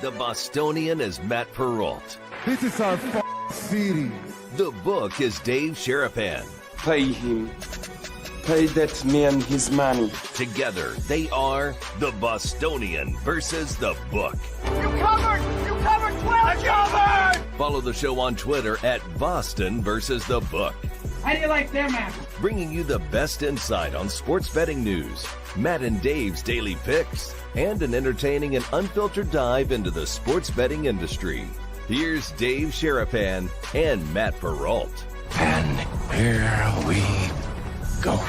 The Bostonian is Matt Perrault. This is our city. The Book is Dave Sherapan. Pay him. Pay that man his money. Together, they are the Bostonian versus the Book. You covered 12 covered! Follow the show on Twitter at Boston versus the Book. How do you like them apples? Bringing you the best insight on sports betting news, Matt and Dave's daily picks, and an entertaining and unfiltered dive into the sports betting industry. Here's Dave Sherapan and Matt Perrault. And here we go.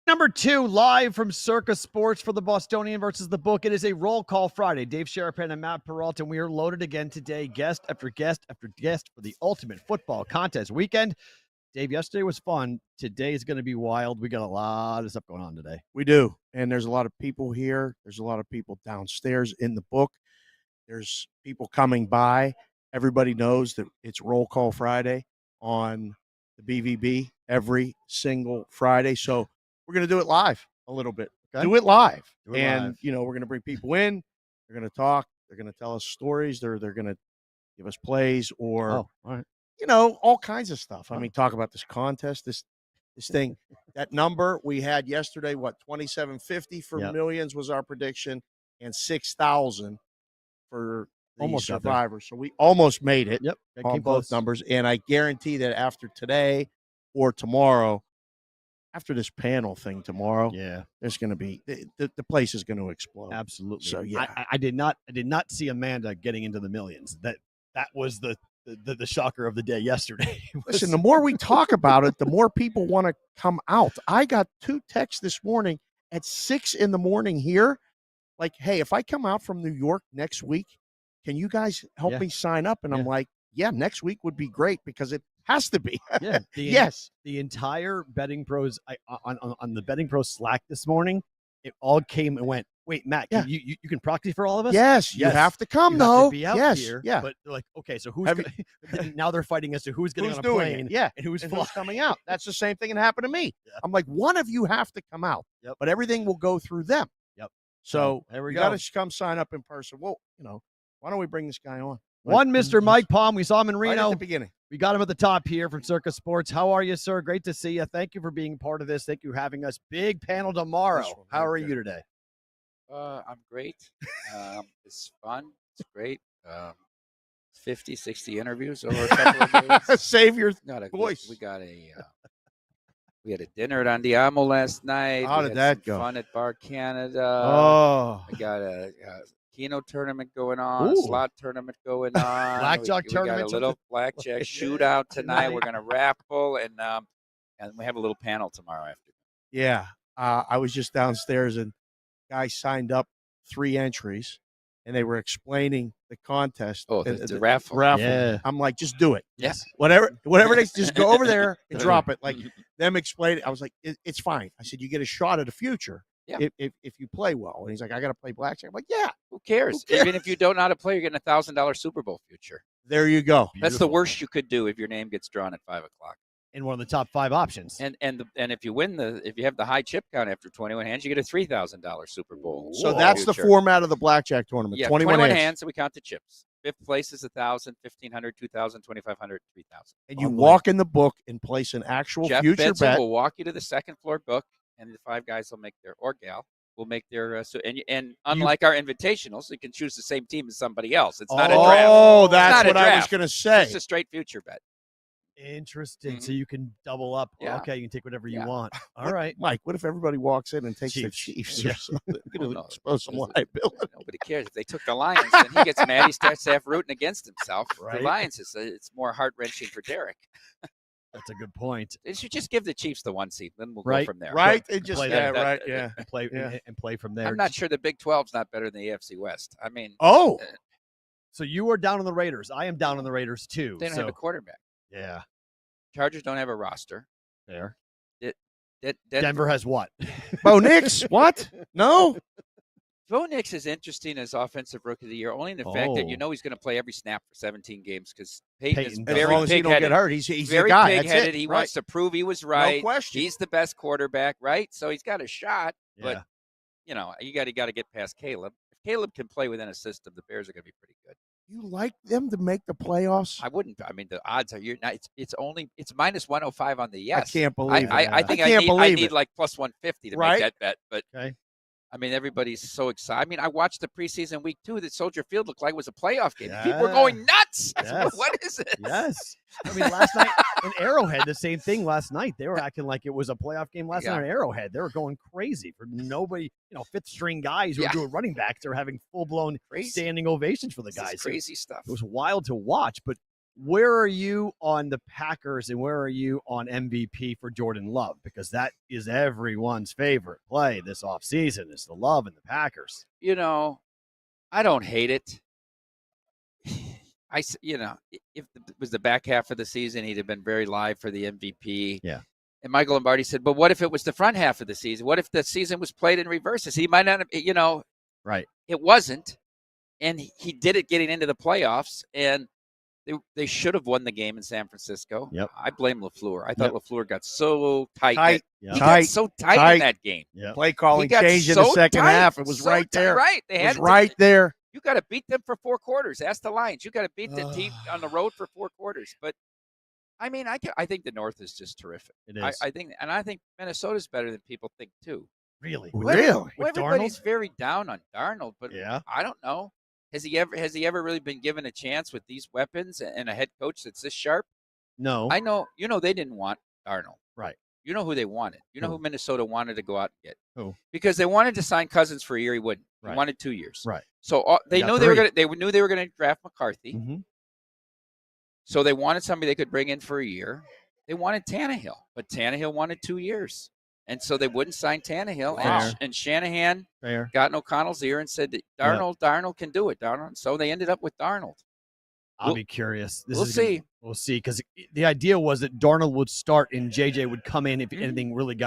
Number 2, live from Circa Sports for the Bostonian versus the Book. It is a roll call Friday. Dave Sherapan and Matt Perrault, and we are loaded again today, guest after guest after guest for the ultimate football contest weekend. Dave, yesterday was fun. Today is going to be wild. We got a lot of stuff going on today. We do, and there's a lot of people here. There's a lot of people downstairs in the book. There's people coming by. Everybody knows that it's Roll Call Friday on the BVB every single Friday, so we're going to do it live a little bit. Okay. Do it live. Do it and, live. you know, we're going to bring people in. They're going to talk. They're going to tell us stories. They're going to give us plays or, All right. you know, all kinds of stuff. I mean, talk about this contest, this thing. That number we had yesterday, what, 2750 for millions was our prediction, and 6,000 for the Almost got there. survivors. So we almost made it Yep. on both numbers. And I guarantee that after today or tomorrow, after this panel thing tomorrow, there's going to be the place is going to explode. Absolutely. So yeah, I did not see Amanda getting into the millions. That was the shocker of the day yesterday. Listen, the more we talk about it, the more people want to come out. I got 2 texts this morning at 6 a.m. here. Like, hey, if I come out from New York next week, can you guys help me sign up? And I'm like, yeah, next week would be great because it has to be. Yes. The entire Betting Pros on the Betting Pros Slack this morning, it all came and went, wait, Matt, you can proxy for all of us? Yes, you have to come, you though. have to be out here. Yeah. But like, okay, so who's now they're fighting as to who's getting on a doing plane it? and who's coming out. That's the same thing that happened to me. I'm like, one of you have to come out, but everything will go through them. So there we you go. got to come sign up in person. Well, you know, why don't we bring this guy on? One Mr. Mike Palm. We saw him in Right Reno. at the beginning. We got him at the top here from Circa Sports. How are you, sir? Great to see you. Thank you for being part of this. Thank you for having us. Big panel tomorrow. How are you today? I'm great. It's fun. It's great. 50, 60 interviews over a couple of days. Save your voice. We had a dinner at Andiamo last night. How did that go? Fun at Bar Canada. I got a Keno tournament going on, a slot tournament going on. Blackjack tournament. We got a little blackjack shootout tonight. We're going to raffle, and we have a little panel tomorrow afternoon. Yeah. I was just downstairs, and guys signed up 3 entries, and they were explaining the contest. Oh, the raffle. Yeah. I'm like, just do it. Yes. Whatever they just go over there and drop it. Like them explain it. I was like, it's fine. I said, you get a shot at the future. Yeah. If you play well. And he's like, I got to play blackjack. I'm like, yeah. Who cares? Even if you don't know how to play, you're getting $1,000 Super Bowl future. There you go. That's the worst you could do if your name gets drawn at 5 o'clock. In one of the top 5 options. And if you win if you have the high chip count after 21 hands, you get a $3,000 Super Bowl. So that's the format of the blackjack tournament. Yeah, 21 hands. So we count the chips. 5th place is 1,000, 1,500, 2,000, 2,500, 3,000. And you walk in the book and place an actual Jeff future Benson bet. will walk you to the second floor book, and the 5 guys will make or gal will make their and unlike our invitationals, you can choose the same team as somebody else. It's not a draft. Oh, that's what I was draft. going to say. It's a straight future bet. Interesting. So you can double up. Yeah. Okay, you can take whatever you want. All right. Mike, what if everybody walks in and takes the Chiefs or something? We're going to expose some liability. Nobody cares. If they took the Lions, then he gets mad. He starts half rooting against himself. Right. The Lions, it's more heart-wrenching for Derek. That's a good point. They should just give the Chiefs the 1 seed. Then we'll go Right. from there. Right? It just, Play yeah, that- right, yeah. And play and play from there. I'm not sure the Big 12's not better than the AFC West. I mean, Oh, So you are down on the Raiders. I am down on the Raiders too. they don't have a quarterback. Yeah. Chargers don't have a roster. There. Denver Denver has what? Bo Nix, what? No? Bo Nix is interesting as offensive rookie of the year, only in the fact that you Oh. know he's going to play every snap for 17 games because Peyton is Peyton As very long as he don't get pig-headed. hurt, he's the Very guy. That's pig-headed. it. He Right. wants to prove he was right. question. He's the best quarterback, right? So he's got a shot. Yeah. But you got to get past Caleb. If Caleb can play within a system, the Bears are going to be pretty good. You like them to make the playoffs? I wouldn't. I mean, the odds are it's minus 105 on the yes. I can't believe it. I think I can't I believe need it. like plus 150 to Right? make that bet. But Okay. I mean, everybody's so excited. I mean, I watched the preseason week 2 that Soldier Field looked like it was a playoff game. People were going nuts. Yes. What is it? Yes. I mean, last night in Arrowhead, the same thing last night. They were acting like it was a playoff game last night in Arrowhead. They were going crazy for nobody, fifth string guys who were doing running backs. They were having full blown standing ovations for the This is guys. crazy stuff. It was wild to watch. But where are you on the Packers and where are you on MVP for Jordan Love? Because that is everyone's favorite play this offseason is the Love and the Packers. I don't hate it. If it was the back half of the season, he'd have been very live for the MVP. Yeah. And Michael Lombardi said, but what if it was the front half of the season? What if the season was played in reverses? He might not have, Right. It wasn't. And he did it getting into the playoffs. And they should have won the game in San Francisco. Yep. I blame LaFleur. I thought LaFleur got so tight. He Tight. got so tight in that game. Yep. Play calling He got changed in the so second tight, half. It was so right tight. there. Right. They It had was to- right there. You got to beat them for 4 quarters. Ask the Lions. You got to beat the team on the road for 4 quarters. But I mean, I think the North is just terrific. It is. I think Minnesota's better than people think too. Really? Really? With Everybody's very down on Darnold, but Yeah. I don't know. Has he ever really been given a chance with these weapons and a head coach that's this sharp? No. I know. They didn't want Darnold. Right. You know who they wanted. You know Who? who Minnesota wanted to go out and get. Who? Because they wanted to sign Cousins for a year. He wouldn't. Right. He wanted 2 years. Right. So they got knew they were 3. going. They knew they were going to draft McCarthy. Mm-hmm. So they wanted somebody they could bring in for a year. They wanted Tannehill, but Tannehill wanted 2 years. And so they wouldn't sign Tannehill. Wow. And Shanahan Fair. got in O'Connell's ear and said, Darnold can do it. Darnold. So they ended up with Darnold. I'll be curious. We'll see. We'll see. Because the idea was that Darnold would start and JJ would come in if anything really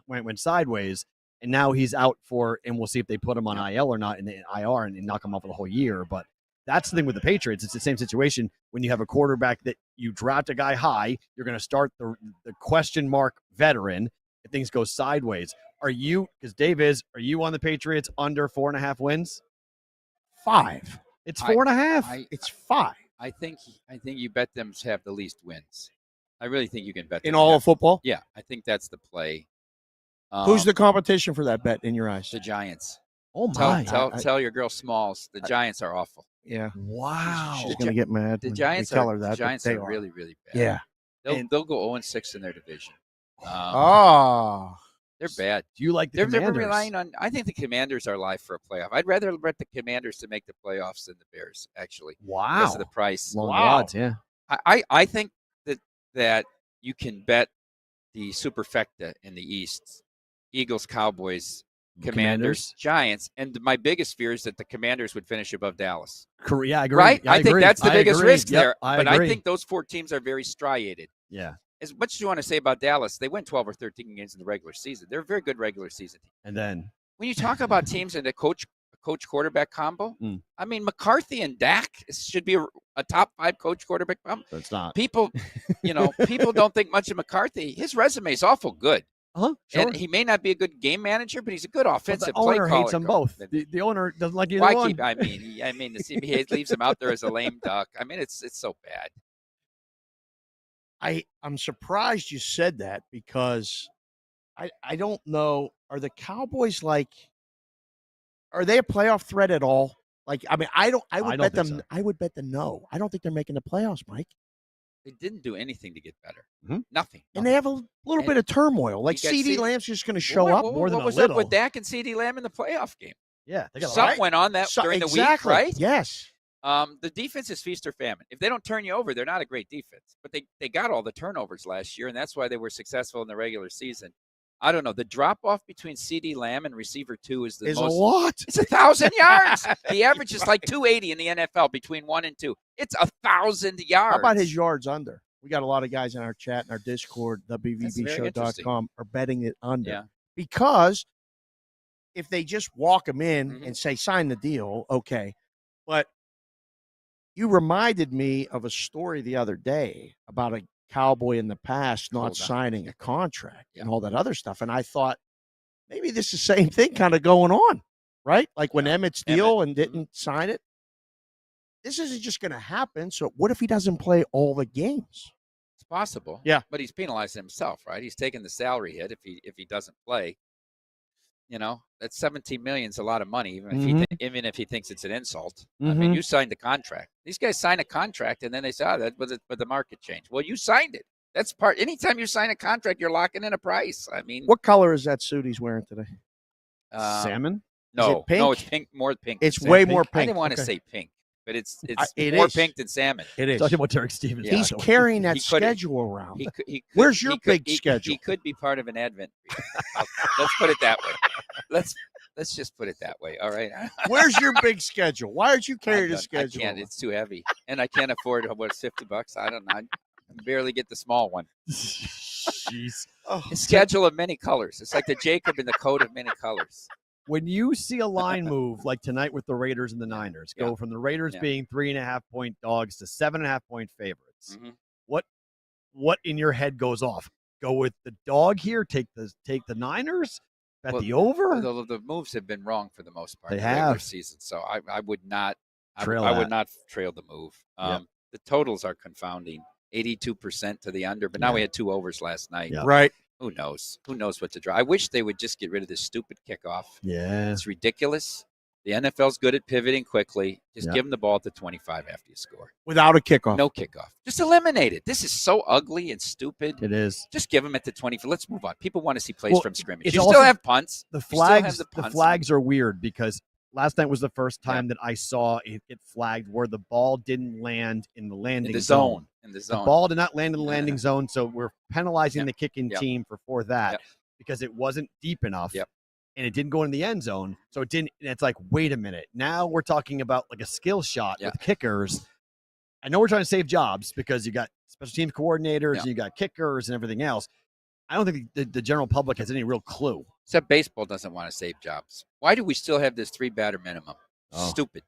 went sideways. And now he's out and we'll see if they put him on IL or not in the IR and knock him off for the whole year. But that's the thing with the Patriots. It's the same situation when you have a quarterback that you draft a guy high, you're going to start the question mark veteran if things go sideways. Are you on the Patriots under 4.5 wins? 5. It's 4.5. It's 5. I think you bet them to have the least wins. I really think you can bet In them all to of football? Yeah, I think that's the play. Who's the competition for that bet in your eyes? The Giants? Oh my! Tell your girl Smalls the Giants are awful. Yeah. Wow. She's going to get mad. The when Giants we tell are her that. the Giants they are really, really bad. Yeah. They'll go 0-6 in their division. They're bad. Do you like the They're Commanders? relying on. I think the Commanders are live for a playoff. I'd rather bet the Commanders to make the playoffs than the Bears. Actually, Wow. because of the price. Long odds, yeah. I think that you can bet the superfecta in the East: Eagles, Cowboys, Commanders, Giants, and my biggest fear is that the Commanders would finish above Dallas. Yeah, I agree. Right? Yeah, I think that's the biggest risk there. I but agree. I think those 4 teams are very striated. Yeah. As much as you want to say about Dallas, they win 12 or 13 games in the regular season. They're a very good regular season team. And then when you talk about teams in a coach quarterback combo, I mean McCarthy and Dak should be a top 5 coach quarterback combo. It's not. People don't think much of McCarthy. His resume is awful good. Sure. And he may not be a good game manager, but he's a good offensive the play owner caller. hates them both. The owner doesn't like either Why one. keep? I mean, the CBA leaves him out there as a lame duck. I mean, it's so bad. I'm surprised you said that because I don't know. Are the Cowboys are they a playoff threat at all? I would bet them. So. I would bet them no. I don't think they're making the playoffs, Mike. They didn't do anything to get better. Mm-hmm. Nothing. And they have a little bit of turmoil. Like CD Lamb's just going to show up more than what was a little. up with Dak and CD Lamb in the playoff game? Yeah, they got something went on during the week, right? Yes. The defense is feast or famine. If they don't turn you over, they're not a great defense. But they got all the turnovers last year, and that's why they were successful in the regular season. I don't know. The drop off between CD Lamb and receiver 2 is a lot. It's 1,000 yards. The average is like 280 in the NFL between 1 and 2. It's 1,000 yards. How about his yards under? We got a lot of guys in our chat and our Discord, the BVBshow.com, are betting it under because if they just walk him in Mhm. and say, sign the deal, okay. But you reminded me of a story the other day about a Cowboy in the past not Hold on. signing a contract Yeah. and all that other stuff. And I thought maybe this is the same thing kind of going on, right? Like when Yeah. Emmett Steele Emmett. and didn't sign it. This isn't just going to happen. So what if he doesn't play all the games? It's possible. Yeah. But he's penalizing himself, right? He's taking the salary hit if he doesn't play. You know, that's $17 million is a lot of money, even if he thinks it's an insult. I mean, you signed the contract. These guys sign a contract and then they say, "Oh, that was it, but the market changed." Well, you signed it. That's part. Anytime you sign a contract, you're locking in a price. I mean, What color is that suit he's wearing today? Salmon? No, it pink? no, it's pink. More pink. It's than way salmon. more I pink. didn't want to Okay. say pink, but it's It more is. pink than salmon. It is. Talking about Derek Stevens. Yeah. He's So- carrying that He could've- schedule around. He could, Where's your he could- big schedule? He could be part of an advent. Let's put it that way. Let's just put it that way. All right. Where's your big schedule? Why aren't you carrying the schedule? I can't. It's too heavy, and I can't afford what's $50. I don't know. I barely get the small one. Jeez. Oh, A schedule of many colors. It's like the Jacob in the coat of many colors. When you see a line move like tonight with the Raiders and the Niners, go Yeah. from the Raiders Yeah. being 3.5-point dogs to 7.5-point favorites. Mhm. What in your head goes off? Go with the dog here. Take the Niners. Bet Well, the over. The moves have been wrong for the most part. They in the regular have. season, so I would not. Trail I that. would not trail the move. Yeah. The totals are confounding. 82% to the under, but now we had two overs last night. Yeah. right. Who knows? Who knows what to draw? I wish they would just get rid of this stupid kickoff. Yeah. It's ridiculous. The NFL's good at pivoting quickly. Just Yeah. give them the ball at the 25 after you score. Without a kickoff. No kickoff. Just eliminate it. This is so ugly and stupid. It is. Just give them at the 25. Let's move on. People want to see plays Well, from scrimmage. it's You also- still have punts. The You still have flags. the The punts. flags are weird because last night was the first time that I saw it get flagged where the ball didn't land in the landing in the zone. zone. In the The zone. ball did not land in the landing zone, so we're penalizing Yep. the kicking Yep. team for that Yep. because it wasn't deep enough. Yep. And it didn't go in the end zone, so it didn't. And it's like, wait a minute. Now we're talking about like a skill shot Yeah. with kickers. I know we're trying to save jobs because you got special teams coordinators, Yeah. you got kickers, and everything else. I don't think the general public has any real clue. Except baseball doesn't want to save jobs. Why do we still have this 3-batter minimum? Oh. Stupid.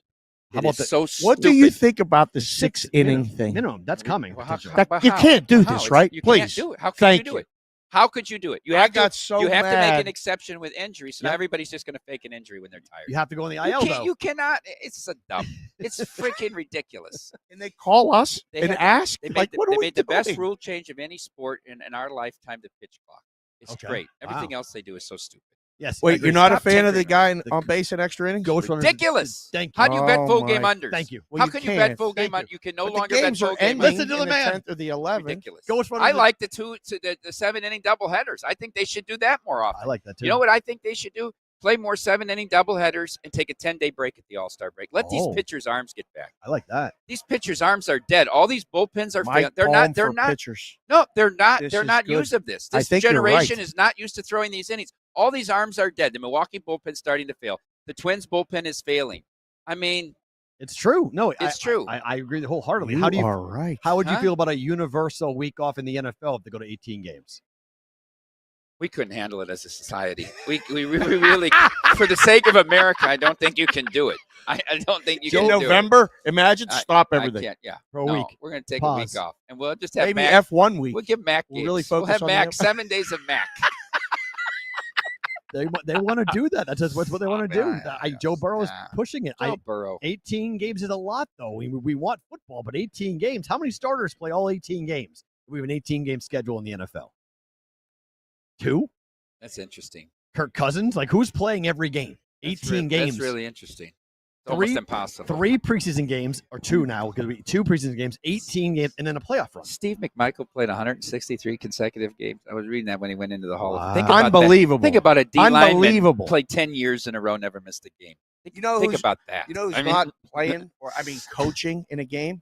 How It about is the- so stupid. What do you think about the 6-inning thing? Minimum. That's coming. Well, how- potentially. That- but you how? can't do How? this, It's- right? You Please. can't do it. How can Thank you do you. it? How could you do it? You I have got to. so you have to make mad. an exception with injury. So now Yep. everybody's just going to fake an injury when they're tired. You have to go in the You IL can't- though. you cannot. It's a dumb. It's freaking ridiculous. And they call us They and had- ask, They made, like, the, what they are we made the best doing? rule change of any sport in our lifetime, the pitch clock. It's Okay. great. Wow. Everything else they do is so stupid. Yes. I Wait, agree. you're not a Stop fan of the tinkering. guy on base in extra innings? Go for Ridiculous. Thank you. How do you bet Oh full game my- unders? Thank you. Well, How you can you bet can't. full game Thank unders? You can But no the longer bet games full are game ending Listen to in the the man. 10th or the 11th. Ridiculous. Go as far as I the- like the 7-inning doubleheaders. I think they should do that more often. I like that too. You know what I think they should do? Play more 7-inning doubleheaders and take a 10-day break at the All-Star break. Let these Oh. pitchers' arms get back. I like that. These pitchers' arms are dead. All these bullpens are Mike failing. They're Palm not. They're for not. pitchers. No, they're not. This They're is not good. used of this. I This think you're generation right. is not used to throwing these innings. All these arms are dead. The Milwaukee bullpen's starting to fail. The Twins bullpen is failing. I mean, It's true. No, It's true. I agree wholeheartedly. You How do you? are right. How would you Huh? feel about a universal week off in the NFL if they go to 18 games? we couldn't handle it as a society. We really, for the sake of America, I don't think you can do it. I don't think you In can do it. November, imagine, I- stop I everything. can't. Yeah, For a no, week. We're going to take a Pause. week off, and we'll just have Maybe Mac. F1 week. We'll give Mac. We'll really games. We'll focus have on Mac. the- 7 days of Mac. They want to do that. That's just what they want to do. Joe Burrow is Yeah. pushing it. Joe Burrow. 18 games is a lot, though. We want football, but 18 games. How many starters play all 18 games? We have an 18-game schedule in the NFL. 2? That's interesting. Kirk Cousins? Like, who's playing every game? 18 games. That's really interesting. It's almost Three- impossible. 3 preseason games, or 2 now, because we 2 preseason games, 18 games, and then a playoff run. Steve McMichael played 163 consecutive games. I was reading that when he went into the Hall Wow. of Fame. Think about Unbelievable. That. Think about a D lineman Unbelievable. played 10 years in a row, never missed a game. You know Think who's- about that. You know who's I mean, not playing coaching in a game?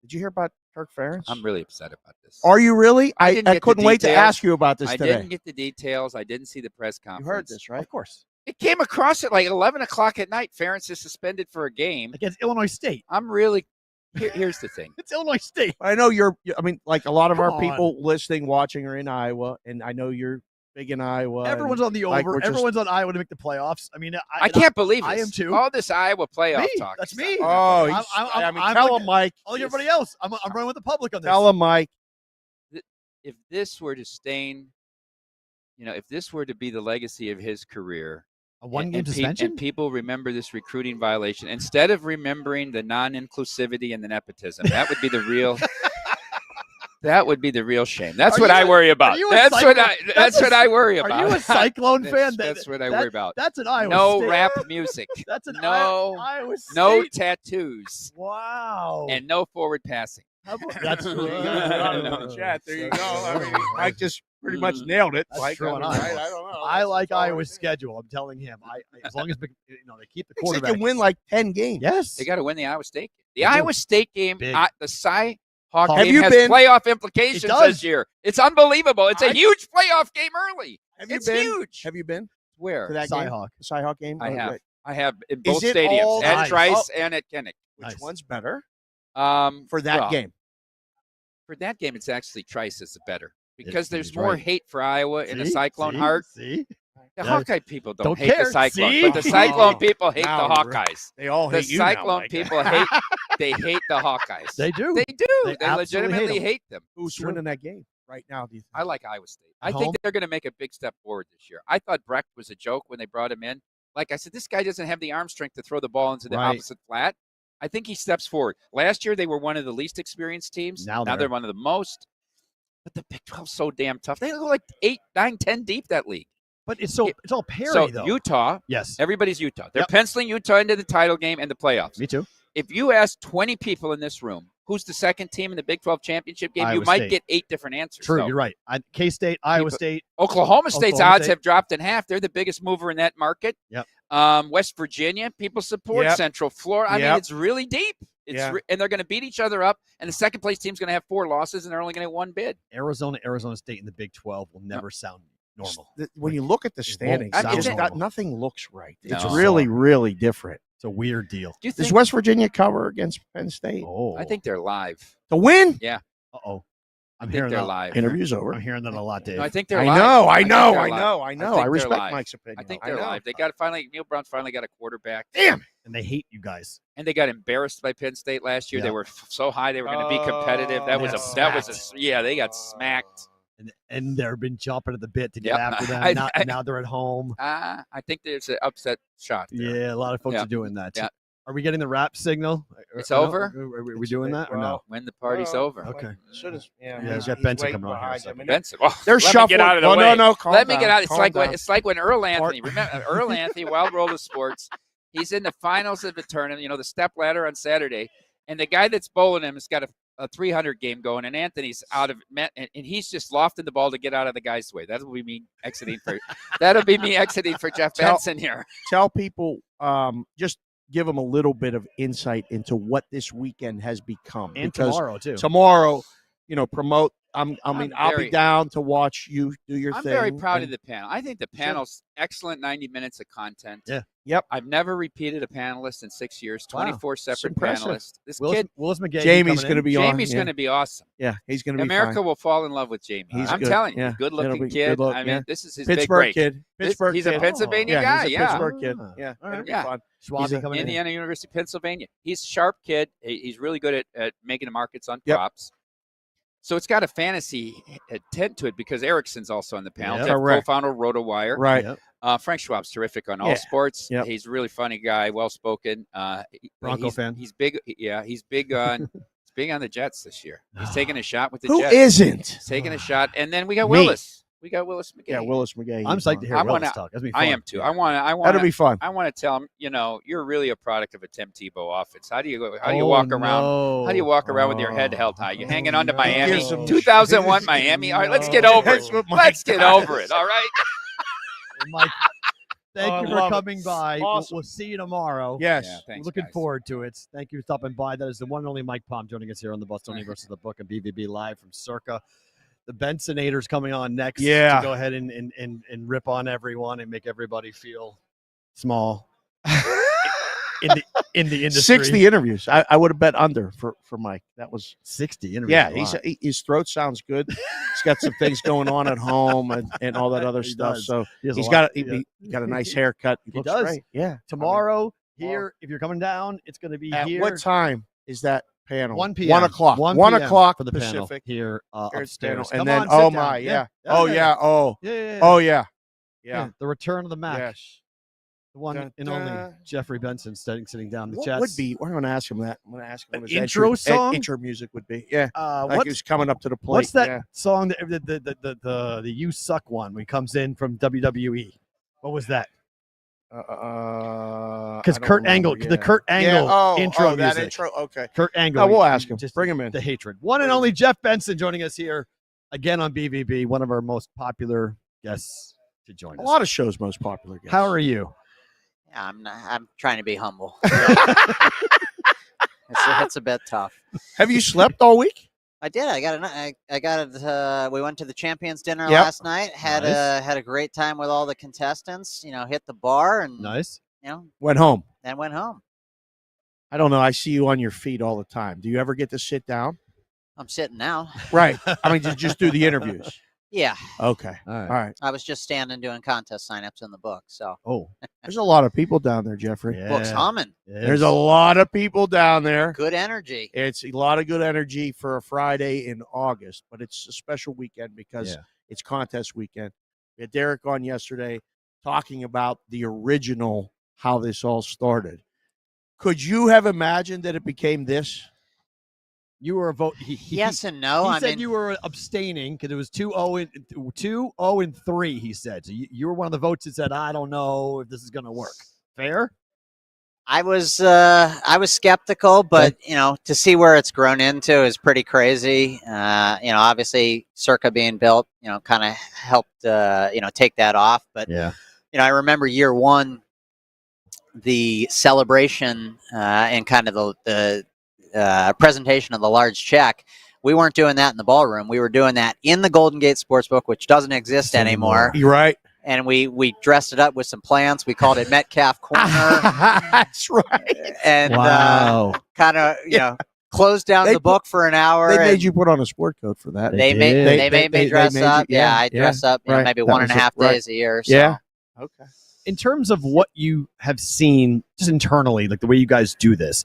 Did you hear about Kirk Ferentz? I'm really upset about this. Are you really? I I didn't get the couldn't wait to details. ask you about this I today. didn't get the details. I didn't see the press You conference. heard this, right? Of course. It came across at like 11 o'clock at night. Ferentz is suspended for a game. Against Illinois State. I'm really. Here's the thing. It's Illinois State. I know I mean, like a lot of Come our on. people listening, watching are in Iowa, and I know you're big in Iowa. Everyone's on the like, over. we're just- Everyone's on Iowa to make the playoffs. I mean, I can't believe I this. am too. All this Iowa playoff Me. talk. That's me. Oh, I'm tell like- him, Mike. Oh, everybody else. I'm running with the public on this. Tell him, Mike. If this were to stain, if this were to be the legacy of his career, A one-game and suspension? people remember this recruiting violation instead of remembering the non-inclusivity and the nepotism, that would be the real. That would be the real shame. That's Are what you I a- worry are about. you a That's Cyclone- what I worry Are about. you a Cyclone fan? That's what I worry about. That's an Iowa No State. rap music. That's an No- Iowa State. No tattoos. Wow. And no forward passing. How about- that's There you go. I mean, Mike just pretty much nailed it. That's Mike, true on I Iowa. don't know. I like That's all Iowa's I think. schedule. I'm telling him. As long as they keep the They quarterback. can win like 10 games. Yes. They got to win the Iowa State game. The They do. Iowa State game, Big. the Cy-Hawk Have game you has been- playoff implications It does. this year. It's unbelievable. It's a huge playoff game early. Have you It's been? huge. Have you been Where? to that game? Cyhawk. The Cyhawk game? I Oh, have. great. I have in Is both it stadiums, all at nice? Trice and at Kinnick. Which Nice. one's better For for that game? For that game, it's actually Trice is better because there's he's more right. hate for Iowa in the See? Cyclone See? heart. See? The Yeah. Hawkeye people don't Don't hate care. the Cyclone, See? but the Cyclone Oh, people hate now the we're- Hawkeyes. They all The hate you now, Cyclone Mike. people hate. They hate the Hawkeyes. They do. They do. They They absolutely legitimately hate 'em. hate them. Who's True. winning that game right now? Do you think? I like Iowa State. I At think home? they're going to make a big step forward this year. I thought Brecht was a joke when they brought him in. Like I said, this guy doesn't have the arm strength to throw the ball into the Right. opposite flat. I think he steps forward. Last year, they were one of the least experienced teams. Now they're they're- one of the most. But the Big 12's so damn tough. They go like 8, 9, 10 deep, that league. But it's all parity, So though. Utah, Yes. everybody's Utah. They're Yep. penciling Utah into the title game and the playoffs. Me too. If you ask 20 people in this room, who's the second team in the Big 12 championship game, you Iowa might State. get 8 different answers. True. So You're right. K-State, Iowa People- State. Oklahoma State's Oklahoma odds State. have dropped in half. They're the biggest mover in that market. Yep. West Virginia, people support. Yep. Central Florida. I mean, Yep. it's really deep. Yeah. And they're going to beat each other up. And the second place team's going to have 4 losses, and they're only going to have 1 bid. Arizona State in the Big 12 will never sound normal. When you look at the standings, I mean, it's it- got, nothing looks right. It's No. really, really different. It's a weird deal. Do you Does think? West Virginia cover against Penn State Oh. I think they're live. to win? Uh-oh. I I'm think hearing they're that. live. Interview's over. I'm hearing that a lot, Dave. No, I think they're I live. know, I think know, they're I live. know, I know. think I they're respect live. Mike's opinion. I think I they're know. live. They got Neil Brown's finally got a quarterback. Damn. And they hate you guys. And they got embarrassed by Penn State last year. Yeah. They were so high they were going to be competitive. That They was got they got smacked. And they've been jumping at the bit to get Yep. after them. Now they're at home. I think there's an upset shot there. Yeah, a lot of folks Yeah. are doing that. Yeah. Are we getting the rap signal? It's Or no? over? Are we doing that or no? When the party's over. Okay. Should have. Yeah, he's got Benson coming on here in a second. Benson. Oh, They're let me shuffling. get out of the Well, way. no, calm Let me down, get out. It's calm like down. when Earl Anthony. Remember Earl Anthony, Wild World of Sports. He's in the finals of the tournament. The step ladder on Saturday, and the guy that's bowling him has got a 300 game going, and Anthony's out of and he's just lofting the ball to get out of the guy's way. That'll be me exiting for. That'll be me exiting for Jeff Benson here. Tell people, just give them a little bit of insight into what this weekend has become. And because tomorrow, too. tomorrow, Promote. I'll very- be down to watch you do your I'm thing. very proud of and- the panel. I think the panel's excellent 90 minutes of content. Yeah. Yep. I've never repeated a panelist in 6 years, Wow. 24 separate impressive. panelists. This Willis kid, McGahee. Jamie's coming going to in. be on. Jamie's yeah. going to be awesome. Yeah, he's going to be America fine. will fall in love with Jamie. He's I'm good. telling you, Yeah. good It'll looking be kid. good look, I mean, yeah. this is his big Pittsburgh break. kid. Pittsburgh He's a kid. Pennsylvania yeah, guy. He's a Yeah. Pittsburgh kid. Ah. Yeah. All right. It'll be Yeah. fun. Schwabi coming in. Indiana University, Pennsylvania. He's a sharp kid. He's really good at making the markets on Yep. props. So it's got a fantasy tint to it because Erickson's also on the panel. Yeah. Jeff Correct. co-founder of RotoWire. Right. Yep. Frank Schwab's terrific on all Yeah. sports. Yep. He's a really funny guy, well-spoken. Bronco fan. He's big. Yeah, he's big on big on the Jets this year. He's taking a shot with the Who Jets. isn't? He's taking a shot, and then we got Me. Willis. We got Willis McGahee. Yeah, Willis McGahee. I'm he's psyched on. to hear I Willis wanna- talk. That's gonna be fun. I am too. I want That'll be fun. I want to tell him, you're really a product of a Tim Tebow offense. How do you Oh, walk around? no. How do you walk around with your head held high? You're hanging on to no. Miami, Gives him- 2001 Miami. All right, let's get over That's it. what Mike Let's get does. over it. All right. Mike, Oh, thank I you for love it. coming by. Awesome. We'll see you tomorrow. Yes. Yeah, thanks, Looking guys. forward to it. Thank you for stopping by. That is the one and only Mike Palm joining us here on the Bostonian versus the Book and BVB live from Circa. The Bensonators coming on next. Yeah. To go ahead and rip on everyone and make everybody feel small. in the industry. 60 interviews. I would have bet under for Mike. That was 60 interviews. yeah. His throat sounds good. He's got some things going on at home and all that other He stuff. does. So He has a he's lot- got a nice haircut. He looks does. great. Yeah. Tomorrow here, if you're coming down, it's going to be At here. what time is that panel? 1 p.m. 1 o'clock. 1 1 p.m. o'clock for the Pacific. panel here upstairs. And Come then, on, sit oh down. my, yeah. Yeah, Oh yeah, yeah. Oh, yeah. oh yeah. Yeah. The return of the Mac. Yes. The one Dun, and only dun. Jeffrey Benson sitting down. The What chats. would be? We're going to ask him that. I'm going to ask him An what his intro song? intro music would be. Yeah. Like what's, he was coming up to the plate. what's that Yeah. song? The You Suck one when he comes in from WWE. What was that? Because Kurt Angle, the Kurt Angle intro that music. intro. Okay. Kurt Angle. Oh, we'll ask him. Just Bring him in. the hatred. One and only Jeff Benson joining us here again on BVB, one of our most popular guests to join A us. lot of shows most popular. Guests. How are you? Yeah, I'm trying to be humble. It's a bit tough. Have you slept all week? I did. I got it. We went to the champions dinner Yep. last night. Had Nice. a great time with all the contestants. Hit the bar and Nice. Went home. then went home. I don't know. I see you on your feet all the time. Do you ever get to sit down? I'm sitting now. Right. I mean, just do the interviews. Yeah, Okay. All right. All right. I was just standing doing contest signups in the book. So Oh, There's a lot of people down there, Jeffrey. yeah. book's humming. There's a lot of people down there. Good energy. It's a lot of good energy for a Friday in August, but it's a special weekend because it's contest weekend. We had Derek on yesterday talking about the original, how this all started. Could you have imagined that it became this? You were a vote. Yes and no. He I said mean, you were abstaining because it was 2-0-3. He said so. You were one of the votes that said, "I don't know if this is going to work." Fair. I was skeptical, but to see where it's grown into is pretty crazy. Obviously Circa being built, kind of helped take that off. But Yeah. I remember year one, the celebration and kind of the presentation of the large check. We weren't doing that in the ballroom. We were doing that in the Golden Gate Sportsbook, which doesn't exist anymore. You're right. And we dressed it up with some plants. We called it Metcalf Corner. That's right. And Wow. kind of closed down They the book for an hour. They and made you put on a sport coat for that. They They made did. they made me dress made you- up. yeah, I dress up right. maybe That one was and a half right. days a year. So. Yeah. Okay. In terms of what you have seen just internally, like the way you guys do this,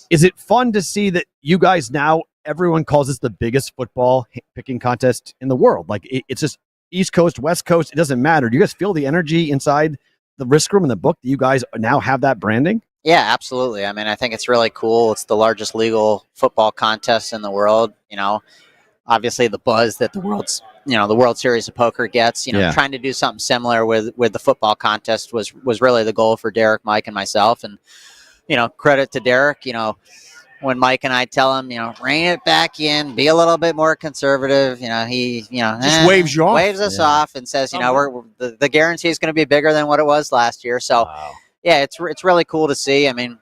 is it fun to see that you guys now, everyone calls this the biggest football picking contest in the world? Like it's just East Coast, West Coast, it doesn't matter. Do you guys feel the energy inside the risk room in the book that you guys now have that branding? Yeah, absolutely. I mean, I think it's really cool. It's the largest legal football contest in the world. Obviously the buzz that the World Series of Poker gets. Yeah. Trying to do something similar with the football contest was really the goal for Derek, Mike, and myself. And credit to Derek. When Mike and I tell him, rein it back in, be a little bit more conservative. He Just waves you off. waves us off, and says, we're the guarantee is going to be bigger than what it was last year. So. Wow. Yeah, it's really cool to see. I mean,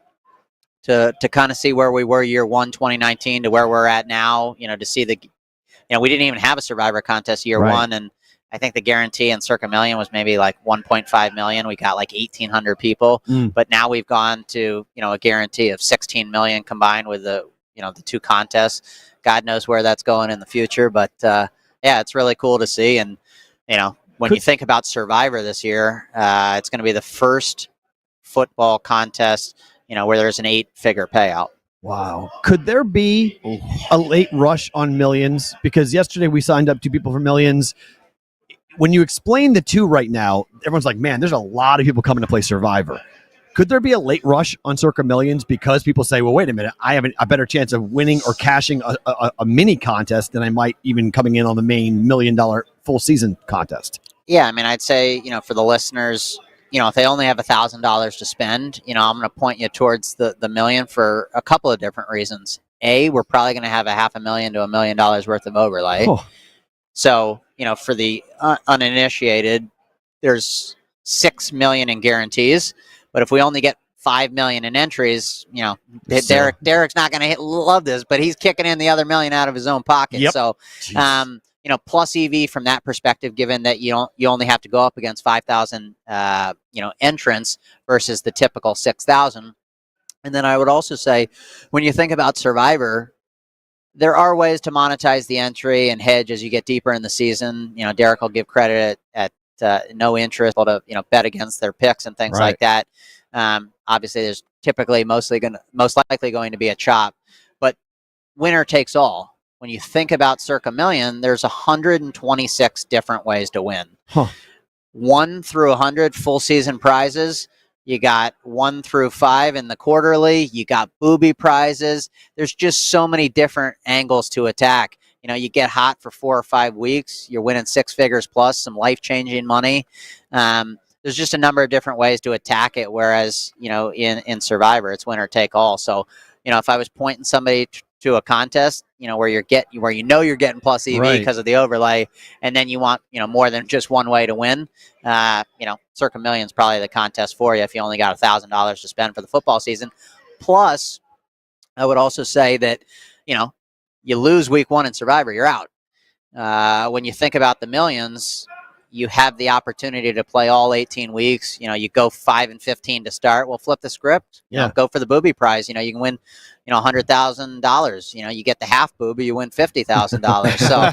to kind of see where we were year one, 2019, to where we're at now. To see we didn't even have a Survivor contest year Right. one, and I think the guarantee in Circa Million was maybe like 1.5 million. We got like 1,800 people, but now we've gone to a guarantee of 16 million combined with the two contests. God knows where that's going in the future, but yeah, it's really cool to see. And when you think about Survivor this year, it's going to be the first football contest, where there's an 8-figure payout. Wow. Could there be a late rush on Millions? Because yesterday we signed up 2 people for Millions. When you explain the two right now, everyone's like, man, there's a lot of people coming to play Survivor. Could there be a late rush on Circa Millions because people say, well, wait a minute, I have a better chance of winning or cashing a mini contest than I might even coming in on the main $1 million full season contest? Yeah, I mean, I'd say, for the listeners, if they only have $1,000 to spend, I'm going to point you towards the million for a couple of different reasons. A, we're probably going to have $500,000 to $1 million worth of overlay. Oh. So, for the uninitiated, there's 6 million in guarantees. But if we only get 5 million in entries, Derek's not going to love this, but he's kicking in the other million out of his own pocket. Yep. So, plus EV from that perspective, given that you only have to go up against 5,000, entrants versus the typical 6,000. And then I would also say, when you think about Survivor, there are ways to monetize the entry and hedge as you get deeper in the season. You know, Derek will give credit at no interest, able to bet against their picks and things like that. Obviously, there's typically most likely going to be a chop, but winner takes all. When you think about Circa Million, there's 126 different ways to win. 1 through 100 full season prizes. You got 1 through 5 in the quarterly. You got booby prizes. There's just so many different angles to attack. You know, you get hot for 4 or 5 weeks. You're winning 6 figures plus, some life-changing money. There's just a number of different ways to attack it. Whereas, in Survivor, it's winner take all. So, if I was pointing somebody to a contest, where you're getting plus EV because of the overlay, and then you want, more than just one way to win, Circa Million's probably the contest for you if you only got $1,000 to spend for the football season. Plus, I would also say that, you lose week 1 in Survivor, you're out. When you think about the millions, you have the opportunity to play all 18 weeks. You go 5 and 15 to start. Well, flip the script. Go for the booby prize. You can win, $100,000. You get the half booby, you win $50,000. So,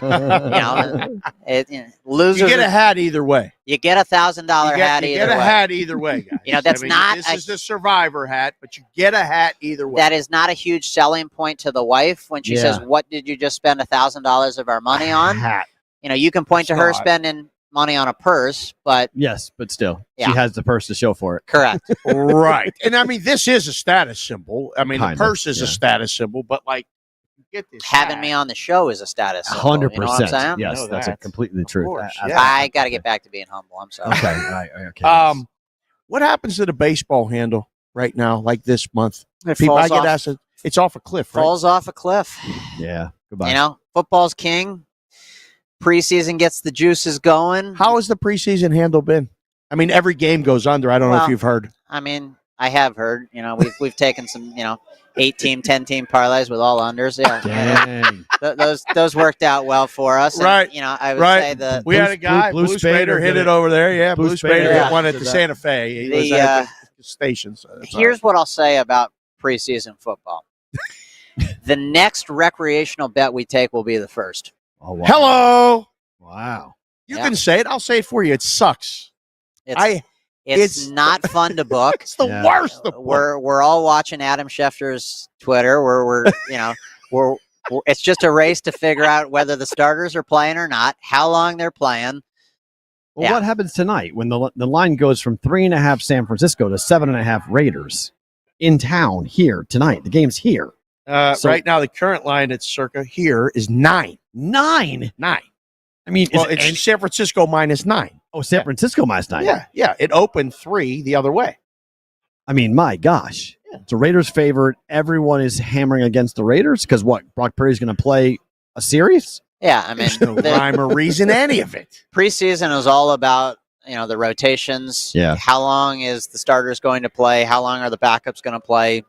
losers. You get a hat either way. You get $1,000 hat either way. You get a hat either way, guys. That's not. This is the Survivor hat, but you get a hat either way. That is not a huge selling point to the wife when she says, "What did you just spend $1,000 of our money on?" Hat. You can point to her spending money on a purse, but yes, but still, she has the purse to show for it. Correct. Right. And I mean, this is a status symbol. I mean, the purse is a status symbol, but like, you get this. Having me on the show is a status symbol. 100%. You know what I'm saying? Yes, that's completely true. I got to get back to being humble. I'm sorry. Okay. Right. Okay. What happens to the baseball handle right now, like this month? It People, falls I get off. asked, it's off a cliff, right? Falls off a cliff. Yeah. Goodbye. Football's king. Preseason gets the juices going. How has the preseason handle been? I mean, every game goes under. I don't know if you've heard. I mean, I have heard. We've taken some, 8-team, 10-team parlays with all unders. Yeah. Dang. Those worked out well for us. Right. And, I would say we had a guy, Blue Spader hit it over there. Yeah, Blue Spader hit one at the Santa Fe. He was at the station. So here's what I'll say about preseason football. The next recreational bet we take will be the first. Oh, wow. Hello. Wow. You can say it. I'll say it for you. It sucks. It's not fun to book. It's the worst. We're all watching Adam Schefter's Twitter. We're it's just a race to figure out whether the starters are playing or not, how long they're playing. Well, what happens tonight when the line goes from 3.5 San Francisco to 7.5 Raiders in town here tonight? The game's here. Right now, the current line at Circa here is 9. 9. I mean, it's San Francisco -9. Oh, San Francisco -9. Yeah. It opened 3 the other way. I mean, my gosh. It's a Raiders favorite. Everyone is hammering against the Raiders because what? Brock Purdy's going to play a series? Yeah, I mean, there's no rhyme or reason any of it. Preseason is all about the rotations. Yeah. How long is the starters going to play? How long are the backups going to play?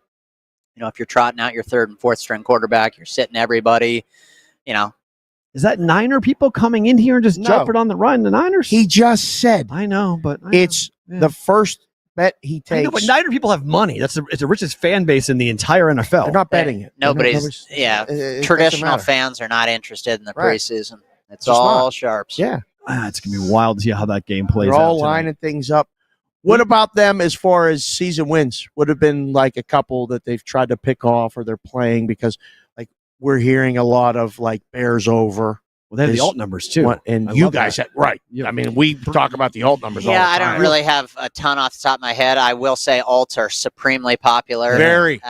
If you're trotting out your 3rd and 4th string quarterback, you're sitting everybody. Is that Niner people coming in here and just jumping on the run? The Niners? He just said. I know, but it's the first bet he takes. I know, but Niner people have money. It's the richest fan base in the entire NFL. They're not betting it. Nobody's. Traditional fans are not interested in the preseason. It's all sharps. Yeah. It's going to be wild to see how that game plays out. They're all lining things up. What about them as far as season wins? Would have been like a couple that they've tried to pick off or they're playing because like we're hearing a lot of like Bears over. Well, they have the alt numbers too. And you guys had, right. Yeah. I mean, we talk about the alt numbers all the time. I don't really have a ton off the top of my head. I will say alts are supremely popular. Very.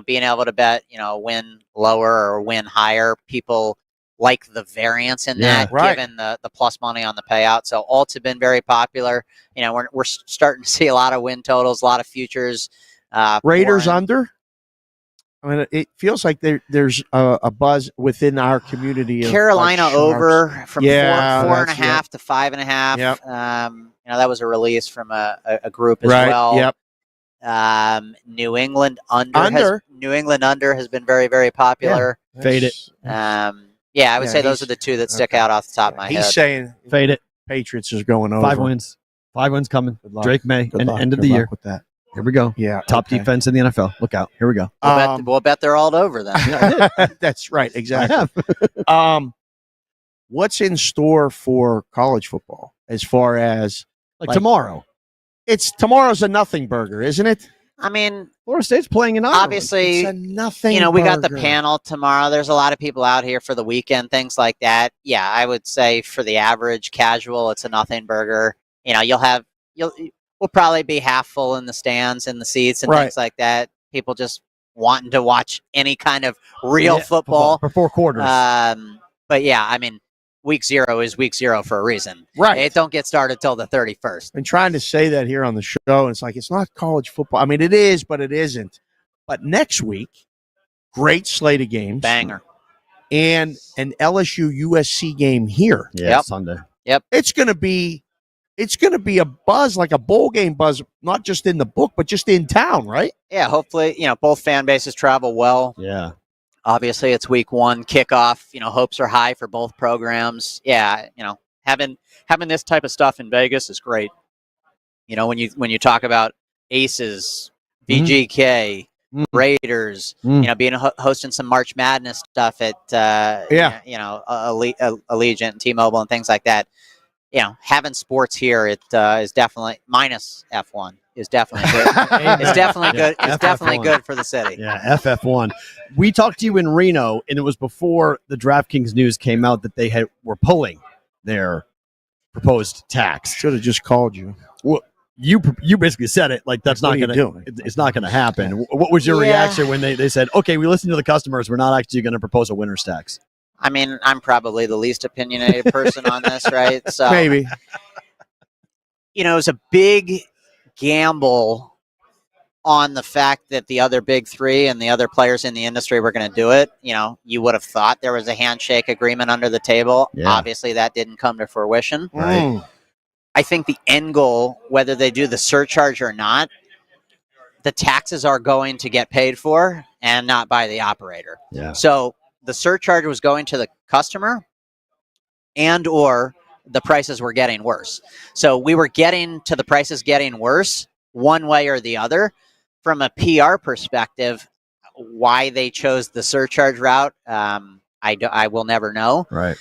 Being able to bet, win lower or win higher, people like the variance in that, given the plus money on the payout. So alts have been very popular. We're starting to see a lot of win totals, a lot of futures. Raiders under? I mean, it feels like there's a buzz within our community. Carolina over from 4.5 to 5.5. Yep. That was a release from a group as well. Yep. New England under has been very, very popular. Yeah. Fade it. I would say those are the two that stick out off the top of my head. He's saying fade it. Patriots is going over. 5 wins. 5 wins coming. Drake May and end of the year. With that. Here we go. Yeah. Top okay. defense in the NFL. Look out. Here we go. We'll bet they're all over then. That's right. I Exactly. have. What's in store for college football as far as Like tomorrow. Tomorrow's a nothing burger, isn't it? I mean, Florida State's playing in Iowa. obviously, It's a nothing. we got the burger. panel tomorrow. There's a lot of people out here for the weekend, things like that. Yeah, I would say for the average casual, it's a nothing burger. We'll probably be half full in the stands and the seats and Right. things like that. People just wanting to watch any kind of real football. For 4 quarters. But yeah, I mean, week 0 is week 0 for a reason. Right. It don't get started till the 31st. I'm trying to say that here on the show, and it's like it's not college football. I mean, it is, but it isn't. But next week, great slate of games, Banger. and an LSU USC game here. yeah, Yep. Sunday. It's going to be a buzz, like a bowl game buzz, not just in the book, but just in town, right? Yeah, hopefully, both fan bases travel well. Yeah. Obviously, it's week 1 kickoff. Hopes are high for both programs. Yeah, having this type of stuff in Vegas is great. When you talk about Aces, VGK, Raiders, being hosting some March Madness stuff at Allegiant and T-Mobile and things like that. Having sports here, it is definitely minus F1 is definitely good. It's definitely good. It's definitely good for the city. Yeah, FF1. We talked to you in Reno, and it was before the DraftKings news came out that they were pulling their proposed tax. Should have just called you. Well, you basically said it like that's Like, not what are going you to. doing? It's not going to happen. What was your Yeah. reaction when they said, "Okay, we listened to the customers. We're not actually going to propose a winner's tax"? I mean, I'm probably the least opinionated person on this, right? So Maybe. it was a big gamble on the fact that the other big 3 and the other players in the industry were going to do it. You would have thought there was a handshake agreement under the table. Yeah. Obviously, that didn't come to fruition. Right. I think the end goal, whether they do the surcharge or not, the taxes are going to get paid for and not by the operator. Yeah. So the surcharge was going to the customer and or the prices were getting worse. So we were getting to the prices getting worse one way or the other. From a PR perspective, why they chose the surcharge route, I will never know. Right.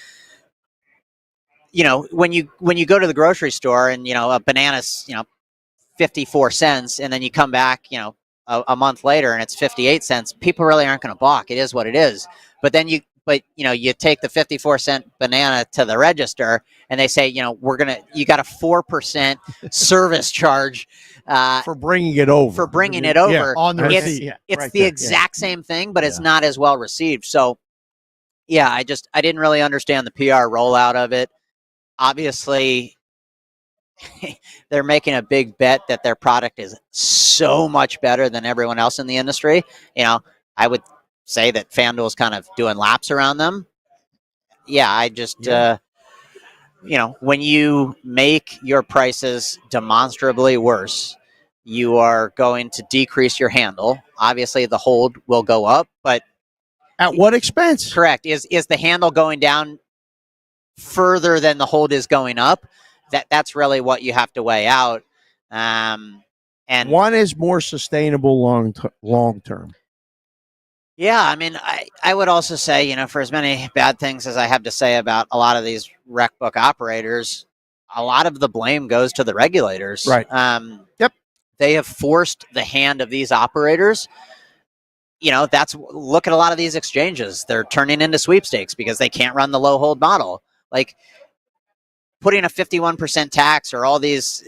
When you go to the grocery store and a banana's 54 cents, and then you come back a month later and it's 58 cents, people really aren't going to balk. It is what it is. But then you take the 54-cent banana to the register and they say, you got a 4% service charge For bringing it over. Yeah, on the it's receipt. it's Right the there. exact same thing, but it's not as well received. So, yeah, I didn't really understand the PR rollout of it. Obviously, they're making a big bet that their product is so much better than everyone else in the industry. I would say that FanDuel's kind of doing laps around them. Yeah, when you make your prices demonstrably worse, you are going to decrease your handle. Obviously, the hold will go up, but At what expense? correct. Is the handle going down further than the hold is going up? That's really what you have to weigh out. And One is more sustainable long term. yeah, I mean, I would also say, for as many bad things as I have to say about a lot of these rec book operators, a lot of the blame goes to the regulators. Right. Yep. They have forced the hand of these operators. Look at a lot of these exchanges. They're turning into sweepstakes because they can't run the low hold model. Like putting a 51% tax or all these,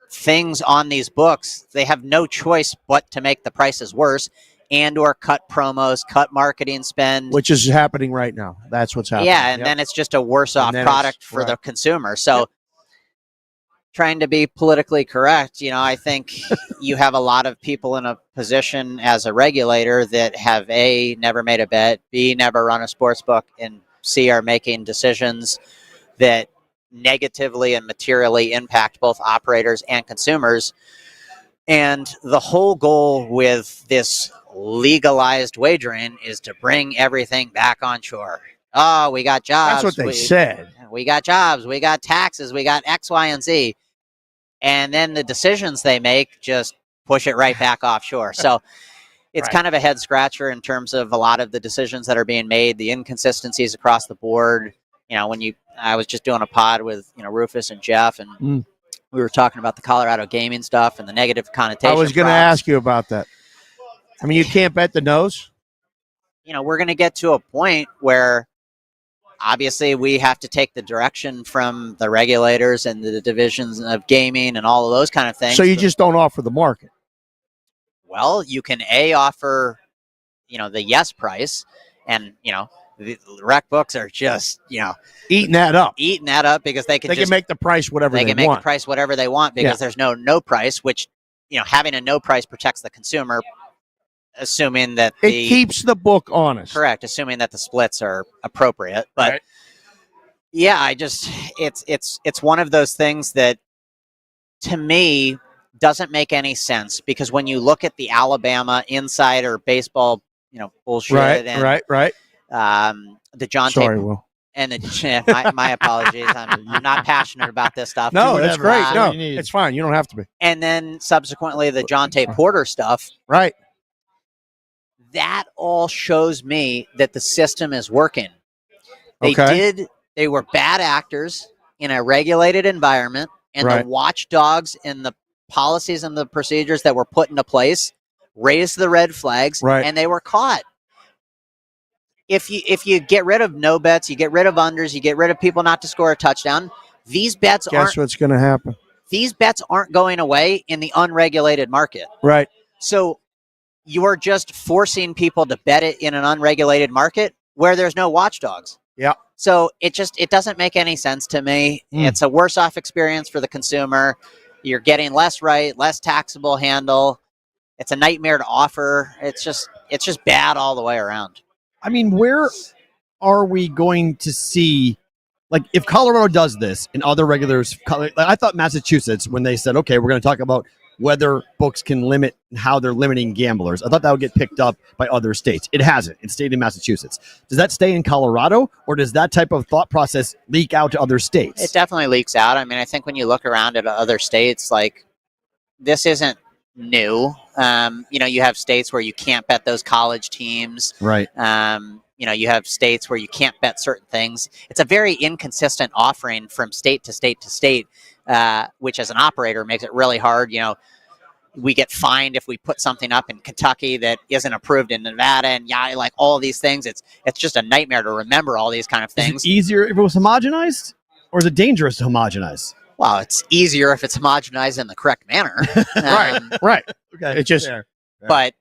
things on these books, they have no choice but to make the prices worse and or cut promos, cut marketing spend. Which is happening right now. That's what's happening. Yeah, and then it's just a worse off then product it's- for the right. consumer. So trying to be politically correct, I think you have a lot of people in a position as a regulator that have A, never made a bet, B, never run a sports book, and C, are making decisions that negatively and materially impact both operators and consumers. And the whole goal with this legalized wagering is to bring everything back on shore. Oh, we got jobs. That's what they said. We got jobs. We got taxes. We got X, Y, and Z. And then the decisions they make just push it right back offshore. So it's kind of a head scratcher in terms of a lot of the decisions that are being made, the inconsistencies across the board. I was just doing a pod with, Rufus and Jeff, and we were talking about the Colorado gaming stuff and the negative connotation. I was going to ask you about that. I mean, you can't bet the nose. We're going to get to a point where obviously we have to take the direction from the regulators and the divisions of gaming and all of those kind of things. So you just don't offer the market. Well, you can offer, the yes price, and the rec books are just eating that up because they can make the price whatever they want. They can make the price whatever they want because there's no price, which having a no price protects the consumer, assuming that it keeps the book honest. Correct, assuming that the splits are appropriate. But it's one of those things that to me doesn't make any sense, because when you look at the Alabama insider baseball, bullshit, right. The John Sorry, Will. And my apologies. I'm not passionate about this stuff. No, that's great. No, it's fine. You don't have to be. And then subsequently the Jonte Porter stuff. Right. That all shows me that the system is working. They were bad actors in a regulated environment, and the watchdogs and the policies and the procedures that were put into place raised the red flags, and they were caught. If you get rid of no bets, you get rid of unders, you get rid of people not to score a touchdown, these bets Guess what's going to happen? These bets aren't going away in the unregulated market. Right. So you're just forcing people to bet it in an unregulated market where there's no watchdogs. Yeah. So it doesn't make any sense to me. It's a worse off experience for the consumer. You're getting less taxable handle. It's a nightmare to offer. It's just bad all the way around. I mean, where are we going to see, like, if Colorado does this and other regulators, I thought Massachusetts, when they said, okay, we're going to talk about whether books can limit how they're limiting gamblers, I thought that would get picked up by other states. It hasn't. It stayed in Massachusetts. Does that stay in Colorado, or does that type of thought process leak out to other states? It definitely leaks out. I mean, I think when you look around at other states, like, this isn't new. You have states where you can't bet those college teams. Right. You have states where you can't bet certain things. It's a very inconsistent offering from state to state to state, which as an operator makes it really hard. We get fined if we put something up in Kentucky that isn't approved in Nevada, and like all these things. It's just a nightmare to remember all these kind of things. Is it easier if it was homogenized, or is it dangerous to homogenize? Well, it's easier if it's homogenized in the correct manner. Right. Okay. It just, but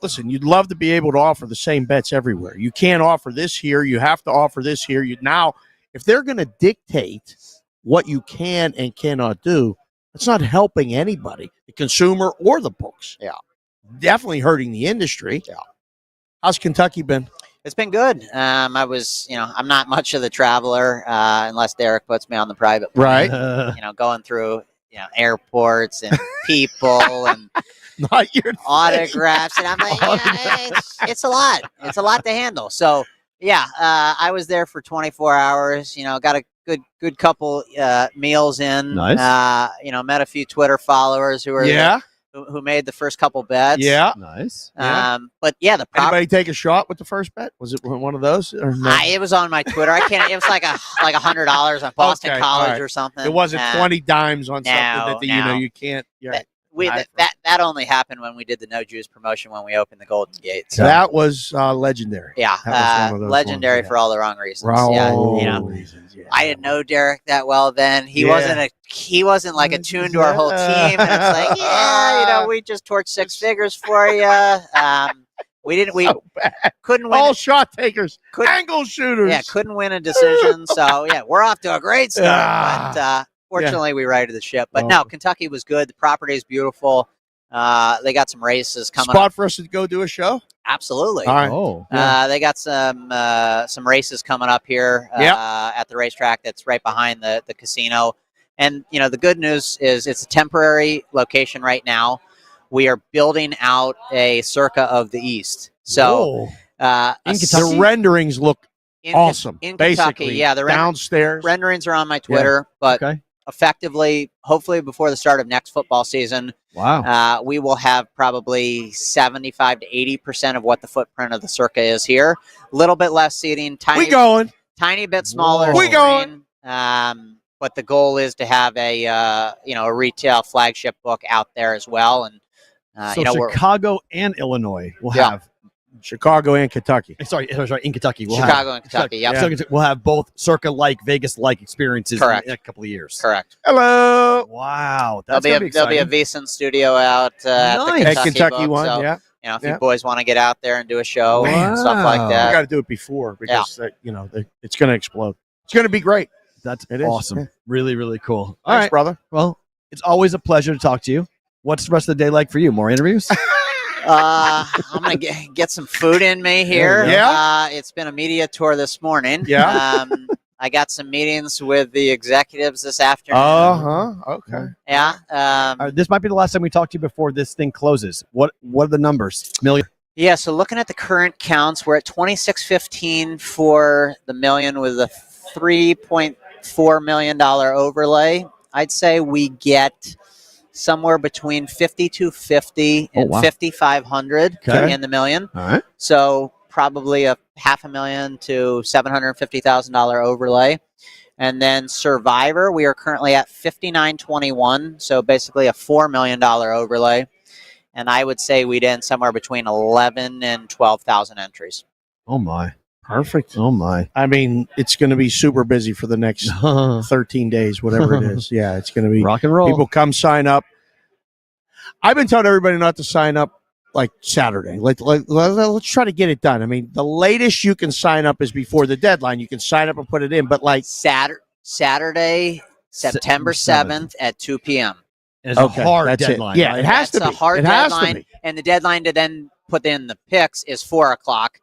listen, you'd love to be able to offer the same bets everywhere. You can't offer this here. You have to offer this here. Now, if they're going to dictate what you can and cannot do, it's not helping anybody, the consumer or the books. Yeah. Definitely hurting the industry. Yeah. How's Kentucky been? It's been good. I was, I'm not much of the traveler unless Derek puts me on the private plane. Right. Going through, airports and people and not your autographs. And I'm like, it's a lot. It's a lot to handle. So, I was there for 24 hours, got a good couple meals in. Nice. Met a few Twitter followers who were who made the first couple bets. Yeah. Nice. But the anybody take a shot with the first bet? Was it one of those? Or no? It was on my Twitter. I can't. It was like $100 on Boston College or something. It wasn't 20 dimes on something that you can't. That only happened when we did the No Jews promotion when we opened the Golden Gate. So that was legendary. Yeah, that was one of those legendary ones, for all the wrong reasons. Reasons. I didn't know Derek that well then. He wasn't like attuned to our whole team. And it's like, we just torched six figures for you. We couldn't win. All shot takers, angle shooters. Yeah, couldn't win a decision. So we're off to a great start. But fortunately, we righted the ship. But no, Kentucky was good. The property is beautiful. They got some races coming up. Spot for us to go do a show? Absolutely. All right. They got some races coming up here at the racetrack that's right behind the casino. And, the good news is it's a temporary location right now. We are building out a Circa of the East. So the renderings look awesome. In basically, Kentucky, the downstairs renderings are on my Twitter. But effectively, hopefully before the start of next football season, we will have probably 75 to 80% of what the footprint of the Circa is here. A little bit less seating, tiny bit smaller screen. But the goal is to have a retail flagship book out there as well. And Chicago and Illinois will have. Chicago and Kentucky. Sorry, in Kentucky. Chicago and Kentucky, yeah. We'll have both Circa-like, Vegas-like experiences in a couple of years. Correct. Hello. Wow. There'll be a VEASAN studio out at the Kentucky one, so, yeah. If you boys want to get out there and do a show and stuff like that. We got to do it before because, it's going to explode. It's going to be great. That's awesome. Yeah. Really, really cool. All right, brother. Well, it's always a pleasure to talk to you. What's the rest of the day like for you? More interviews? I'm going to get some food in me here. Yeah. It's been a media tour this morning. Yeah. I got some meetings with the executives this afternoon. Okay. Yeah. This might be the last time we talk to you before this thing closes. What are the numbers? Million? Yeah, so looking at the current counts, we're at 2615 for the million with a $3.4 million overlay. I'd say we get somewhere between 5,250 and 5,500 in the million. All right. So probably a $500,000 to $750,000 overlay. And then Survivor, we are currently at 5,921. So basically a $4 million overlay. And I would say we'd end somewhere between 11 and 12,000 entries. Oh my. Perfect. Oh my. I mean, it's going to be super busy for the next 13 days, whatever it is. Yeah, it's going to be rock and roll. People come sign up. I've been telling everybody not to sign up like Saturday. Let's try to get it done. I mean, the latest you can sign up is before the deadline. You can sign up and put it in, but like Saturday, September 7th at 2 p.m. It's a hard deadline. Yeah, it has to be. It's a hard deadline, and the deadline to then put in the picks is 4 o'clock.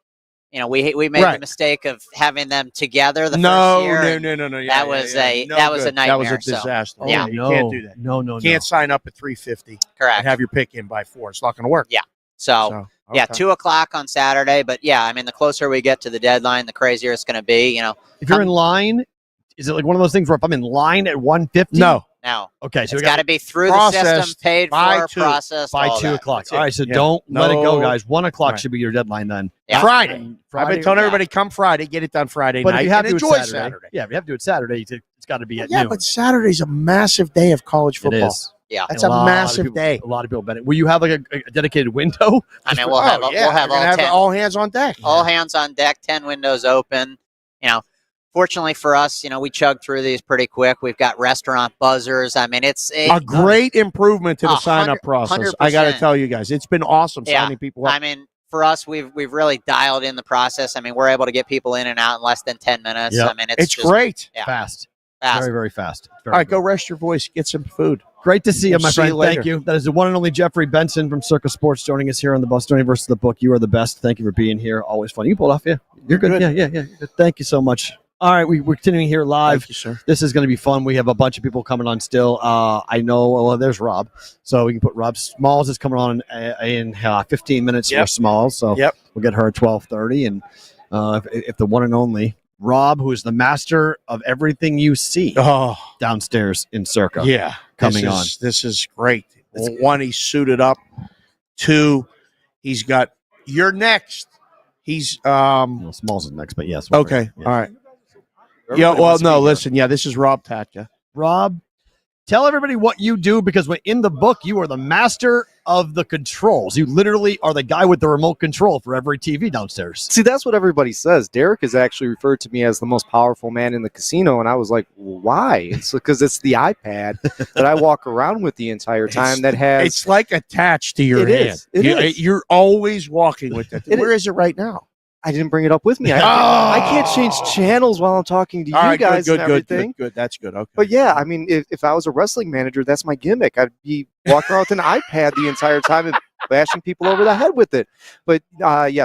We made the mistake of having them together the first year. No. That was a nightmare. That was a disaster. Yeah, you can't do that. No. You can't sign up at 3:50. Correct. And have your pick in by 4. It's not going to work. Yeah. So 2 o'clock on Saturday. But yeah, I mean, the closer we get to the deadline, the crazier it's going to be. If you're in line, is it like one of those things where if I'm in line at 1:50? No. Okay, so it's got to be through the system, paid for, processed by 2 o'clock. All right, so don't let it go, guys. 1 o'clock should be your deadline then. Yeah. Friday. I've been telling everybody come Friday, get it done Friday night. But if you have to enjoy Saturday. Yeah, if you have to do it Saturday, it's got to be at noon. noon. But Saturday's a massive day of college football. It is. Yeah, that's a massive day. A lot of people bet. Will you have like a dedicated window? I mean, we'll have all hands on deck. All hands on deck. 10 windows open. Fortunately for us, we chug through these pretty quick. We've got restaurant buzzers. I mean, it's a great improvement to the sign-up process. 100%. I got to tell you guys, it's been awesome signing people up. I mean, for us, we've really dialed in the process. I mean, we're able to get people in and out in less than 10 minutes. Yep. I mean, it's just great. Yeah. Fast. Very, very fast. All right, go rest your voice. Get some food. Great to see you, my friend. Later. Thank you. That is the one and only Jeffrey Benson from Circa Sports joining us here on the Bostonian versus the Book. You are the best. Thank you for being here. Always fun. You pulled off, yeah. You're good. Yeah. Thank you so much. All right, we're continuing here live. Thank you, sir. This is going to be fun. We have a bunch of people coming on still. I know, well, there's Rob. So we can put Rob Smalls is coming on in 15 minutes for Smalls. So we'll get her at 12:30. And if the one and only Rob, who is the master of everything you see downstairs in Circa. Yeah. Coming on. This is great. One, he's suited up. Two, he's got, you're next. He's Smalls is next, but yes. Okay. All right. Yeah, well, no, listen. Yeah, this is Rob Tatka. Rob, tell everybody what you do, because when in the book, you are the master of the controls. You literally are the guy with the remote control for every TV downstairs. See, that's what everybody says. Derek has actually referred to me as the most powerful man in the casino, and I was like, why? It's because it's the iPad that I walk around with the entire time that has... It's like attached to your hand. It is. You're always walking with it. Where is it right now? I didn't bring it up with me. I can't change channels while I'm talking to you guys and everything. Good. That's good. Okay. But yeah, I mean, if I was a wrestling manager, that's my gimmick. I'd be walking around with an iPad the entire time and bashing people over the head with it. But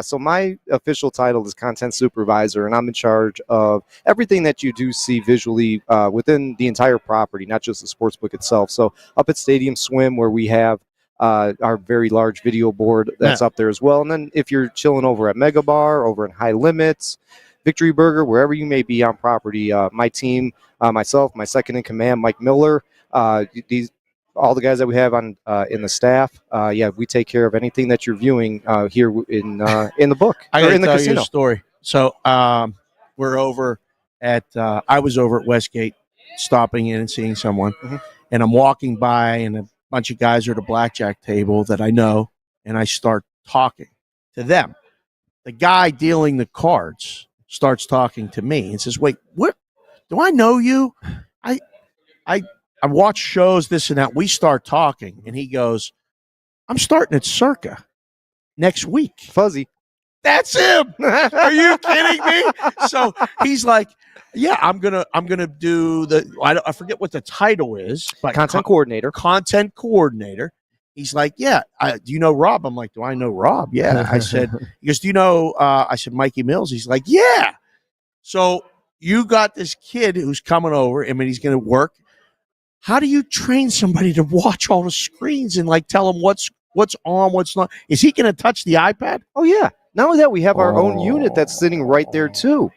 so my official title is content supervisor, and I'm in charge of everything that you do see visually within the entire property, not just the sportsbook itself. So up at Stadium Swim, where we have our very large video board that's up there as well. And then if you're chilling over at Mega Bar, over in High Limits, Victory Burger, wherever you may be on property. My team, myself, my second in command, Mike Miller, all the guys that we have on in the staff, we take care of anything that you're viewing here in the book I or got in to the tell you casino. a story. So we're over at I was over at Westgate, stopping in and seeing someone, and I'm walking by, and a bunch of guys are at a blackjack table that I know, and I start talking to them. The guy dealing the cards starts talking to me and says, "Wait, what? Do I know you? I watch shows, this and that." We start talking, and he goes, "I'm starting at Circa next week." Fuzzy. That's him. Are you kidding me? So he's like, "Yeah, I'm gonna do the. I forget what the title is, but Content coordinator. Content coordinator." He's like, "Yeah, do you know Rob?" I'm like, "Do I know Rob?" Yeah. I said, he goes, "Do you know?" I said, "Mikey Mills." He's like, "Yeah." So you got this kid who's coming over. I mean, he's going to work. How do you train somebody to watch all the screens and like tell them what's on, what's not? Is he going to touch the iPad? Oh yeah. Not only that, we have our own unit that's sitting right there too.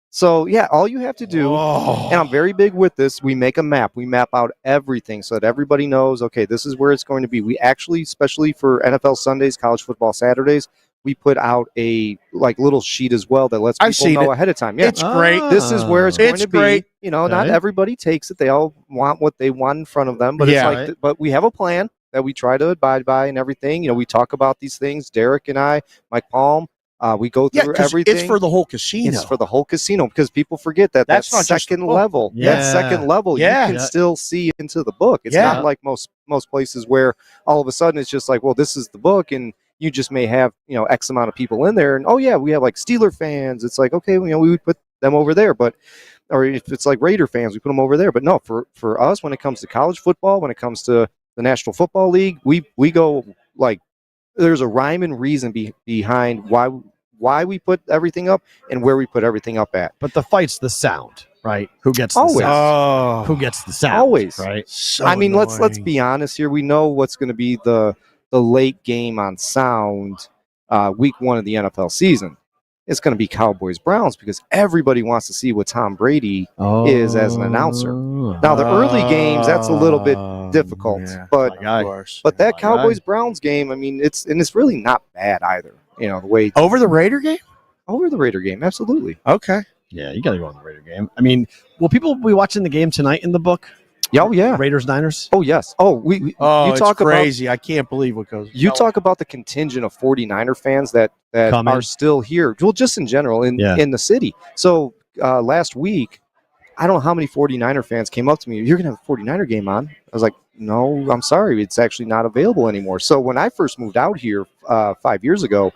So yeah, all you have to do, and I'm very big with this, we make a map. We map out everything so that everybody knows, okay, this is where it's going to be. We actually, especially for NFL Sundays, college football Saturdays, we put out a little sheet as well that lets people know ahead of time. Yeah, it's great. This is where it's going to great. be. You know, not everybody takes it. They all want what they want in front of them, but it's like, but we have a plan that we try to abide by and everything. You know, we talk about these things. Derek and I, Mike Palm. We go through everything. It's for the whole casino. It's for the whole casino because people forget that that's not second level. Yeah. That second level, you can still see into the book. It's not like most places where all of a sudden it's just like, well, this is the book, and you just may have X amount of people in there, and we have like Steeler fans. It's like, okay, we would put them over there, but or if it's like Raider fans, we put them over there. But no, for us, when it comes to college football, when it comes to the National Football League, we go like. There's a rhyme and reason behind why we put everything up and where we put everything up at. But the fight's the sound, right? Who gets the Always. sound? Who gets the sound? Always. Right? So I mean, annoying. let's be honest here. We know what's going to be the late game on sound week 1 of the NFL season. It's going to be Cowboys-Browns because everybody wants to see what Tom Brady is as an announcer. Now, the early games, that's a little bit difficult, but that Cowboys-Browns game, I mean, it's really not bad either. The way over the Raider game, absolutely. Okay, yeah, you got to go on the Raider game. I mean, will people be watching the game tonight in the book? Oh yeah, Raiders Niners. Oh yes. Oh, you talk crazy. I can't believe what goes. You talk about the contingent of 49er fans that are still here. Well, just in general in the city. So last week, I don't know how many 49er fans came up to me. You're gonna have a 49er game on. I was like, no, I'm sorry, it's actually not available anymore. So when I first moved out here 5 years ago,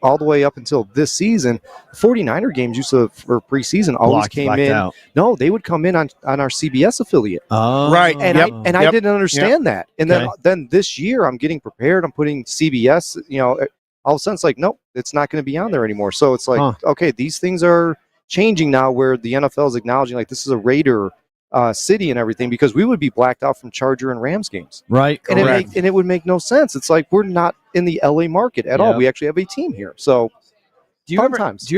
all the way up until this season, 49er games used to, for preseason, always came in. Out. No, they would come in on our CBS affiliate. Right. And I didn't understand that. And then this year I'm getting prepared. I'm putting CBS, all of a sudden it's like, nope, it's not going to be on there anymore. So it's like, okay, these things are changing now where the NFL is acknowledging like this is a Raider city and everything, because we would be blacked out from Charger and Rams games. Right. And it would make no sense. It's like we're not in the LA market at all. We actually have a team here. So do you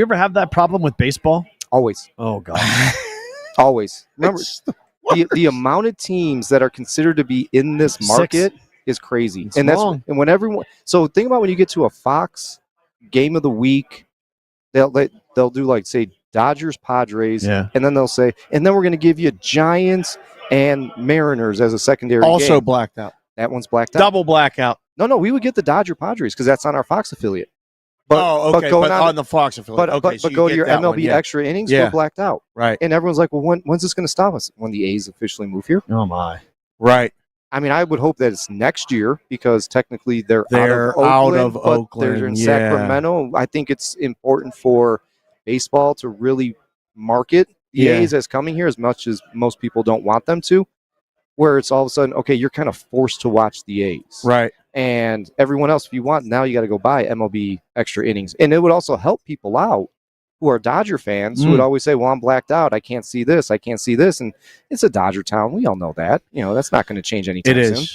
ever have that problem with baseball? Always. Oh God. Always. Remember the amount of teams that are considered to be in this market is crazy. And when everyone, so think about when you get to a Fox game of the week, they'll do like say Dodgers, Padres, and then they'll say, and then we're going to give you Giants and Mariners as a secondary also game. Blacked out. That one's blacked out. Double blackout. No, we would get the Dodger Padres because that's on our Fox affiliate. But on the Fox affiliate. But go to your MLB extra innings, we're blacked out. Right. And everyone's like, well, when's this going to stop us? When the A's officially move here? Oh my. Right. I mean, I would hope that it's next year because technically they're out of Oakland. They're in Sacramento. I think it's important for baseball to really market the A's as coming here as much as most people don't want them to, where it's all of a sudden, okay, you're kind of forced to watch the A's. Right. And everyone else, if you want, now you got to go buy MLB extra innings. And it would also help people out who are Dodger fans who would always say, well, I'm blacked out. I can't see this. And it's a Dodger town. We all know that. That's not going to change anytime soon.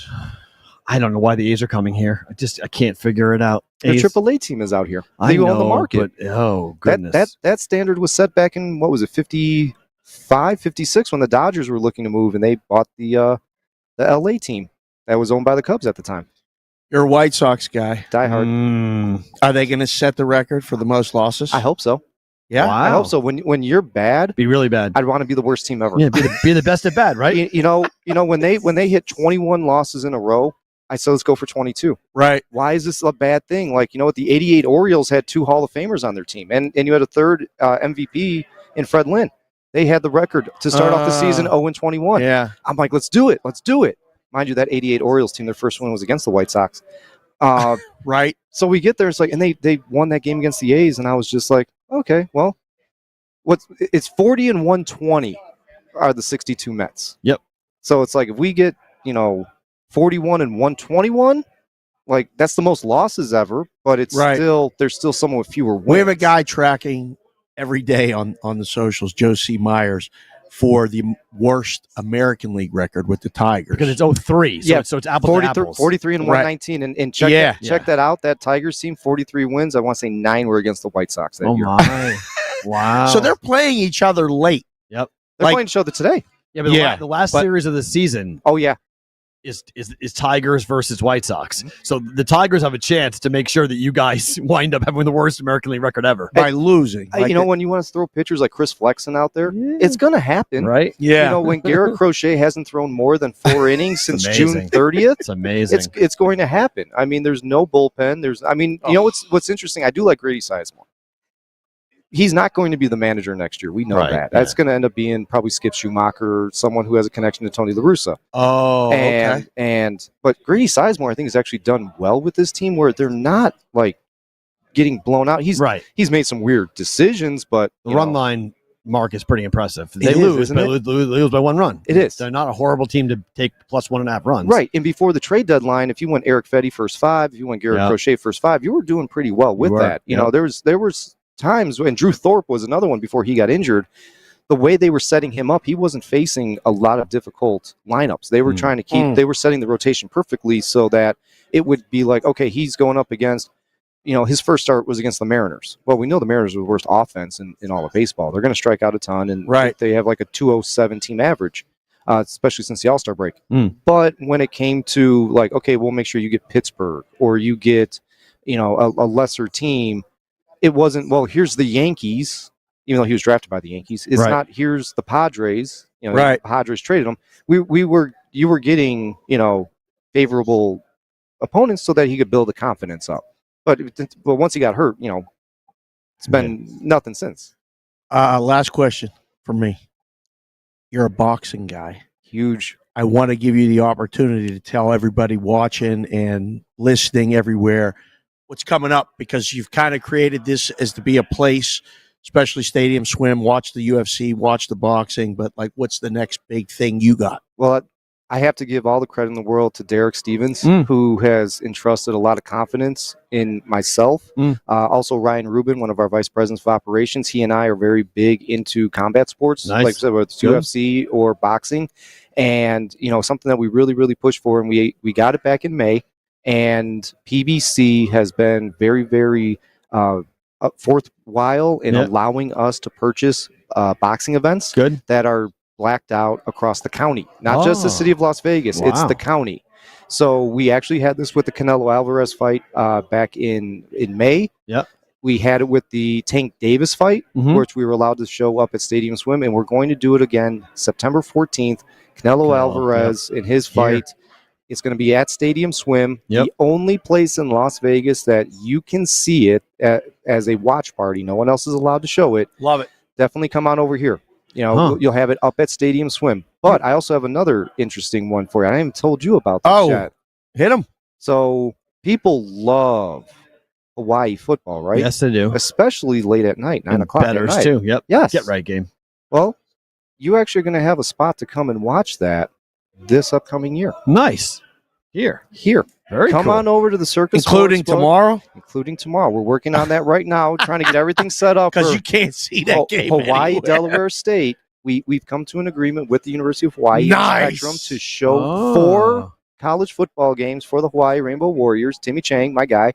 I don't know why the A's are coming here. I can't figure it out. The A's, AAA team is out here. I They own the know, market. but oh goodness. That standard was set back in, what was it, 55, 56, when the Dodgers were looking to move, and they bought the LA team that was owned by the Cubs at the time. You're a White Sox guy. Die hard. Are they going to set the record for the most losses? I hope so. Yeah, Wow. I hope so. When you're bad, Be really bad. I'd want to be the worst team ever. Yeah, be the best at bad, right? You know when they hit 21 losses in a row, I said let's go for 22. right. Why is this a bad thing? Like, you know what, the 88 Orioles had 2 Hall of Famers on their team, and you had a third MVP in Fred Lynn. They had the record to start off the season 0-21. Yeah. I'm like, let's do it. Mind you, that 88 Orioles team, their first win was against the White Sox. Right. So we get there, it's like, and they won that game against the A's, and I was just like, okay, well, it's 40 and 120 are the 62 Mets. Yep. So it's like, if we get 41 and 121, like, that's the most losses ever, but it's Right. there's still someone with fewer wins. We have a guy tracking every day on the socials, Joe C. Myers, for the worst American League record with the Tigers. Because it's 03. So, Yeah, so it's apples to apples. 43 and Right. 119, and check Yeah. check that out. That Tigers team, 43 wins. I want to say 9 were against the White Sox that Oh year. my! Wow. So they're playing each other late. They're like- playing each other today. yeah, but Yeah, the last but- series of the season Oh yeah, is Tigers versus White Sox. So the Tigers have a chance to make sure that you guys wind up having the worst American League record ever, By losing. Like when you want to throw pitchers like Chris Flexen out there, it's going to happen. right? yeah. When Garrett Crochet hasn't thrown more than 4 innings since June amazing. 30th, It's amazing. it's going to happen. I mean, there's no bullpen. What's interesting? I do like Grady Sizemore. He's not going to be the manager next year. We know Right, that. That's going to end up being probably Skip Schumacher or someone who has a connection to Tony La Russa. Oh, okay. But Grady Sizemore, I think, has actually done well with this team where they're not like getting blown out. He's made some weird decisions, but the run line mark is pretty impressive. They It is, lose, isn't but it? lose by 1 run. It is. They're not a horrible team to take plus 1.5 runs. Right. And before the trade deadline, if you went Eric Fetty first 5, if you went Garrett Yeah. Crochet first 5, you were doing pretty well with were, that. You yeah. know, there was times when Drew Thorpe was another one before he got injured. The way they were setting him up, he wasn't facing a lot of difficult lineups. They were trying to they were setting the rotation perfectly so that it would be like, okay, he's going up against, his first start was against the Mariners. Well, we know the Mariners are the worst offense in all of baseball. They're going to strike out a ton, and Right. they have like a 207 team average, especially since the All-Star break. But when it came to like, okay, we'll make sure you get Pittsburgh or you get, a lesser team, it wasn't, well, here's the Yankees, even though he was drafted by the Yankees. It's Right. not, here's the Padres. Right. The Padres traded him. You were getting, favorable opponents so that he could build the confidence up. But once he got hurt, it's been nothing since. Last question from me. You're a boxing guy. Huge. I want to give you the opportunity to tell everybody watching and listening everywhere what's coming up, because you've kind of created this as to be a place, especially Stadium Swim, watch the UFC, watch the boxing, but like, what's the next big thing you got? Well, I have to give all the credit in the world to Derek Stevens, who has entrusted a lot of confidence in myself. Also, Ryan Rubin, one of our vice presidents of operations, he and I are very big into combat sports, Nice. like I said, whether it's Good. UFC or boxing. And, something that we really, really push for, and we got it back in May. And PBC has been very, very forthwhile in allowing us to purchase boxing events Good. that are blacked out across the county, not just the city of Las Vegas. It's Wow. the county. So we actually had this with the Canelo Alvarez fight back in May. Yep. We had it with the Tank Davis fight, which we were allowed to show up at Stadium Swim, and we're going to do it again September 14th. Canelo Alvarez in his fight. It's going to be at Stadium Swim, the only place in Las Vegas that you can see it as a watch party. No one else is allowed to show it. Love it. Definitely come on over here. You'll have it up at Stadium Swim. But I also have another interesting one for you. I haven't told you about this yet. Hit him. So people love Hawaii football, right? Yes, they do. Especially late at night, 9 o'clock at Bettors night. too. Yep. Yes. Get right game. Well, you actually are going to have a spot to come and watch that this upcoming year. Nice. Here. Very Come cool. on over to the Circa Including Sportsbook. tomorrow? Including tomorrow. We're working on that right now, trying to get everything set up. Because for you can't see that game Hawaii, anywhere. Delaware State. We've come to an agreement with the University of Hawaii Nice. Spectrum to show 4 college football games for the Hawaii Rainbow Warriors. Timmy Chang, my guy.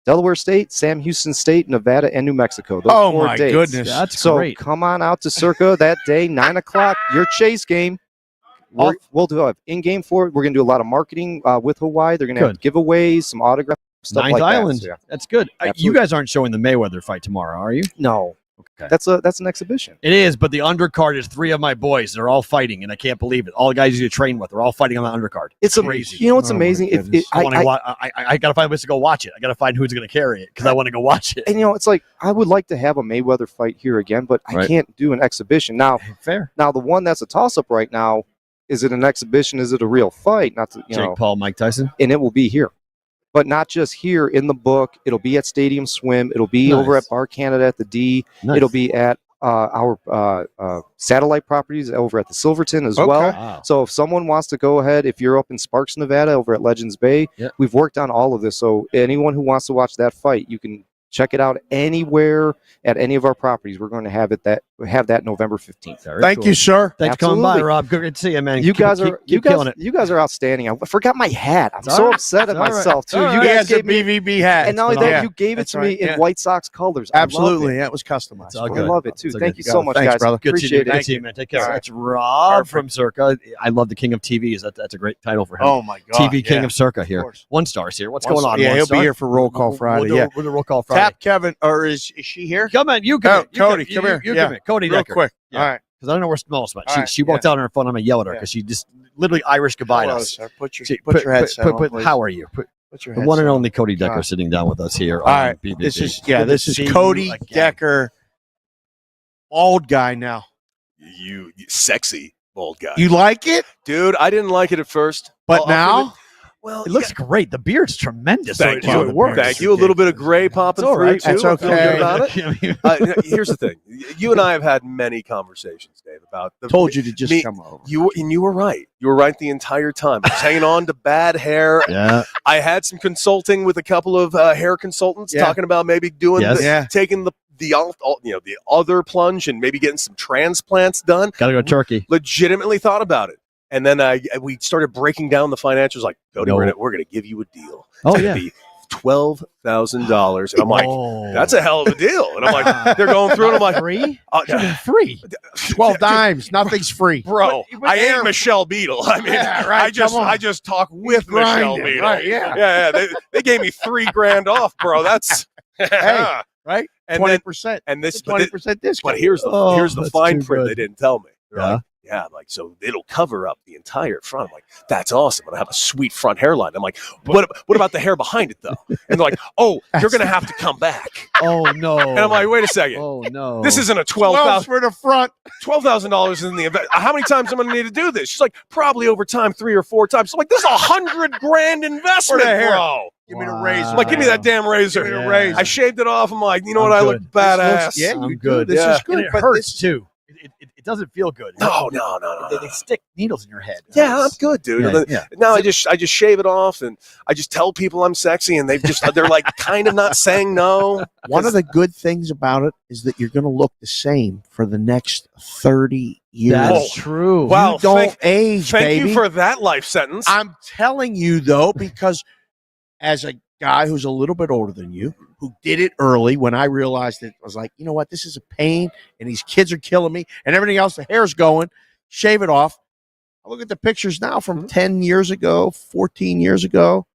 Delaware State, Sam Houston State, Nevada, and New Mexico. Those 4 dates. Goodness. That's So great. come on out to Circa that day, 9 o'clock, your Chase game. We'll do an in-game for it. We're going to do a lot of marketing with Hawaii. They're going to have giveaways, some autographs, stuff Ninth like Island. that. So, yeah. That's good. You Absolutely. guys aren't showing the Mayweather fight tomorrow, are you? No. Okay. That's an exhibition. It is, but the undercard is 3 of my boys. They're all fighting, and I can't believe it. All the guys you train with, they're all fighting on the undercard. It's crazy. You know what's Oh, my amazing? goodness. I got to find a place to go watch it. I got to find who's going to carry it because I want to go watch it. And it's like I would like to have a Mayweather fight here again, but I Right. can't do an exhibition now. Fair. Now the one that's a toss-up right now, is it an exhibition? Is it a real fight? Not to, Jake Paul, Mike Tyson. and it will be here, but not just here in the book. It'll be at Stadium Swim. It'll be over Nice. at Bar Canada at the D. Nice. It'll be at our satellite properties over at the Silverton as well. Wow. So if someone wants to go ahead, if you're up in Sparks, Nevada, over at Legends Bay, Yep. we've worked on all of this. So anyone who wants to watch that fight, you can check it out anywhere at any of our properties. We're going to have that November 15th. Very Thank cool. you, sir. Thanks for coming by, Absolutely. Rob. Good to see you, man. You guys are killing it. You guys are outstanding. I forgot my hat. I'm It's all so right. upset at It's all right. myself It's too. all You right. He guys has a gave me, BVB hat. and not only Phenomenal. that, you gave it That's to right, me in yeah. White Sox colors. I love Absolutely. it. That was customized. It's all I good. love it too. It's all Thank good. you so much, Thanks, guys. brother. Good to Appreciate see it. you, man. Take care. All right. That's Rob Perfect. from Circa. I love the King of TVs. That's a great title for him. Oh, my God. TV King yeah. of Circa here. course. 1 star's here. What's One going star. on? Yeah, 1 he'll star? be here for Roll Call Friday. We'll Yeah. do Roll Call Friday. Tap Kevin, or is she here? Come on, you come in. You Cody, come come here. You Yeah. come in. Cody Real Decker. quick. Yeah. All right. Because I don't know where Small's went. All right, She walked out on her phone. I'm going to yell at her because she just literally Irish goodbye Hello, us. sir. Put your Put headset on, please. how are you? Put Put your the headset one and on. only Cody Decker All right. sitting down with us here. All on right. BVB. This is Good to see you Cody again. Decker, bald guy now. You sexy bald guy. You like it? Dude, I didn't like it at first. But I'll now? give it- well, It looks great. The beard's tremendous. Thank so you. it works. Thank you. A little bit of gray popping It's all through right. too. That's I feel okay. good about it. I mean, Here's the thing. You and I have had many conversations, Dave, about the Told you to just me- come over. You were right. You were right the entire time. I was hanging on to bad hair. yeah. I had some consulting with a couple of hair consultants Yeah. talking about maybe doing Yes. Yeah. taking the other plunge and maybe getting some transplants done. Got to go Turkey. Legitimately thought about it. And then we started breaking down the financials. Like, Cody, No. we're gonna give you a deal. Oh, It's yeah. gonna be $12,000, and I'm like, Oh. that's a hell of a deal. And I'm like, they're going through, and I'm like, free? uh, Free. 12 dimes. Nothing's free. bro, But I ain't Aaron- Michelle Beadle. I mean, Yeah, right, come on. I just talk with He's Michelle grinding, Beadle. right, yeah. yeah. They gave me $3,000 off, bro. That's Hey, right? and then 20%. and this, 20% discount. but here's Oh, the that's fine too print good. they didn't tell me. They're Yeah. like, yeah, like, so it'll cover up the entire front. I'm like, that's awesome. And I have a sweet front hairline. I'm like, what about the hair behind it though? And they're like, oh, you're gonna have to come back. Oh, no. And I'm like, wait a second. oh, no. This isn't a 12 for the front. $12,000 in the event. How many times am I going to need to do this? She's like, probably over time, 3 or 4 times. I'm like, this is $100,000 investment, For the hair. bro. Give me the razor. I'm like, give me that damn razor. Give me the Yeah. razor. I shaved it off. I'm like, you know I'm what? I good. look badass. Yeah, I'm you good. do. This Yeah. is good. And it but hurts, this- too. It doesn't feel good. No. They stick needles in your head. It Yeah, I'm hurts. good, dude. Yeah, And then- yeah. Now I just shave it off, and I just tell people I'm sexy, and they're like kind of not saying no. One of the good things about it is that you're going to look the same for the next 30 years. That's true. Wow. You don't thank- age, Thank baby. you for that life sentence. I'm telling you, though, because as a guy who's a little bit older than you, who did it early when I realized it, I was like, you know what, this is a pain, and these kids are killing me, and everything else, the hair's going, shave it off. I look at the pictures now from 10 years ago, 14 years ago,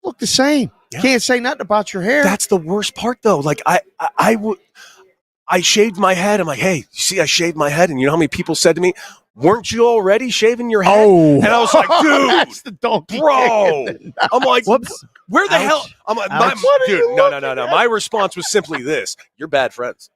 look the same. Yeah. Can't say nothing about your hair. That's the worst part, though. Like I shaved my head. I'm like, hey, you see, I shaved my head, and you know how many people said to me, "Weren't you already shaving your head?" oh. And I was like, dude, That's the donkey bro. kick. I'm like, Whoops. where the Ouch. hell? I'm like, Ouch. What are dude, you no. looking at? My response was simply this: you're bad friends.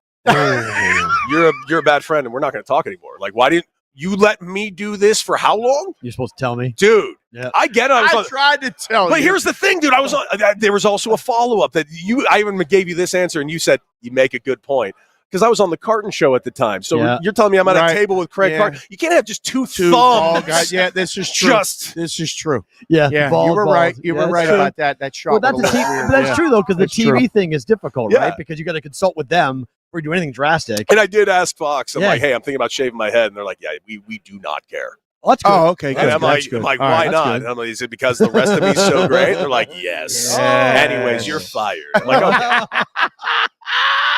You're a bad friend, and we're not going to talk anymore. Like, why didn't you let me do this for how long, You're supposed to tell me. dude? Yeah. I get it. I was I on, tried to tell you. but here's the thing, dude. I was on. There was also a follow up that I even gave you this answer, and you said you make a good point. Because I was on the Carton show at the time. So Yeah. you're telling me I'm at Right. a table with Craig Yeah. Carton. You can't have just two bald thumbs. guys. Yeah, this is true. Just This is true. Yeah. Yeah, bald, you were bald. right. You Yeah, were that's right true. about that. That shot. Well, that's, was a little weird. but that's Yeah. true, though, because the That's TV true. thing is difficult, Yeah. right? Because you got to consult with them before you do anything drastic. And I did ask Fox. I'm Yeah. like, hey, I'm thinking about shaving my head. And they're like, yeah, we do not care. That's good. Oh, okay. And I'm That's like, good. why All right, that's not? good. I'm like, is it because the rest of me's so great? They're like, yes. Anyways, you're fired. I'm like, okay.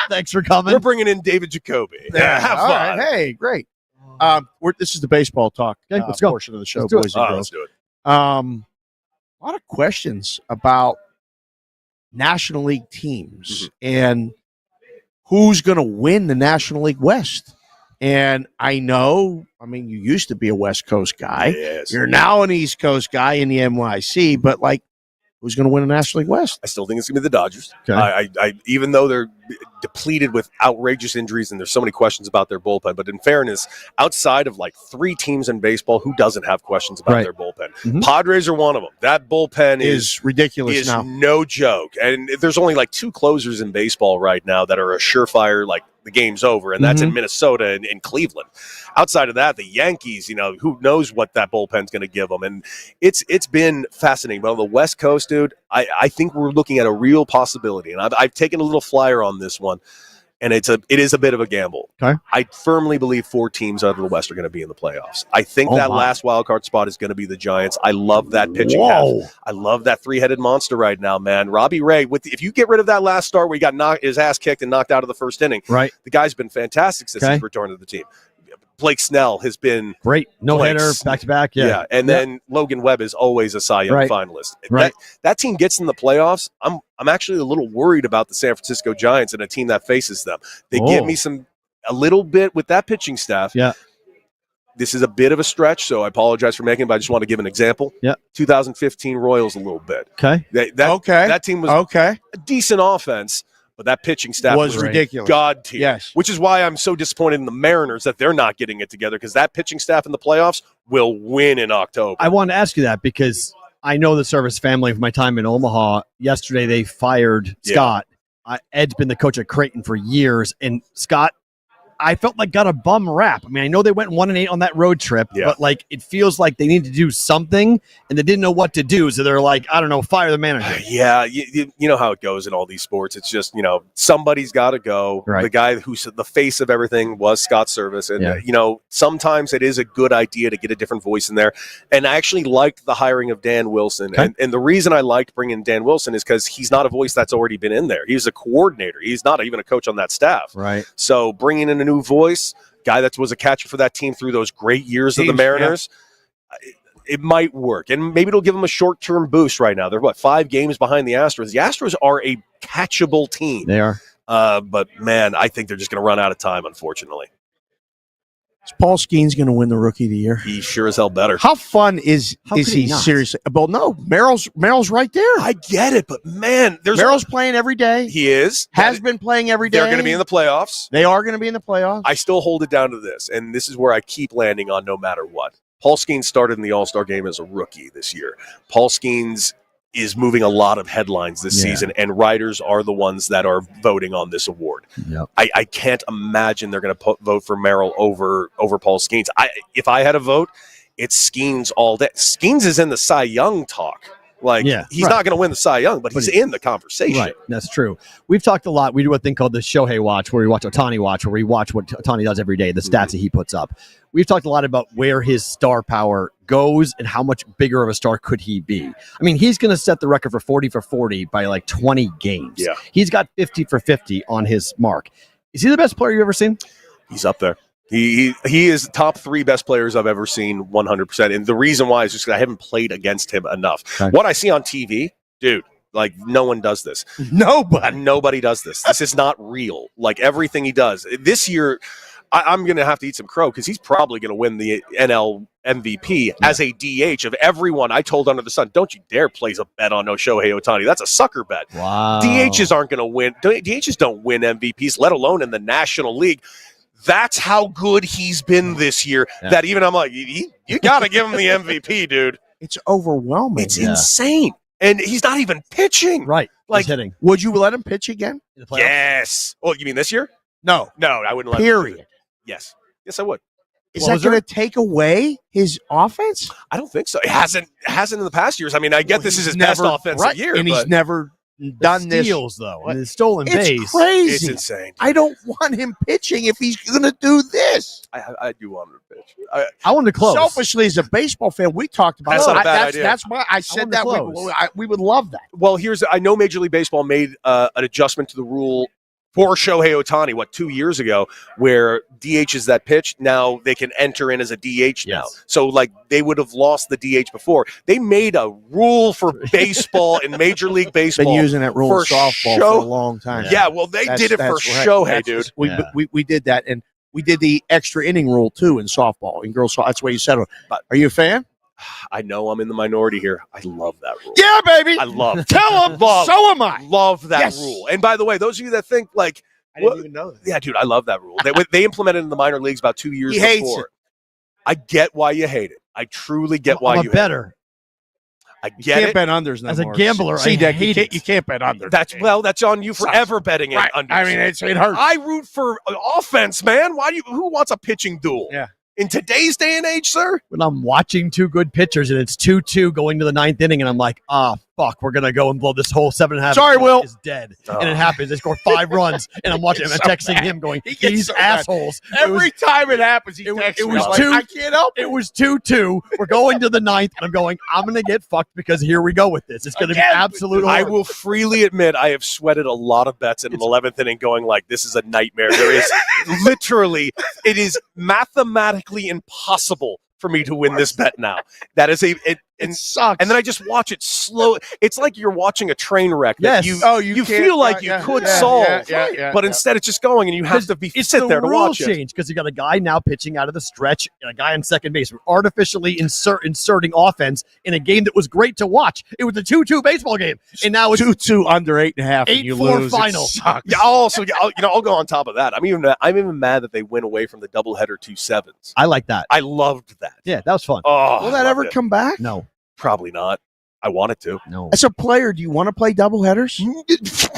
Thanks for coming. We're bringing in David Jacoby. Yeah, have All fun. right. Hey, great. This is the baseball talk let's go. portion of the show, Let's do boys it. and Let's girls. do it. A lot of questions about National League teams and who's going to win the National League West. And I know, you used to be a West Coast guy. Yes. You're now an East Coast guy in the NYC, but who's going to win the National League West? I still think it's going to be the Dodgers. Okay. I even though they're depleted with outrageous injuries and there's so many questions about their bullpen, but in fairness, outside of 3 teams in baseball, who doesn't have questions about their bullpen? Padres are one of them. That bullpen Is ridiculous is now. no joke. And there's only 2 closers in baseball right now that are a surefire, the game's over, and that's in Minnesota and in Cleveland. Outside of that, the Yankees, who knows what that bullpen's going to give them. And it's been fascinating. But on the West Coast, dude, I think we're looking at a real possibility. And I've taken a little flyer on this one, and it is a bit of a gamble. Okay. I firmly believe 4 teams out of the West are going to be in the playoffs. I think last wild card spot is going to be the Giants. I love that pitching half. I love that 3-headed monster right now, man. Robbie Ray, if you get rid of that last start where he got his ass kicked and knocked out of the first inning, right? The guy's been fantastic since he's returned to the team. Blake Snell has been great. No hitter, back to back. Yeah. And then Logan Webb is always a Cy Young finalist. Right. That team gets in the playoffs. I'm actually a little worried about the San Francisco Giants and a team that faces them. They give me a little bit with that pitching staff. Yeah. This is a bit of a stretch, so I apologize for making it, but I just want to give an example. Yeah. 2015 Royals a little bit. Okay. That team was a decent offense. But that pitching staff was ridiculous. God tier. Yes. Which is why I'm so disappointed in the Mariners that they're not getting it together, because that pitching staff in the playoffs will win in October. I wanted to ask you that because I know the Service family from my time in Omaha. Yesterday they fired Scott. Ed's been the coach at Creighton for years, and Scott, I felt got a bum rap. I know they went 1-8 on that road trip, but it feels like they need to do something, and they didn't know what to do. So they're like, I don't know, fire the manager. Yeah, you know how it goes in all these sports. It's just, somebody's got to go. Right. The guy who's the face of everything was Scott Service. And, sometimes it is a good idea to get a different voice in there. And I actually liked the hiring of Dan Wilson. Okay. And the reason I liked bringing Dan Wilson is because he's not a voice that's already been in there. He's a coordinator. He's not even a coach on that staff. Right. So bringing in a new voice, guy that was a catcher for that team through those great years of the Mariners, it might work. And maybe it'll give them a short-term boost right now. They're, 5 games behind the Astros? The Astros are a catchable team. They are. But, man, I think they're just going to run out of time, unfortunately. Is Paul Skeens going to win the Rookie of the Year? He sure as hell better. How fun is could he he not? seriously? Well, no, Merrill's right there. I get it, but, man, Merrill's playing every day. He is. Has been playing every day. They're going to be in the playoffs. They are going to be in the playoffs. I still hold it down to this, and this is where I keep landing on no matter what. Paul Skeens started in the All-Star game as a rookie this year. Paul Skeens is moving a lot of headlines this season, and writers are the ones that are voting on this award. Yep. I can't imagine they're going to vote for Merrill over Paul Skeens. If I had a vote, it's Skeens all day. Skeens is in the Cy Young talk. He's not going to win the Cy Young, but he's in the conversation. Right, that's true. We've talked a lot. We do a thing called the Shohei Watch, where we watch Ohtani Watch, where we watch what Ohtani does every day, the stats that he puts up. We've talked a lot about where his star power goes and how much bigger of a star could he be. He's going to set the record for 40 for 40 by 20 games. Yeah. He's got 50 for 50 on his mark. Is he the best player you've ever seen? He's up there. He is the top 3 best players I've ever seen, 100%. And the reason why is just because I haven't played against him enough. Okay. What I see on TV, dude, no one does this. Nobody does this. This is not real. Everything he does. This year, I'm going to have to eat some crow because he's probably going to win the NL MVP as a DH of everyone I told under the sun. Don't you dare place a bet on no Shohei Ohtani. That's a sucker bet. Wow. DHs aren't going to win. DHs don't win MVPs, let alone in the National League. That's how good he's been this year. Yeah. That even I'm like, you got to give him the MVP, dude. It's overwhelming. It's insane. And he's not even pitching. Right. He's hitting. Would you let him pitch again? In the playoffs? Yes. Oh, you mean this year? No. No, I wouldn't let him. Period. Yes. Yes, I would. Is that going to take away his offense? I don't think so. It hasn't in the past years. I get this is his best offensive year. And he's never done this. Steals, though. And the stolen It's base. crazy. It's insane. I don't want him pitching if he's going to do this. I do want him to pitch. I want to close. Selfishly, as a baseball fan, we talked about That's it. not a bad idea. That's why I said that close. we would love that. Well, I know Major League Baseball made an adjustment to the rule for Shohei Ohtani, 2 years ago, where DH is that pitch. Now they can enter in as a DH now. So, they would have lost the DH before. They made a rule for baseball in Major League Baseball. Been using that rule for in softball for a long time. Yeah, well, they did it for Shohei, dude. We did that, and we did the extra inning rule, too, in softball, in girls softball. That's why you said it. Are you a fan? I know I'm in the minority here. I love that rule. Yeah, baby. I love. Tell them. So am I. Love that Yes. rule. And by the way, those of you that think I didn't even know that. yeah, dude, I love that rule. They implemented it in the minor leagues about 2 years He before. hates it. I get why you hate it. I truly get why I'm you a better. hate it. I You get can't it. bet unders no As a more. gambler, See, I Dick, hate it. you can't bet unders. That's on you forever betting right. it unders. I mean, it hurts. I root for offense, man. Who wants a pitching duel? Yeah. In today's day and age, sir? When I'm watching two good pitchers and it's 2-2 going to the ninth inning, and I'm like, fuck, we're going to go and blow this whole 7.5. Sorry, Will. Is dead. And it happens. They score 5 runs, and I'm watching him and texting him going, these assholes. Every time it happens, he texts it me. was I'm like, two- I can't help it. It was 2-2. We're going to the ninth, and I'm going, I'm going to get fucked because here we go with this. It's going to be Again. absolute I horror. will freely admit I have sweated a lot of bets in the 11th inning going this is a nightmare. There is literally, it is mathematically impossible for me to win this bet now. That is it sucks. And then I just watch it slow. It's like you're watching a train wreck that Yes. you feel like you could solve. But instead it's just going and you have to sit there to watch it. change because you got a guy now pitching out of the stretch and a guy on second base artificially inserting offense in a game that was great to watch. It was a 2-2 baseball game, and now it's 2-2 under 8.5, and you 8-4 lose. final. It sucks. Yeah, I'll go on top of that. I'm even mad that they went away from the doubleheader 2-7s. I like that. I loved that. Yeah, that was fun. Oh, Will that ever come back? No, Probably not. I want it to. no. As a player, do you want to play doubleheaders?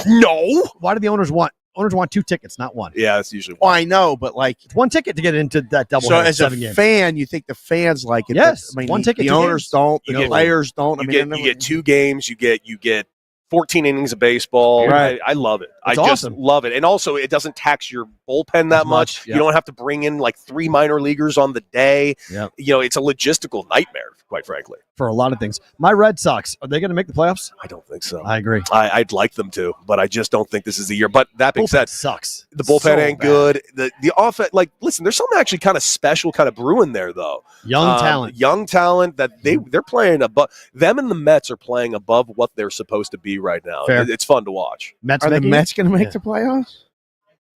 No. Why do the owners want? Owners want 2 tickets, not 1. Yeah, that's usually Well, I know, but It's 1 ticket to get into that double. so as a 7 games. fan, you think the fans like it? Yes, but, I mean, 1 ticket, The 2 owners games. don't. You The get- players don't. you get 2 games. You get 14 innings of baseball. Right. I love it. It's I just awesome. love it. And also, it doesn't tax your bullpen that As much, yeah. You don't have to bring in 3 minor leaguers on the day. Yep. It's a logistical nightmare, quite frankly. For a lot of things. My Red Sox, are they going to make the playoffs? I don't think so. I agree. I'd like them to, but I just don't think this is the year. But that being Bullpen said, sucks. the bullpen So ain't bad. good. The offense, listen, there's something actually kind of special, kind of brewing there, though. Young talent. Young talent that they're playing above. Them and the Mets are playing above what they're supposed to be right now. Fair. It's fun to watch. Mets Are the making Mets going to make Yeah. the playoffs?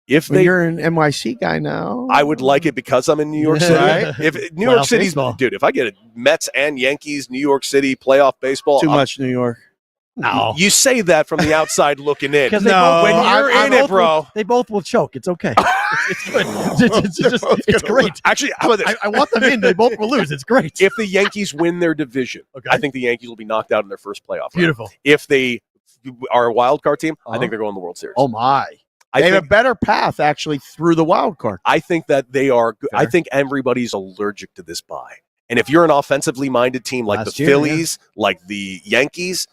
If Well, they, you're an NYC guy now. I would like it because I'm in New York City. Right. If New York Playoff City's, baseball. dude, if I get Mets and Yankees, New York City playoff baseball, Too much New York. No. You say that from the outside looking in. Because when you're in it, bro. They both will choke. It's okay. It's good. It's great. Actually, how about this? I want them in. They both will lose. It's great. If the Yankees win their division, Okay. I think the Yankees will be knocked out in their first playoff round. Beautiful. If they are a wild card team, I Uh-huh. think they're going to the World Series. Oh, my. They have a better path, actually, through the wild card. I think that they are. I Fair. think everybody's allergic to this bye. And if you're an offensively minded team like Last the year, Phillies, like the Yankees,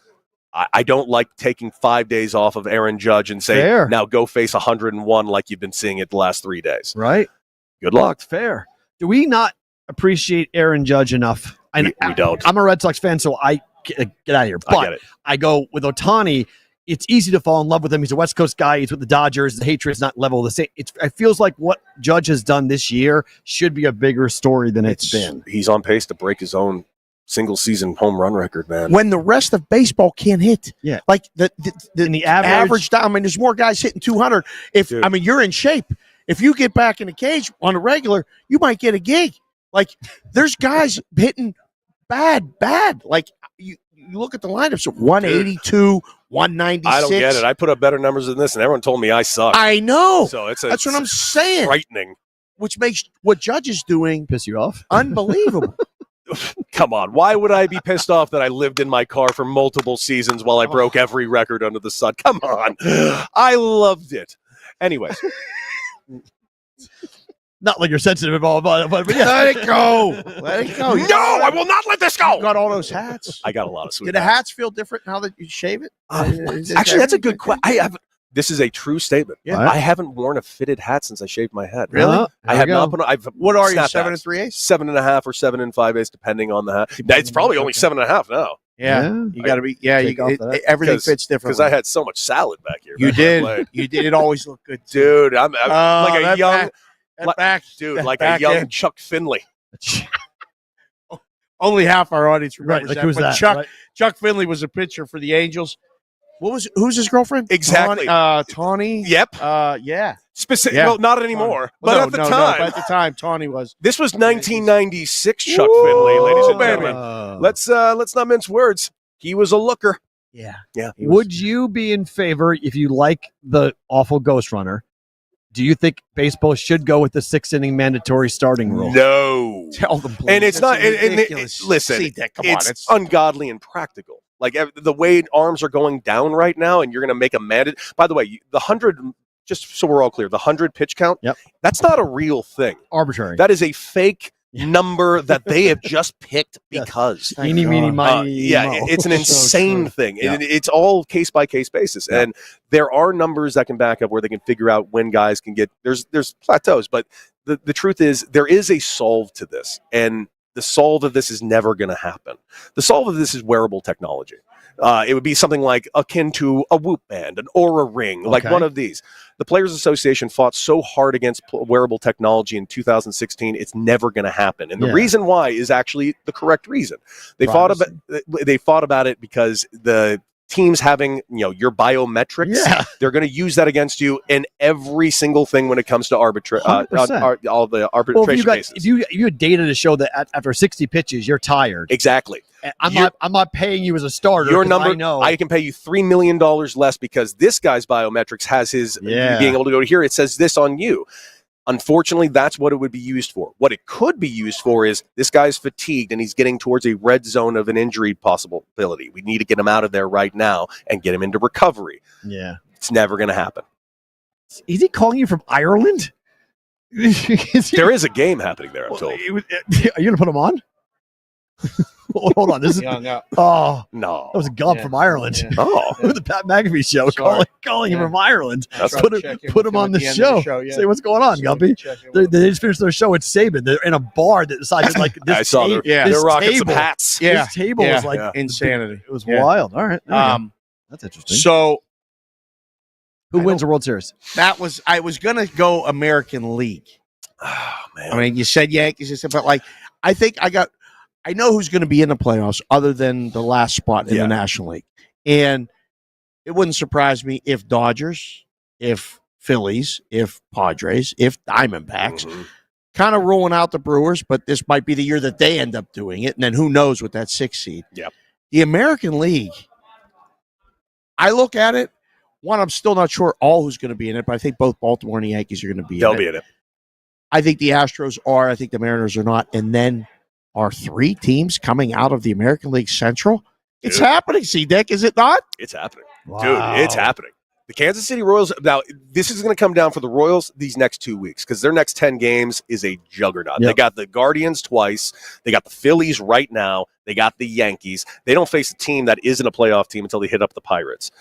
I don't like taking 5 days off of Aaron Judge and say, Fair. now go face 101 like you've been seeing it the last 3 days. Right? Good luck. It's fair. Do we not appreciate Aaron Judge enough? We don't. I'm a Red Sox fan, so I get out of here. I But get it. I go with Ohtani. It's easy to fall in love with him. He's a West Coast guy. He's with the Dodgers. The hatred is not level the same. It feels like what Judge has done this year should be a bigger story than it's been. He's on pace to break his own single season home run record, man. When the rest of baseball can't hit. Yeah. Like the average down. I mean, there's more guys hitting 200. You're in shape. If you get back in the cage on a regular, you might get a gig. Like, there's guys hitting bad. Like, you look at the lineups of 182, 196. I don't get it. I put up better numbers than this, and everyone told me I suck. I know. So that's what I'm saying. Frightening. Which makes what Judge is doing piss you off. Unbelievable. Come on. Why would I be pissed off that I lived in my car for multiple seasons while I broke every record under the sun? Come on. I loved it. Anyways. Not like you're sensitive about, but yeah. Let it go. Let it go. No, I will not let this go. You got all those hats. I got a lot of sweet. Did the hats feel different now that you shave it? Actually, that's a good question. This is a true statement. Yeah. I haven't worn a fitted hat since I shaved my head. Really? I have not put on. What are you, snap 7 hats. 3/8? 7.5 or 7 5/8, depending on the hat. It's probably only 7.5 now. Yeah, you got to be. Yeah, everything fits different. Because I had so much salad back here. You did. You did. It always looked good, dude. I'm like a young, like a young Chuck Finley. Only half our audience remembers like that. who's But that? Chuck Finley was a pitcher for the Angels. Who's his girlfriend? Exactly. Tawny. Yep. Yeah. Specific. Yeah. Well, not anymore. Well, But at the time, Tawny was. This was 1996. Chuck Finley, ladies and gentlemen. Let's not mince words. He was a looker. Yeah. Yeah. Would you be in favor, if you like the awful Ghost Runner, do you think baseball should go with the 6-inning mandatory starting rule? No. Tell them, please. And it's not. Listen, it's ungodly and practical. Like the way arms are going down right now, and you're going to make a mandate. By the way, the 100. Just so we're all clear, the 100 pitch count. Yep. That's not a real thing. Arbitrary. That is a fake number that they have just picked because. Eeny, meeny, miny, yeah, mo. it's an insane thing. Yeah. It's all case by case basis, and there are numbers that can back up where they can figure out when guys can get. There's plateaus, but the truth is there is a solve to this, and the solve of this is never going to happen. The solve of this is wearable technology. It would be something like akin to a Whoop band, an Aura ring, like one of these. The Players Association fought so hard against wearable technology in 2016, it's never going to happen. And the reason why is actually the correct reason. They fought about it because the teams having your biometrics, they're going to use that against you in every single thing when it comes to all the arbitration cases. If you had data to show that after 60 pitches you're tired, exactly. I'm not paying you as a starter. Your number, I can pay you $3 million less because this guy's biometrics has his being able to go to here. It says this on you. Unfortunately, that's what it would be used for. What it could be used for is this guy's fatigued and he's getting towards a red zone of an injury possibility. We need to get him out of there right now and get him into recovery. Yeah. It's never going to happen. Is he calling you from Ireland? There is a game happening there, I'm told. Are you going to put him on? Hold on. This is no. That was a gump from Ireland. Yeah. Oh, the Pat McAfee show calling him from Ireland. Put him on the show. Say what's going on, Gumpy. They just finished their show at Saban. They're in a bar that decided like this. I saw they're rocking some hats. This table was like insanity. It was wild. All right, that's interesting. So, who wins the World Series? I was gonna go American League. Oh man. I mean, you said Yankees, but like I know who's going to be in the playoffs other than the last spot in the National League. And it wouldn't surprise me if Dodgers, if Phillies, if Padres, if Diamondbacks kind of rolling out the Brewers, but this might be the year that they end up doing it. And then who knows with that 6th seed. Yep. The American League, I look at it. One, I'm still not sure all who's going to be in it, but I think both Baltimore and the Yankees are going to be in it. They'll be in it. I think the Astros are. I think the Mariners are not. And then are 3 teams coming out of the American League Central? It's happening, C-Dick, is it not? It's happening. Wow. Dude, it's happening. The Kansas City Royals, now, this is going to come down for the Royals these next 2 weeks because their next 10 games is a juggernaut. Yep. They got the Guardians twice. They got the Phillies right now. They got the Yankees. They don't face a team that isn't a playoff team until they hit up the Pirates.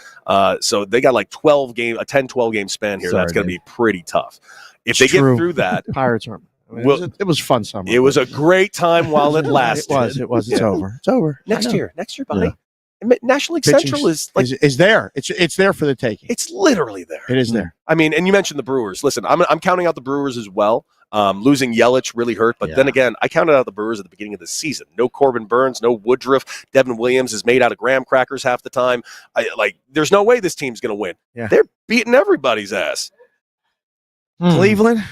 So they got like a 10-12 game span here. That's going to be pretty tough. If they get through that. Pirates aren't. It was fun summer. It was a great time while it lasted. It was. It's over. It's over. Next year, buddy. Yeah. National League Central is like is there. It's there for the taking. It's literally there. It is there. I mean, and you mentioned the Brewers. Listen, I'm counting out the Brewers as well. Losing Yelich really hurt, but then again, I counted out the Brewers at the beginning of the season. No Corbin Burns, no Woodruff. Devin Williams is made out of graham crackers half the time. There's no way this team's going to win. Yeah. They're beating everybody's ass. Cleveland.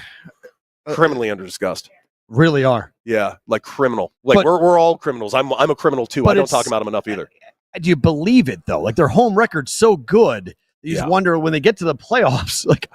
Criminally under-discussed. Really are. Yeah, like criminal. Like we're all criminals. I'm a criminal too. I don't talk about them enough either. Do you believe it though? Like their home record's so good, you just wonder when they get to the playoffs, like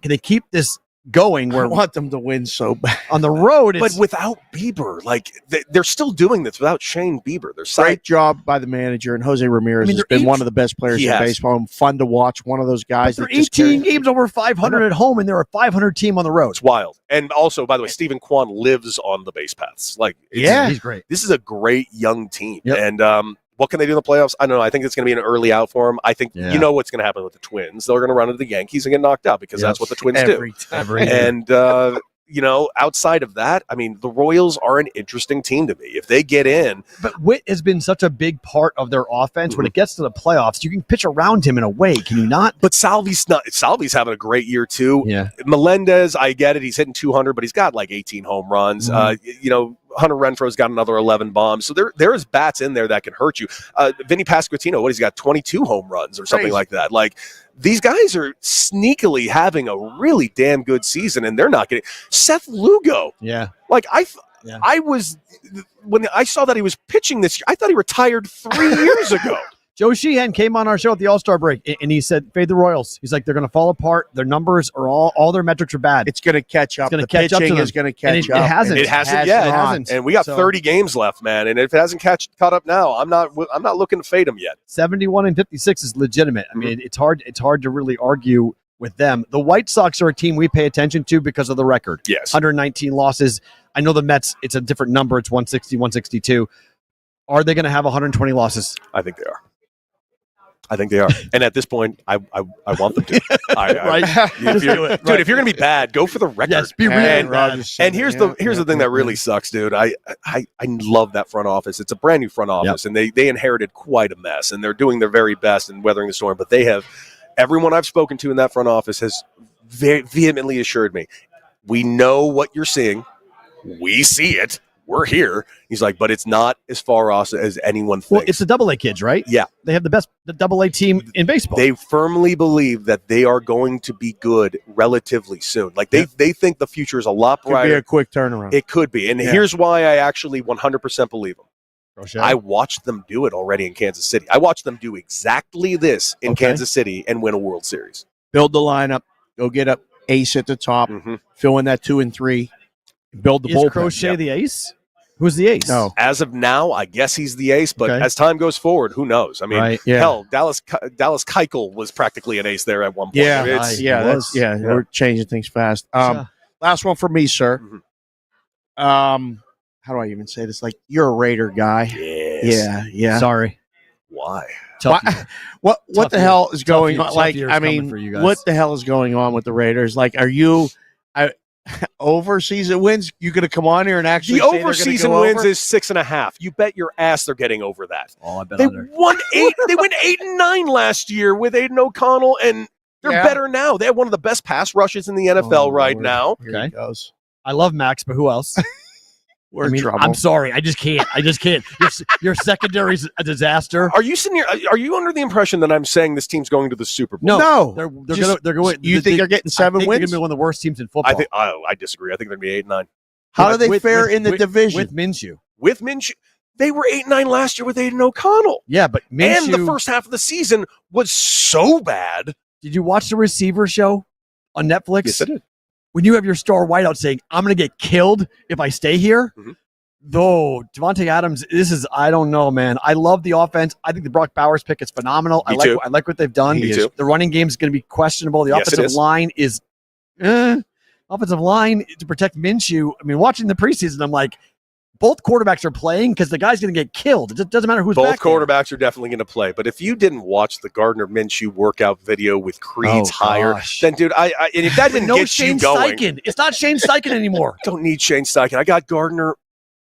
can they keep this going I where want them to win so bad. on the road, But without Bieber, like they're still doing this without Shane Bieber. They're Great job by the manager, and Jose Ramirez has been one of the best players in baseball. And fun to watch. One of those guys. They're 18 games over 500 at home, and they're a 500 team on the road. It's wild. And also, by the way, Stephen Kwan lives on the base paths. Like, he's great. This is a great young team. Yep. And what can they do in the playoffs? I don't know. I think it's going to be an early out for them. I think you know what's going to happen with the Twins. They're going to run into the Yankees and get knocked out because that's what the Twins do. And outside of that, I mean, the Royals are an interesting team to me. If they get in. But Witt has been such a big part of their offense. When it gets to the playoffs, you can pitch around him in a way, can you not? But Salvi's having a great year too. Yeah. Melendez, I get it. He's hitting 200, but he's got like 18 home runs. Hunter Renfro's got another 11 bombs. So there is bats in there that can hurt you. Vinny Pasquantino, he's got 22 home runs or something like that. Like, these guys are sneakily having a really damn good season, and they're not getting Seth Lugo. Yeah. Like, I was when I saw that he was pitching this year, I thought he retired 3 years ago. Joe Sheehan came on our show at the All-Star break, and he said, fade the Royals. He's like, they're going to fall apart. Their numbers are all their metrics are bad. It's going to catch up. The pitching is going to catch up. It hasn't. It hasn't yet. And we got 30 games left, man. And if it hasn't caught up now, I'm not looking to fade them yet. 71-56 is legitimate. I mean, it's hard to really argue with them. The White Sox are a team we pay attention to because of the record. Yes. 119 losses. I know the Mets, it's a different number. It's 160, 162. Are they going to have 120 losses? I think they are. And at this point, I want them to. Right? If you're going to be bad, go for the record. Yes, be really bad. And here's the thing that really sucks, dude. I love that front office. It's a brand new front office, and they inherited quite a mess, and they're doing their very best in weathering the storm. But they have everyone I've spoken to in that front office has very vehemently assured me, we know what you're seeing. We see it. We're here. He's like, but it's not as far off as anyone thinks. Well, it's the Double-A kids, right? Yeah. They have the Double-A team in baseball. They firmly believe that they are going to be good relatively soon. Like, they think the future is a lot brighter. Could be a quick turnaround. It could be. And here's why I actually 100% believe them. Crochet. I watched them do it already in Kansas City. I watched them do exactly this in Kansas City and win a World Series. Build the lineup. Go get an ace at the top. Fill in that 2 and 3. Build the bullpen. Is Crochet the ace? Who's the ace? No. As of now, I guess he's the ace, but as time goes forward, who knows? I mean, hell, Dallas Keuchel was practically an ace there at one point. We're changing things fast. Last one for me, sir. How do I even say this? Like, you're a Raider guy. Yes. Yeah. Sorry. Why? What the hell is going on? Like, I mean, what the hell is going on with the Raiders? Like, are you overseason wins? You going to come on here and actually the say overseason wins is 6.5. You bet your ass they're getting over that. Oh, I bet they won 8. They went 8-9 last year with Aiden O'Connell, and they're better now. They have one of the best pass rushes in the NFL right now. Here he goes. I love Max, but who else? We're in trouble. I'm sorry. I just can't. Your secondary's a disaster. Are you sitting here? Are you under the impression that I'm saying this team's going to the Super Bowl? No. They're going. You think they're getting 7 wins? They're going to be one of the worst teams in football. I disagree. I think they're going to be 8-9. How do they fare in the division with Minshew? With Minshew, they were 8-9 last year with Aiden O'Connell. Yeah, but Minshew, and the first half of the season was so bad. Did you watch the Receiver show on Netflix? Yes, I did. When you have your star wideout saying, "I'm going to get killed if I stay here." Though Devontae Adams, I don't know, man. I love the offense. I think the Brock Bowers pick is phenomenal. I like what they've done. The running game is going to be questionable. The offensive line is offensive line to protect Minshew. I mean, watching the preseason, I'm like, both quarterbacks are playing because the guy's going to get killed. It doesn't matter who's both back quarterbacks are definitely going to play. But if you didn't watch the Gardner Minshew workout video with Creed's hire, then dude, and if that didn't get Shane you going, Steichen. It's not Shane Steichen anymore. Don't need Shane Steichen. I got Gardner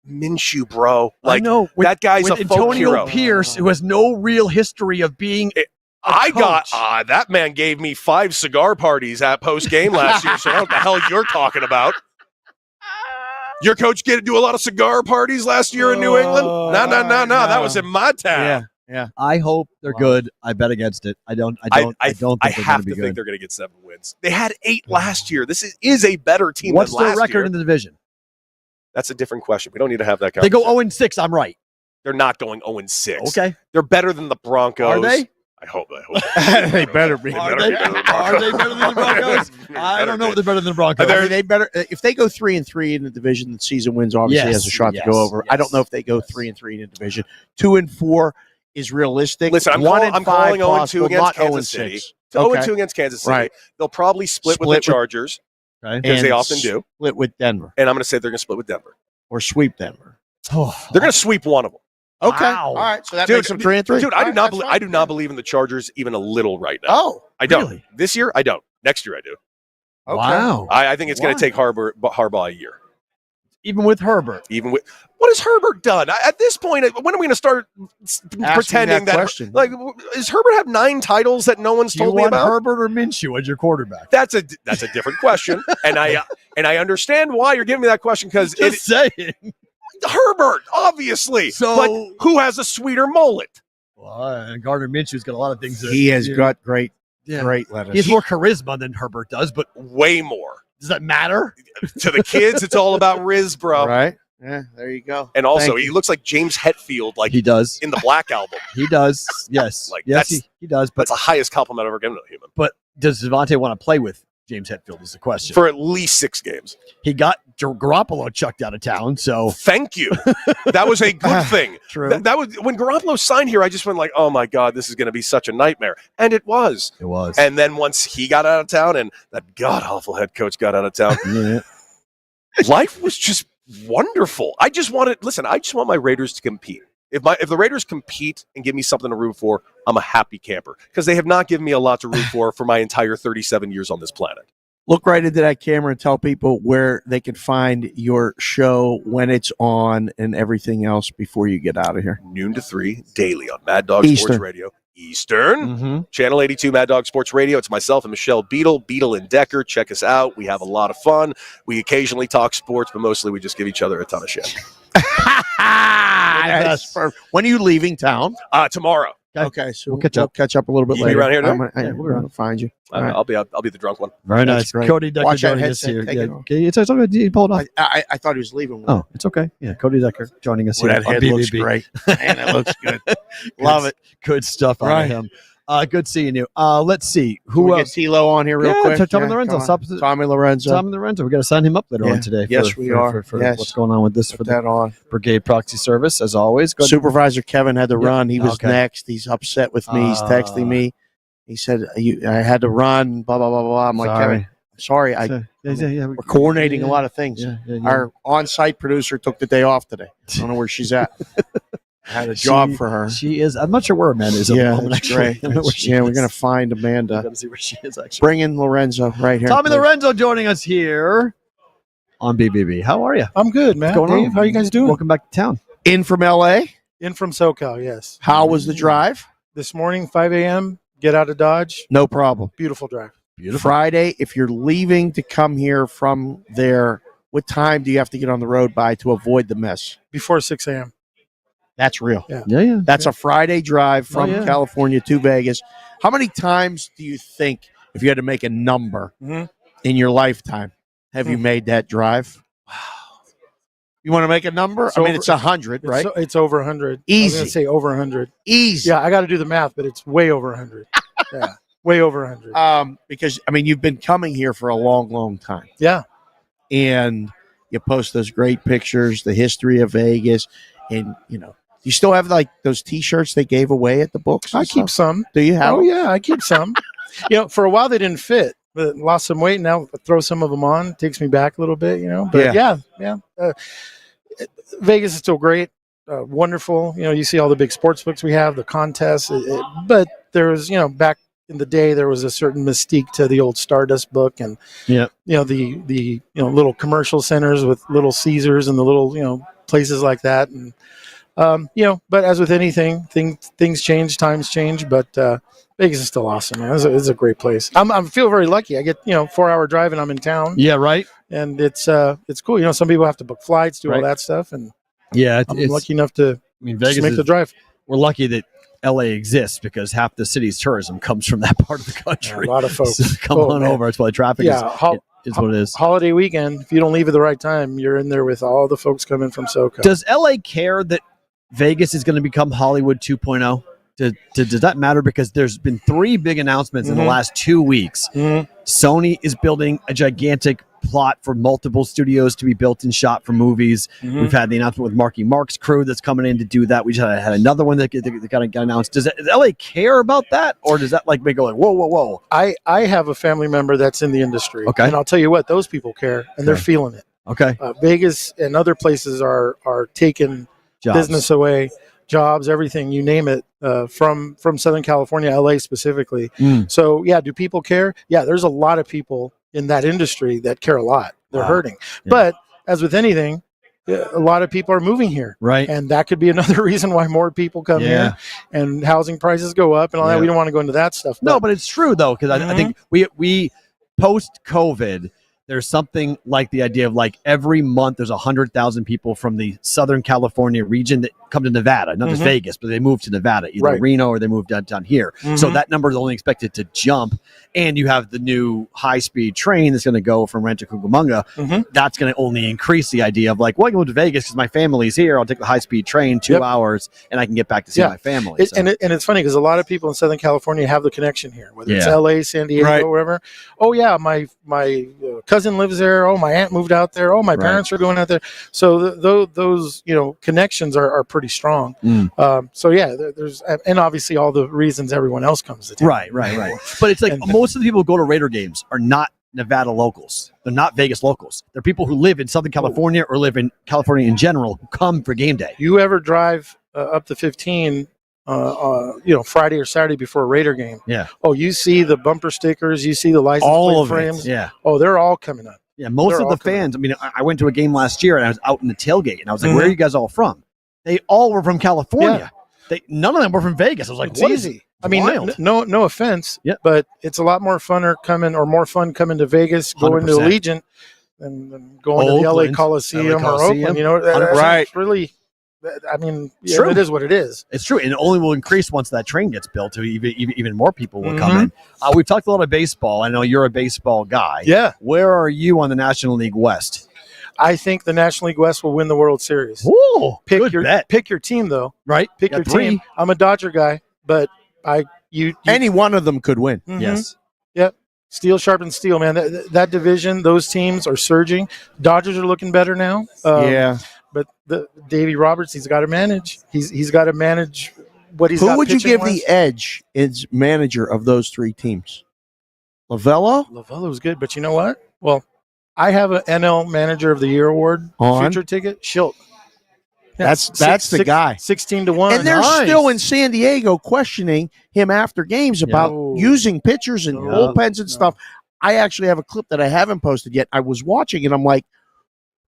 Minshew, bro. Like, I know. That guy's a folk Antonio hero. Pierce, who has no real history of being that man gave me 5 cigar parties at post game last year, so I don't know what the hell you're talking about. Your coach get to do a lot of cigar parties last year in New England? No. That was in my town. Yeah. I hope they're good. I bet against it. I don't think I they're have be to good. think they're going to get 7 wins. They had 8 last year. This is a better team What's than last their record year. in the division? That's a different question. We don't need to have that They conversation. go 0-6. I'm right. They're not going 0-6. Okay. They're better than the Broncos. Are they? I hope. They better be. Are they better than the Broncos? I don't know if they're better than the Broncos. I mean, they better if they go 3-3 in the division. The season wins obviously has a shot to go over. I don't know if they go 3-3 in the division. 2-4 is realistic. Listen, I'm calling 0-2 against Kansas City. 0-2 against Kansas City. Right. They'll probably split with the Chargers, because they often do. Split with Denver. And I'm going to say they're going to split with Denver. Or sweep Denver. They're going to sweep one of them. Okay. Wow. All right. So that makes them 3-3. Dude, I do not believe in the Chargers even a little right now. Oh, I don't. Really? This year, I don't. Next year, I do. Okay. Wow. I think it's going to take Harbaugh a year. Even with Herbert. Even with what has Herbert done at this point? When are we going to start pretending that? Question. Like, does Herbert have 9 titles that no one's Do you told me want about? Herbert or Minshew as your quarterback? That's a different question, and I understand why you're giving me that question because Just saying. Herbert, obviously. So- but who has a sweeter mullet? Well, Gardner Minshew's got a lot of things. He has got great lettuce. He has more charisma than Herbert does, but Way more. does that matter? To the kids, it's all about Riz, bro. Right? Yeah, there you go. And also, Thank he you. looks like James Hetfield, like He does. in the Black Album. He does. Yes. Like, yes, that's- he does. But That's the highest compliment I've ever given to a human. but does Devontae want to play with James Hetfield is the question. For at least 6 games. He got Garoppolo chucked out of town, so Thank you. That was a good thing. True. That was when Garoppolo signed here. I just went like, "Oh my god, this is going to be such a nightmare," and it was. It was. And then once he got out of town, and that god awful head coach got out of town, Yeah. life was just wonderful. I just want my Raiders to compete. If the Raiders compete and give me something to root for, I'm a happy camper because they have not given me a lot to root for my entire 37 years on this planet. Look right into that camera and tell people where they can find your show, when it's on, and everything else before you get out of here. Noon to 3 daily on Mad Dog Eastern. Sports Radio. Eastern. Mm-hmm. Channel 82 Mad Dog Sports Radio. It's myself and Michelle Beadle and Decker. Check us out. We have a lot of fun. We occasionally talk sports, but mostly we just give each other a ton of shit. That's perfect. When are you leaving town? Tomorrow. Okay, so We'll catch up. Catch up a little bit You be later. around here, I'm Nick? gonna, we're going to find you. All right. I'll be the drunk one. Very That's nice. great. Cody Decker Watch that joining us headset. here. Take Yeah. it off. Okay, it's okay. You pull it off. I thought he was leaving. Oh, it's okay. Yeah, Cody Decker joining us Well, here that on head BVB. looks great. Man, that looks good. Love it. Good stuff out Right. of him. Good seeing you. Let's see. Can Who we else? get Tilo on here real Yeah, quick? Tommy Lorenzo. come on. Tommy Lorenzo. Tommy Lorenzo. We got to sign him up later Yeah. on today. Yes, we are. For Yes. what's going on with this Put for that the on. Brigade Proxy Service, as always. Go Supervisor Kevin had to Yep. run. He was Okay. next. He's upset with me. He's texting me. He said, I had to run, blah, blah, blah, blah. I'm like, Kevin, sorry. We're coordinating a lot of things. Our on-site producer took the day off today. I don't know where she's at. I had a job for her. She is. I'm not sure where Amanda is. At the Yeah, moment, that's actually. great. I don't know where she Yeah, is. we're going to find We Amanda. got to see where she is, actually. Bring in Lorenzo right here. Tommy please. Lorenzo joining us here on BBB. How are you? I'm good, man. What's going Dave, on? how you guys doing? Welcome back to town. In from L.A.? In from SoCal, yes. How was the drive? This morning, 5 a.m., get out of Dodge. No problem. Beautiful drive. Friday, if you're leaving to come here from there, what time do you have to get on the road by to avoid the mess? Before 6 a.m. That's real. Yeah. That's a Friday drive from yeah. California to Vegas. How many times do you think, if you had to make a number Mhm. in your lifetime, have you made that drive? Wow. You want to make a number? It's I mean, over- it's 100, right? It's over 100. I was Easy. going to say over 100. Easy. Yeah, I got to do the math, but it's way over 100. Yeah, way over 100. Because, I mean, you've been coming here for a long, long time. Yeah. And you post those great pictures, the history of Vegas, and, you still have like those T-shirts they gave away at the books? I keep some. Do you have? Oh, yeah, I keep some. For a while they didn't fit, but lost some weight. Now I throw some of them on. Takes me back a little bit, But yeah. Vegas is still great. Wonderful. You see all the big sports books we have, the contests. But there was, back in the day, there was a certain mystique to the old Stardust book, and the little commercial centers with Little Caesars and the little places like that. And but as with anything, things change, times change. But Vegas is still awesome, man. It's a great place. I feel very lucky. I get 4-hour drive and I'm in town. Yeah, right. And it's cool. Some people have to book flights, do all that stuff, and Yeah, I'm lucky enough to Vegas just make the drive. We're lucky that LA exists because half the city's tourism comes from that part of the country. A lot of folks. So come on man. over. It's why traffic is what it is. Holiday weekend, if you don't leave at the right time, you're in there with all the folks coming from SoCal. Does LA care that Vegas is going to become Hollywood 2.0? does that matter? Because there's been 3 big announcements in the last 2 weeks. Sony is building a gigantic plot for multiple studios to be built and shot for movies. We've had the announcement with Marky Mark's crew that's coming in to do that. We just had another one that got announced. Does LA care about that, or does that like make go like whoa? I have a family member that's in the industry, Okay. and I'll tell you what, those people care, and they're feeling it. Okay, Vegas and other places are taking business away, jobs, everything, you name it, from Southern California, LA specifically. So yeah, do people care? Yeah, there's a lot of people in that industry that care a lot. They're hurting. But as with anything, a lot of people are moving here. Right. And that could be another reason why more people come here and housing prices go up and all that. We don't want to go into that stuff. No, but it's true though, because I think we post COVID, there's something like the idea of like every month there's 100,000 people from the Southern California region that come to Nevada, not just Vegas, but they move to Nevada, either Reno or they move down here. So that number is only expected to jump. And you have the new high-speed train that's going to go from Rancho Cucamonga. That's going to only increase the idea of like, well, I can go to Vegas because my family's here. I'll take the high-speed train 2 hours and I can get back to see my family. And it's funny because a lot of people in Southern California have the connection here, whether it's LA, San Diego, wherever. Oh yeah, my cousin lives there. Oh, my aunt moved out there. Oh, my parents are going out there. So those connections are pretty strong. So yeah, there's, and obviously all the reasons everyone else comes to town. Right. But it's like most of the people who go to Raider games are not Nevada locals. They're not Vegas locals. They're people who live in Southern California or live in California in general who come for game day. You ever drive up to 15 Friday or Saturday before a Raider game? Yeah. Oh, you see the bumper stickers, you see the license plate frames. Yeah. Oh, they're all coming up. Yeah, most of the fans, I mean, I went to a game last year and I was out in the tailgate and I was like, where are you guys all from? They all were from California. None of them were from Vegas. I was like, it's what easy. I mean, no offense, but it's a lot more fun coming to Vegas, going to 100%. Allegiant, than going to the LA Coliseum or Oakland. You know, it's really. I mean, it is what it is. It's true, and it only will increase once that train gets built. To even more people will come in. We've talked a lot of baseball. I know you're a baseball guy. Yeah. Where are you on the National League West? I think the National League West will win the World Series. Ooh, pick your team though. Right. Pick your team. I'm a Dodger guy, but any one of them could win. Yes. Yep. Steel sharpens steel, man. That division, those teams are surging. Dodgers are looking better now. But Davey Roberts, he's got to manage. He's got to manage what he's got. Who would you give pitching-wise. the edge as manager of those 3 teams? Lovello? Lovello's good, but you know what? Well, I have an NL Manager of the Year award future ticket. Schilt. Yeah, that's the guy. 16-1. And they're still in San Diego questioning him after games about using pitchers and bullpens and stuff. I actually have a clip that I haven't posted yet. I was watching and I'm like,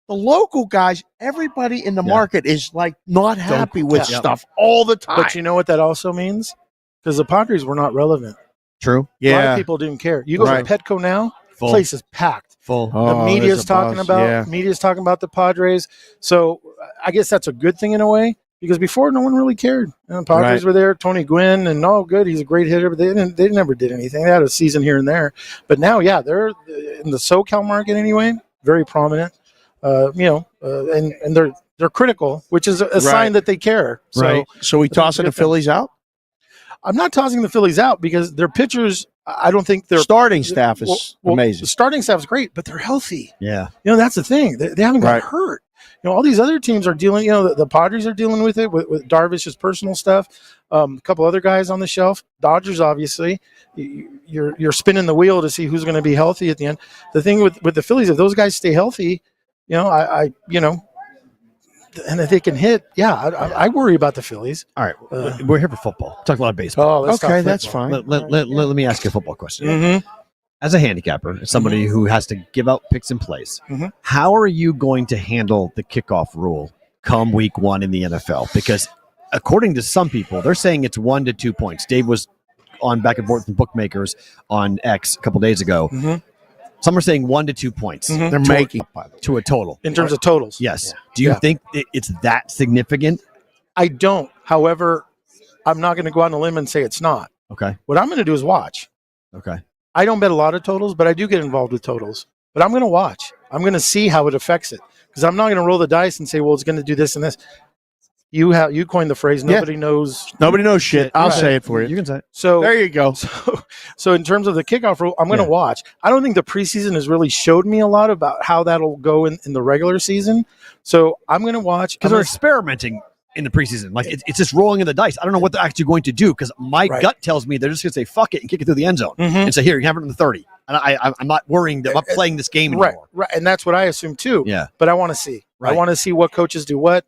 the local guys, everybody in the market is like not happy with stuff all the time. But you know what that also means? Because the Padres were not relevant. True. A lot of people didn't care. You go to Petco now, place is packed. Full. The media's talking about the Padres. So I guess that's a good thing in a way, because before no one really cared. The Padres were there, Tony Gwynn, and good, he's a great hitter, but they never did anything. They had a season here and there. But now, they're in the SoCal market anyway, very prominent. And they're critical, which is a sign that they care. So we tossing the Phillies out? I'm not tossing the Phillies out because their pitchers, I don't think their starting staff is amazing. The starting staff is great, but they're healthy. Yeah. That's the thing. They haven't got hurt. All these other teams are dealing, the Padres are dealing with it with Darvish's personal stuff. A couple other guys on the shelf. Dodgers, obviously. You're spinning the wheel to see who's going to be healthy at the end. The thing with the Phillies, if those guys stay healthy, and if they can hit, I worry about the Phillies. All right, we're here for football. Talk a lot of baseball. Okay, that's fine. Let me ask you a football question. As a handicapper, as somebody who has to give out picks and plays, how are you going to handle the kickoff rule come week 1 in the NFL? Because according to some people, they're saying it's 1 to 2 points. Dave was on back and forth with bookmakers on X a couple days ago. Some are saying 1 to 2 points. They're making to a total. In terms of totals. Yes. Do you think it's that significant? I don't. However, I'm not going to go out on a limb and say it's not. Okay. What I'm going to do is watch. Okay. I don't bet a lot of totals, but I do get involved with totals. But I'm going to watch. I'm going to see how it affects it, because I'm not going to roll the dice and say, well, it's going to do this and this. You coined the phrase. Nobody knows. Nobody knows shit. I'll Right. say it for you. You can say it. So There you go. So in terms of the kickoff rule, I'm going to watch. I don't think the preseason has really showed me a lot about how that'll go in the regular season. So I'm going to watch because they're experimenting in the preseason. Like it's just rolling in the dice. I don't know what they're actually going to do because my gut tells me they're just going to say fuck it and kick it through the end zone and say here you can have it in the 30. And I'm not worrying that I'm not playing this game anymore. Right, and that's what I assume too. Yeah, but I want to see. Right. I want to see what coaches do what.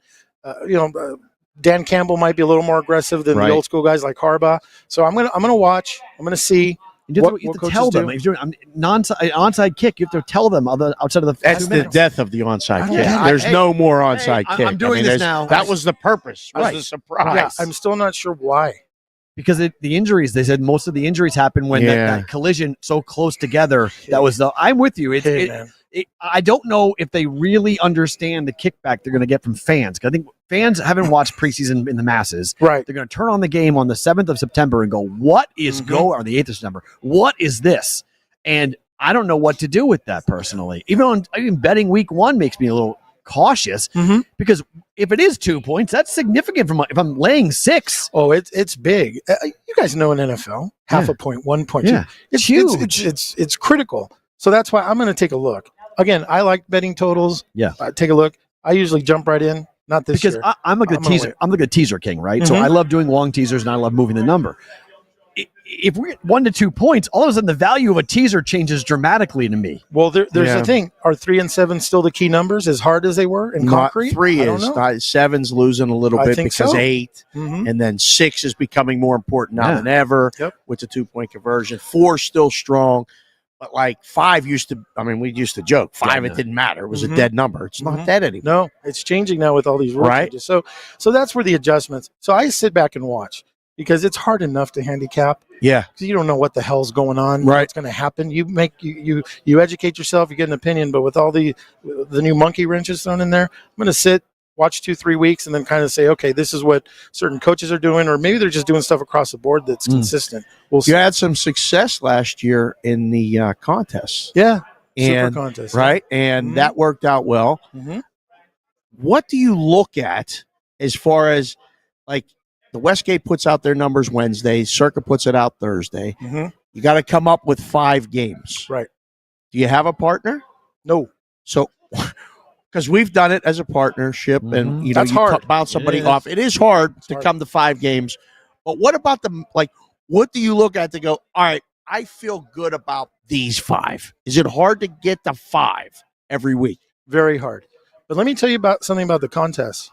Dan Campbell might be a little more aggressive than the old school guys like Harbaugh. So I'm gonna watch. I'm gonna see. You have to tell them. If you're doing onside kick, you have to tell them outside of the. That's the death of the onside kick. There's no more onside kick. I'm doing this now. That was the purpose. Was the surprise. Yeah, I'm still not sure why. Because the injuries, they said most of the injuries happen when that collision so close together. That was I'm with you. I don't know if they really understand the kickback they're going to get from fans. I think fans haven't watched preseason in the masses. Right. They're going to turn on the game on the 7th of September and go, what is or the 8th of September? What is this? And I don't know what to do with that personally. Even betting week 1 makes me a little cautious because if it is 2 points, that's significant if I'm laying 6. Oh, it's big. You guys know in NFL, half a point, 1 point. Yeah. It's huge. It's critical. So that's why I'm going to take a look. Again, I like betting totals. Yeah. Take a look. I usually jump right in. Not this because year. I'm like a teaser. I'm like a teaser king, right? So I love doing long teasers and I love moving the number. If we get 1 to 2 points, all of a sudden the value of a teaser changes dramatically to me. Well, there's the thing. Are 3 and 7 still the key numbers as hard as they were in concrete? 3 is. 7's losing a little bit because 8. Mm-hmm. And then 6 is becoming more important now than ever with the 2-point conversion. 4 still strong. But like 5 used to, we used to joke. 5, it didn't matter. It was a dead number. It's not dead anymore. No, it's changing now with all these rule changes. So that's where the adjustments. So I sit back and watch because it's hard enough to handicap. Yeah. Because you don't know what the hell's going on. Right. What's going to happen. You educate yourself, you get an opinion, but with all the new monkey wrenches thrown in there, I'm going to sit, watch 2-3 weeks, and then kind of say, okay, this is what certain coaches are doing, or maybe they're just doing stuff across the board that's consistent. We'll see. You had some success last year in the contests. Yeah. And, Super contest. Right. And that worked out well. Mm-hmm. What do you look at as far as like the Westgate puts out their numbers Wednesday, Circa puts it out Thursday. Mm-hmm. You got to come up with 5 games. Right. Do you have a partner? No. So because we've done it as a partnership and That's hard. bounce somebody off. It is hard to come to 5 games. But what about what do you look at to go, all right, I feel good about these 5? Is it hard to get to 5 every week? Very hard. But let me tell you about something about the contest.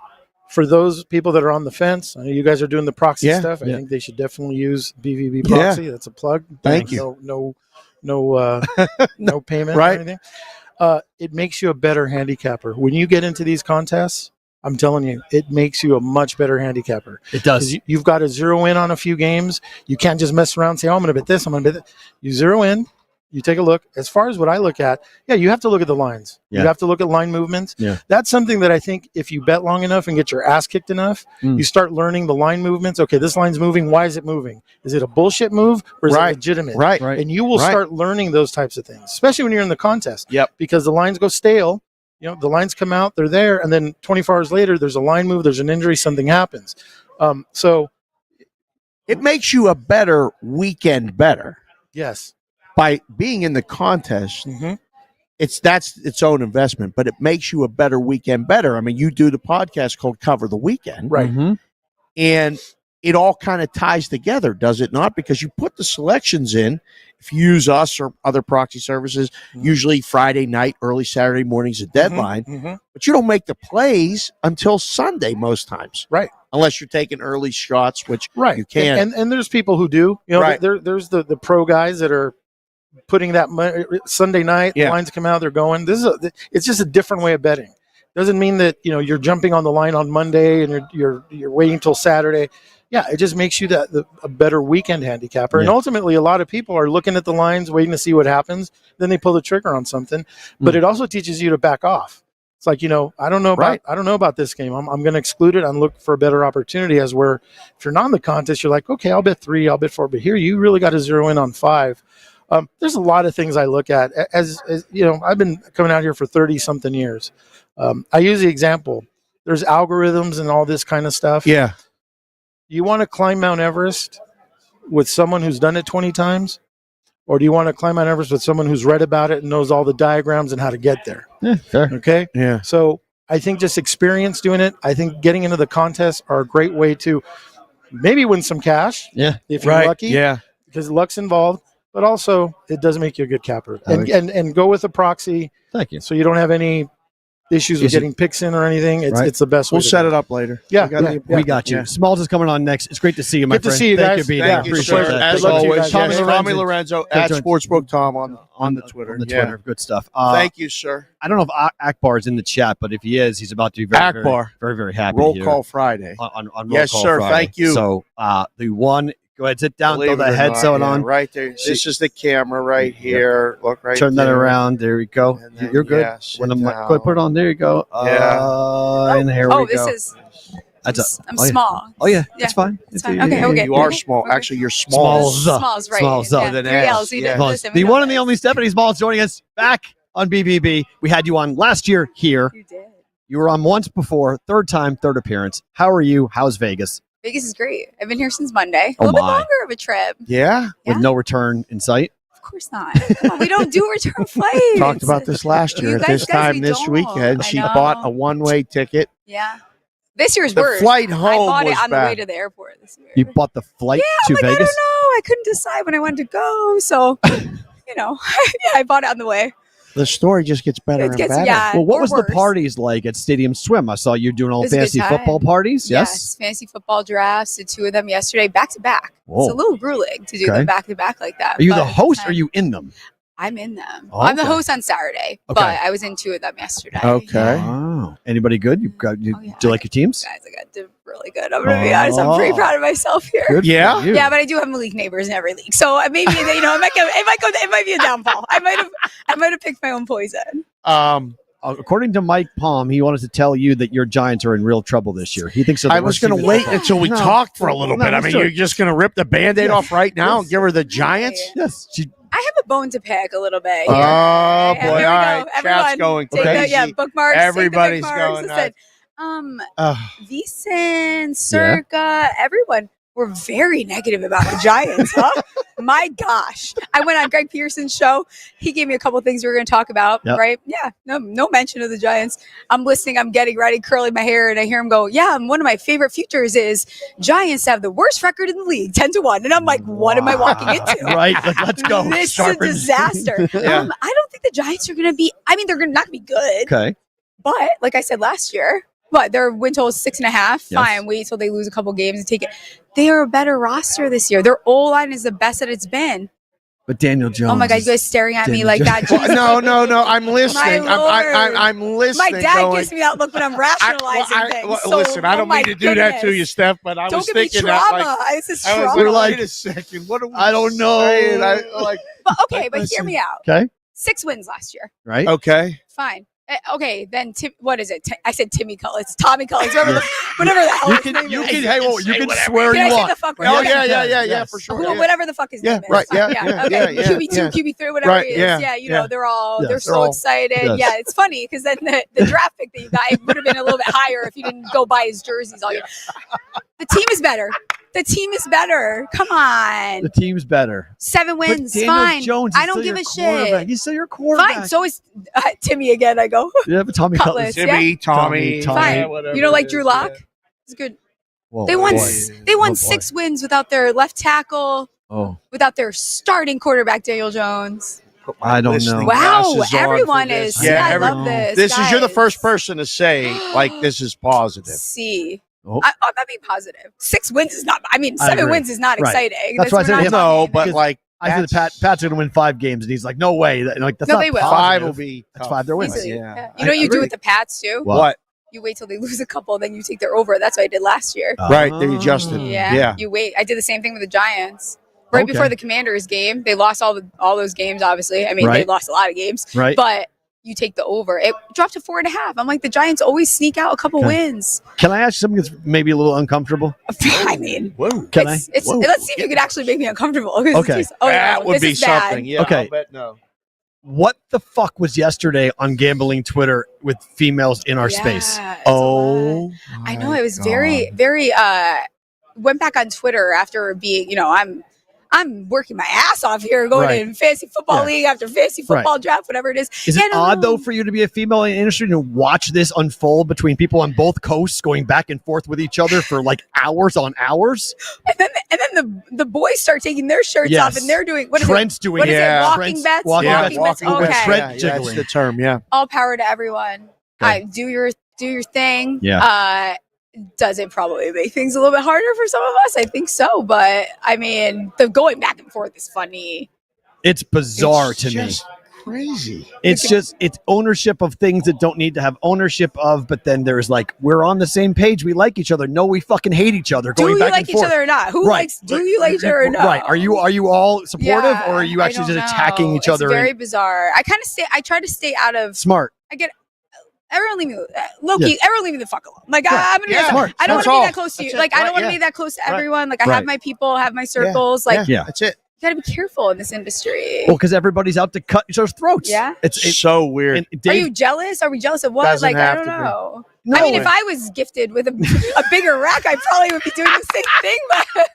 For those people that are on the fence, I know you guys are doing the proxy stuff. I think they should definitely use BVB proxy. That's a plug. Thank you. No payment or anything. It makes you a better handicapper. When you get into these contests, I'm telling you, it makes you a much better handicapper. It does. You've got to zero in on a few games. You can't just mess around and say, oh, I'm going to bet this, I'm going to bet that. You zero in, you take a look. As far as what I look at, you have to look at the lines. Yeah. You have to look at line movements. Yeah. That's something that I think if you bet long enough and get your ass kicked enough, you start learning the line movements. Okay, this line's moving. Why is it moving? Is it a bullshit move or is it legitimate? Right. And you will start learning those types of things, especially when you're in the contest. Yep. Because the lines go stale. The lines come out, they're there, and then 24 hours later, there's a line move, there's an injury, something happens. So it makes you a better weekend better. Yes. By being in the contest, that's its own investment, but it makes you a better weekend better. You do the podcast called Cover the Weekend. Right. And it all kind of ties together, does it not? Because you put the selections in. If you use us or other proxy services, usually Friday night, early Saturday morning's a deadline, but you don't make the plays until Sunday most times. Right. Unless you're taking early shots, which you can. And there's people who do. There's the pro guys that are putting that money, Sunday night, the lines come out, they're going. It's just a different way of betting. Doesn't mean that you're jumping on the line on Monday and you're waiting till Saturday. Yeah, it just makes you a better weekend handicapper. And ultimately, a lot of people are looking at the lines, waiting to see what happens. Then they pull the trigger on something. But it also teaches you to back off. It's like, I don't know about this game. I'm going to exclude it and look for a better opportunity. As where if you're not in the contest, you're like, okay, I'll bet 3, I'll bet 4. But here, you really got to zero in on 5. There's a lot of things I look at. As I've been coming out here for 30 something years. I use the example. there's algorithms and all this kind of stuff. Yeah. You want to climb Mount Everest with someone who's done it 20 times? Or do you want to climb Mount Everest with someone who's read about it and knows all the diagrams and how to get there? Yeah, fair. Okay? Yeah. So I think just experience doing it. I think getting into the contests are a great way to maybe win some cash. Yeah. If you're Right. lucky. Yeah. Because luck's involved. But also, it does make you a good capper. And go with a proxy. Thank you. So you don't have any issues with getting picks in or anything. It's the best way. We'll set it up later. Yeah. We got you. Yeah. Smalls is coming on next. It's great to see you, my Good to friend. see you Thank guys. you for being Yeah. here. Thank you, Appreciate sir. that. As Good luck to you always, guys. Tommy Yes. Lorenzo at Twitter. Sportsbook Tom on the Twitter. On the Yeah. Twitter. Good stuff. Thank you, sir. I don't know if Akbar is in the chat, but if he is, he's about to be very, Akbar. very, very happy. Roll here call Friday. on Roll Yes, Call sir. Friday. Thank you. So the one, go ahead, sit down, Believe throw it the or headset not, yeah, on. right there. This is the camera right here. Look right Turn that there. around. There we go. And then, You're good. yeah, sit When I'm like, down. go ahead, put it on. There you go. And here we go. I'm small. Oh yeah, Yeah. it's fine. It's fine. Okay. You are small. Actually, you're small. Smalls, right. Smalls, Yeah. than 3 S. L's. We did. Smalls. Listen, we The know one and the this. only Stephanie Smalls joining us back on BVB. We had you on last year here. You did. You were on once before, third time, third appearance. How are you? How's Vegas? Vegas is great. I've been here since Monday. A Oh, little bit my. longer of a trip. Yeah. With no return in sight? Of course not. Come on, we don't do return flights. Talked about this last year. You At guys- this guys, time we this don't. weekend, I she know. bought a one-way ticket. Yeah. This year's The worse. flight I home bought it was on the way bad. to the airport this year. You bought the flight to I Vegas? don't know. I couldn't decide when I wanted to go. So, yeah, I bought it on the way. The story just gets better It and gets- better. yeah. Well, what or was worse. the parties like at Stadium Swim? I saw you doing all It was a good fancy time. football parties. Yes, fantasy football drafts. Did 2 of them yesterday, back to back. Whoa. It's a little grueling to do Okay. them back to back like that. Are you but the it's host or fun. are you in them? I'm in them. Oh, I'm the okay. host on Saturday, Okay. but I was in 2 of them yesterday. Okay. Oh. Anybody good? You got? Do you like your teams? Guys, I did really good. I'm gonna be honest. I'm pretty proud of myself here. Good. Yeah? For you. Yeah, but I do have Malik neighbors in every league, so maybe it might be a downfall. I might have picked my own poison. According to Mike Palm, he wanted to tell you that your Giants are in real trouble this year. He thinks they're the I was worst team going in to wait football. until we No. talked for a little No, bit. I let's mean, do you're it. just going to rip the Band-Aid off right now and give her the Giants? Yes. I have a bone to pick a little bit. Oh, Here. boy. Here we All go. right. Everyone, Chat's going take crazy. the, yeah, bookmarks. Everybody's take the bookmarks. going Listen, Ugh. Veasan, Circa, everyone were very negative about the Giants, huh? My gosh. I went on Greg Pearson's show. He gave me a couple things we were going to talk about, Yep. right? Yeah, no mention of the Giants. I'm listening, I'm getting ready, curling my hair, and I hear him go, yeah, one of my favorite futures is Giants have the worst record in the league, 10-1. And I'm like, what am I walking into? Right. Let's go. This is a Sharpen. disaster. Yeah. I don't think the Giants are going to be, they're not going to be good. Okay. But like I said last year, their win total is 6.5. Yes. Fine, wait till they lose a couple games and take it. They are a better roster this year. Their O-line is the best that it's been. But Daniel Jones. Oh my God, you guys staring at me Daniel like that. Jones. Jesus. No. I'm listening. My Lord. I'm listening. My dad going, gives me that look when I'm rationalizing things. So, listen, I don't my mean to do that to goodness. you, Steph, but I Don't was give me thinking trauma. that. Like, This is I was trauma. like, wait a second. What are we I don't know. saying? But okay, but hear me out. Okay. 6 wins last year. Right. Okay. Fine. Okay, then what is it? I said Timmy Cullins. It's Tommy Cullins. Whatever the hell You his can. name You is. can. Hey, well, you can swear Can I you say want. the fuck word? Oh, Okay. yeah, for sure. Yeah. Whatever the fuck his name is. right, Fine. yeah, Okay. yeah, QB2, yeah. QB3, whatever Right, it is. yeah, Yeah, yeah. they're all Yes. they're so excited. Yes. Yeah, it's funny because then the draft pick that you got it would have been a little bit higher if you didn't go buy his jerseys all year. The team is better. The team is better. Come on. The team's better. 7 wins. But Daniel Fine. Jones is I don't still give your a quarterback. shit. He's still your quarterback. Fine. So is Timmy again. I go. Yeah, but Tommy Cutlass. Cutlass. Timmy, Tommy. Fine. yeah, whatever You don't it like is, Drew Lock? yeah. It's good. Whoa, They won. boy. They won Oh, boy. 6 wins without their left tackle, Oh, without their starting quarterback Daniel Jones. I don't know. Listening Wow, glasses on everyone for this. is. Yeah, I love this. This is you're the guys. first person to say like this is positive. See, Oh. I'm not being positive. 6 wins is not. I mean, I 7 agree. wins is not Right. exciting. That's why I said we're not it's- No, talking- but like I said Pat's going to win 5 games, and he's like, "No way!" Like that's No, not they will. positive. 5 will be That's tough. 5 their wins. Easily. Yeah. You know, I you do agree. with the Pats too. What? You wait till they lose a couple, then you take their over. That's what I did last year. Right, they adjusted. Yeah. You wait. I did the same thing with the Giants. Right Okay. before the Commanders game, they lost all those games. Obviously, I mean, they Right. lost a lot of games. Right. But you take the over. It dropped to 4.5. I'm like, the Giants always sneak out a couple Okay. wins. Can I ask you something that's maybe a little uncomfortable? I mean, Whoa. Can I? Let's see if you could actually make me uncomfortable. 'Cause Okay. it's just, oh, that no, would this be is bad. something. Yeah, Okay. I'll bet no. what the fuck was yesterday on gambling Twitter with females in our space? Oh, I know it was very, very. Went back on Twitter after being, I'm working my ass off here, going to fantasy football league after fantasy football draft, whatever it is. Is it odd though for you to be a female in the industry to watch this unfold between people on both coasts going back and forth with each other for like hours on hours? And then the boys start taking their shirts off and they're doing Trent's doing what is it? Walking Trent's, bets. walking bets. Okay. Trent That's jiggling. the term. Yeah. All power to everyone. Do your thing. Yeah. Does it probably make things a little bit harder for some of us? I think so, but I mean, the going back and forth is funny. It's bizarre to me. Crazy. It's ownership of things that don't need to have ownership of, but then there's like, we're on the same page. We like each other. No, we fucking hate each other. Do you like each other or not? Do you like each other or not? Right. Are you all supportive or are you actually just attacking each other? It's very bizarre. I try to stay out of smart. Everyone leave me, Loki. Everyone leave me the fuck alone. Like I'm gonna be smart. I don't want to be that close to you. Like I don't want to be that close to everyone. Like I have my people, have my circles. Like that's it. You got to be careful in this industry. Well, because everybody's out to cut each other's throats. Yeah, it's so weird. Are you jealous? Are we jealous of what? Like I don't know. No, I mean, if I was gifted with a bigger rack, I probably would be doing the same thing. But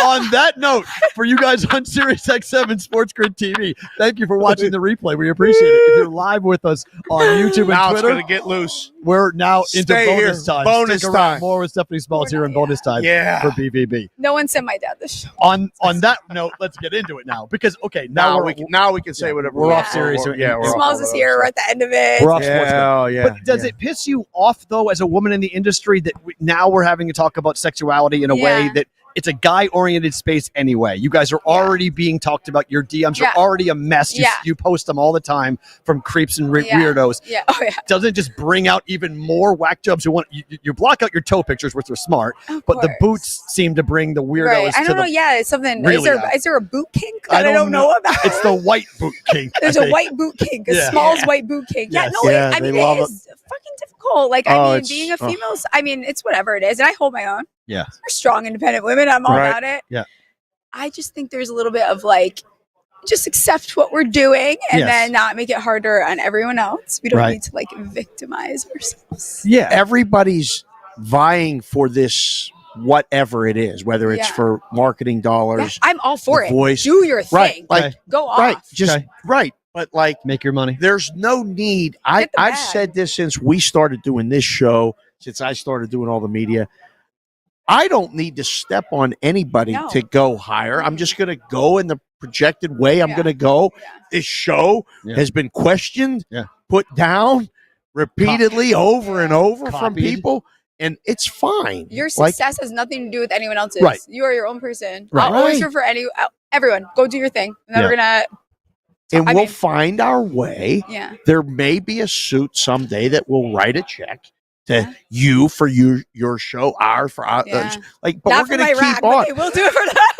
on that note, for you guys on Sirius XM Sports Grid TV, thank you for watching the replay. We appreciate it. If you're live with us on YouTube and now Twitter, it's going to get loose. We're now into bonus here. time. Bonus Stick around. time. More with Stephanie Smalls here in bonus time for BVB. no one sent my dad the show. On that note, let's get into it now because now we can say whatever. We're off Sirius. Smalls is here. We're at the end of it. We're off Sports Grid. But does it piss you off though, as a woman in the industry, that now we're having to talk about sexuality in a way that it's a guy-oriented space anyway? You guys are already being talked about. Your DMs are already a mess. You post them all the time from creeps and weirdos. Yeah. Oh, yeah. Doesn't it just bring out even more whack jobs who want you block out your toe pictures, which are smart, but the boots seem to bring the weirdos. Right. I don't know. It's something. Really is there a boot kink that I don't know about? It's the white boot kink. There's a white boot kink, a Smalls white boot kink. Yeah. No, I mean, it is fucking difficult. Like, I mean, being a female, I mean, it's whatever it is, and I hold my own. Yeah. We're strong, independent women. I'm all about it. Yeah. I just think there's a little bit of like, just accept what we're doing and then not make it harder on everyone else. We don't need to like victimize ourselves. Yeah. Everybody's vying for this, whatever it is, whether it's for marketing dollars. I'm all for it. Voice. Do your thing. Right. Like, go off. Right. Just right. But like, make your money. There's no need. I've said this since we started doing this show, since I started doing all the media. I don't need to step on anybody to go higher. I'm just going to go in the projected way I'm going to go. This show has been questioned, put down repeatedly over and over from people, and it's fine. Your success has nothing to do with anyone else's. Right. You are your own person. Right. I'll always root for everyone. Go do your thing. I'm never going to. And we'll find our way. Yeah. There may be a suit someday that will write a check to you for your show, ours for our, but not we're going to keep on. But they will do it for that.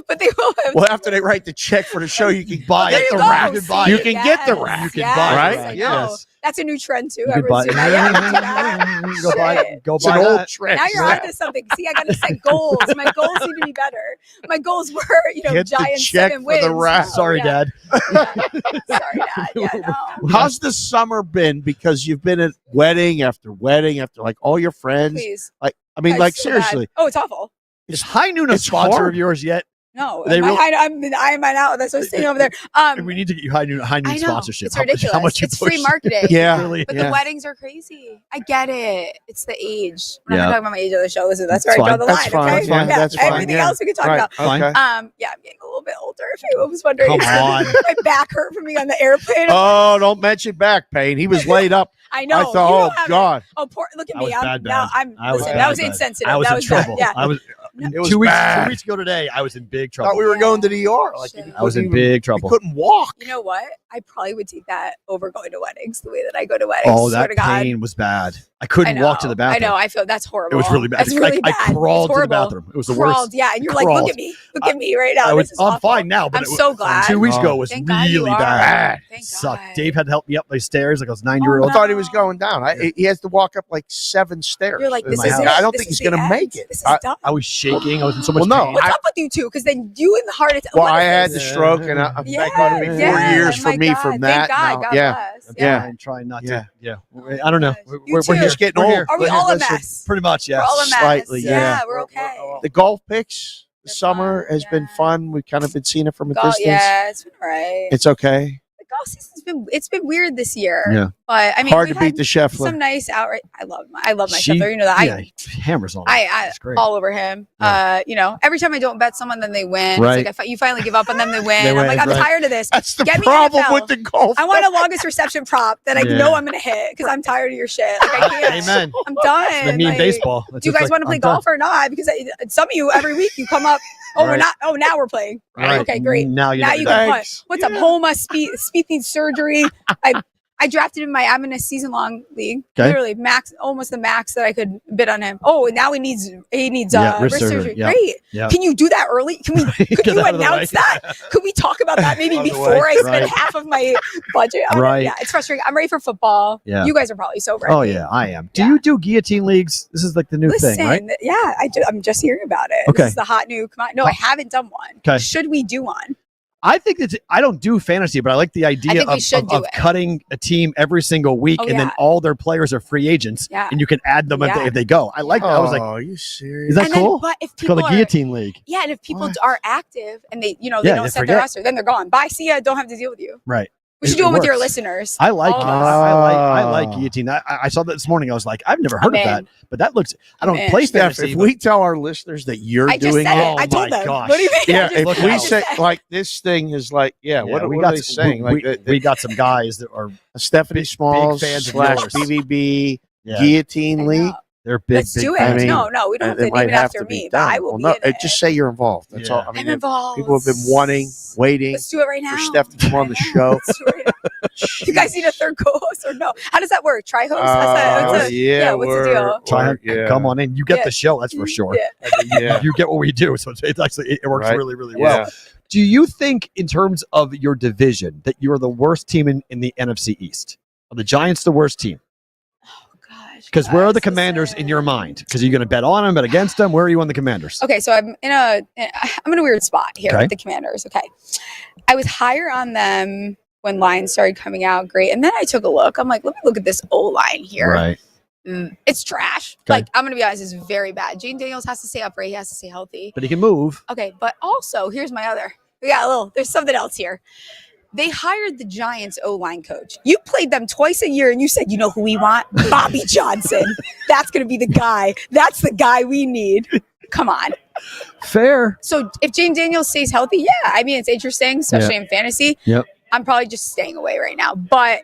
But they will. Well, after they write the check for the show, you can buy get the rack. You can get the rack. You can buy right? Yes. That's a new trend too. You can buy Go it's buy an old that. trend. Now you're onto something. See, I got to set goals. My goals need to be better. My goals were, Get the Giants check 7 for the wins. rack. Sorry, Dad. Sorry, Dad. Yeah, no. How's the summer been? Because you've been at wedding after like all your friends. Please. Like, I mean, like so bad. seriously. Oh, it's awful. Is High Noon a sponsor hard. of yours yet? No, They really- I'm out. That's what I'm saying over there. We need to get you High Noon I know. sponsorship. It's ridiculous. How much you It's push? free marketing. Yeah. Really? But Yeah. the weddings are crazy. I get it. It's the age. We're Yeah. not talking about my age on the show. Listen, that's where That's I draw the fine. line. That's fine. Okay? That's fine. Yeah. That's fine. Everything Yeah. else we can talk Right. about. Fine. Okay. Yeah, I'm getting a little bit older. If anyone was wondering, Come on. my back hurt from being on the airplane. Oh, don't mention back pain. He was laid up. I know. I you thought, don't oh have it. God. Oh, poor. Look at I me. was bad. Listen, that was insensitive. I was that in was trouble. Bad. Yeah. I was It was 2 weeks. bad. 2 weeks ago today, I was in big Thought trouble. we were going to the ER. Like Shit. I was in big trouble. You couldn't walk. You know what? I probably would take that over going to weddings the way that I go to weddings. Oh, swear that to God. pain was bad. I couldn't walk to the bathroom. I know. I feel that's horrible. It was really bad. That's really bad. I crawled It's to the horrible. bathroom. It was the Crawled, worst. yeah. And you're I like, look crawled. at me. Look at me right now. I'm awful. fine now, but I'm so glad. 2 weeks ago was Thank God you really are. bad. Thank Sucked. God. Dave had to help me up my stairs like I was 9-year-old. I thought he was going down. He has to walk up like 7 stairs. You're like, in this my is house. it. I don't This think is he's the going to end. make it. This is done. I was shaking. I was in so much Well, no, pain. What's up with you two? Because then you and the heart attack. Well, what I is had this? the stroke, and I'm Yeah, back on it. 4 yeah, years my for me God. from that. Thank God. Now, God yeah, bless. yeah. I'm trying not Yeah. to. Yeah. I don't know. You We're too. just getting we're old. here. Are we We're all here. a mess? Pretty much, yeah. We're all a mess. Slightly, yeah. We're okay. The golf picks this They're summer fun, has been fun. We've kind of been seeing it from a distance. Yeah, it's been all right. It's okay. The golf season's been weird this year. Yeah. But I mean, Hard we've to beat had the Scheffler. some nice outright. I love my Scheffler. You know that. Yeah, he hammers on. I Great. all over him. Every time I don't bet someone, then they win. Right. It's like you finally give up on them, they win. They I'm win, like, I'm right. tired of this. That's the Get me problem NFL. with the golf. I want a longest reception prop that I know I'm going to hit because I'm tired of your shit. Like, I can't. Amen. I'm done. Like me in Like, baseball. Do you guys want to play golf or not? Because some of you every week you come up. Oh, we're Right. not. Oh, now we're playing. Right. Okay, great. Now you Now know. you can punt. Thanks. What's up, Homa? Speed needs surgery. I drafted him. I'm in a season-long league. Okay. Literally almost the max that I could bid on him. Oh, and now he needs wrist surgery. Yeah. Great. Yeah. Can you do that early? Could Get you out of the announce way. that? Could we talk about that maybe Out of the before way. I spend Right. half of my budget? Right. Yeah, it's frustrating. I'm ready for football. Yeah. You guys are probably so ready. Oh yeah, I am. Do you do guillotine leagues? This is like the new Listen, thing, right? yeah, I'm just hearing about it. Okay. This is the hot new. Come on. No, I haven't done one. Okay. Should we do one? I think I don't do fantasy, but I like the idea think we should do of it. cutting a team every single week, Oh, and then yeah. all their players are free agents, Yeah. and you can add them Yeah. if they go. I like that. I was like, are you serious? is that And then- cool? but if It's called people a guillotine league. Yeah, and if people What? are active and they Yeah, don't they set their forget. roster, then they're gone. Bye, see ya. Don't have to deal with you. Right. We should It do it with your works. listeners. I like All it. of us. I like guillotine. I saw that this morning. I was like, I've never heard of in. that, but that looks. I don't I'm in. play Steph, fantasy. if but- we tell our listeners that you're I just doing said it, it. I told my them. gosh. What do you mean? yeah, I just if said we it. say like this thing is like, Yeah, what we are got they saying? we got some guys that are Stephanie big Smalls fans of / yours. BVB yeah, Guillotine I League. know. they're big. Let's big do it. fans. I mean, no, we don't have It to might name it have after to be me, but I done. will Well, be no, in it. just say you're involved. That's Yeah. all. I I'm mean, involved. people have been wanting, waiting Let's do it right now. for Steph to come on the show. Let's do it right now. You guys need a third co-host or no? How does that work? Tri-host? What's the deal? Try and come on in. You get Yeah. the show, that's for sure. Yeah. Yeah. You get what we do, so it's actually it works Right. really, really well. Yeah. Do you think, in terms of your division, that you're the worst team in the NFC East? Are the Giants the worst team? Gosh, Because where are the guys, Commanders listen. in your mind? Because are you going to bet on them, bet against them? Where are you on the Commanders? Okay, so I'm in a weird spot here Okay. with the Commanders. Okay, I was higher on them when lines started coming out, great, and then I took a look. I'm like, let me look at this O line here. Right. It's trash. Okay. Like I'm gonna be honest, it's very bad. Gene Daniels has to stay upright. He has to stay healthy. But he can move. Okay, but also here's my other. There's something else here. They hired the Giants O-line coach. You played them twice a year and you said, you know who we want? Bobby Johnson. That's going to be the guy. That's the guy we need. Come on. Fair. So if Jane Daniels stays healthy, yeah, I mean, it's interesting, especially in fantasy. Yep. I'm probably just staying away right now. But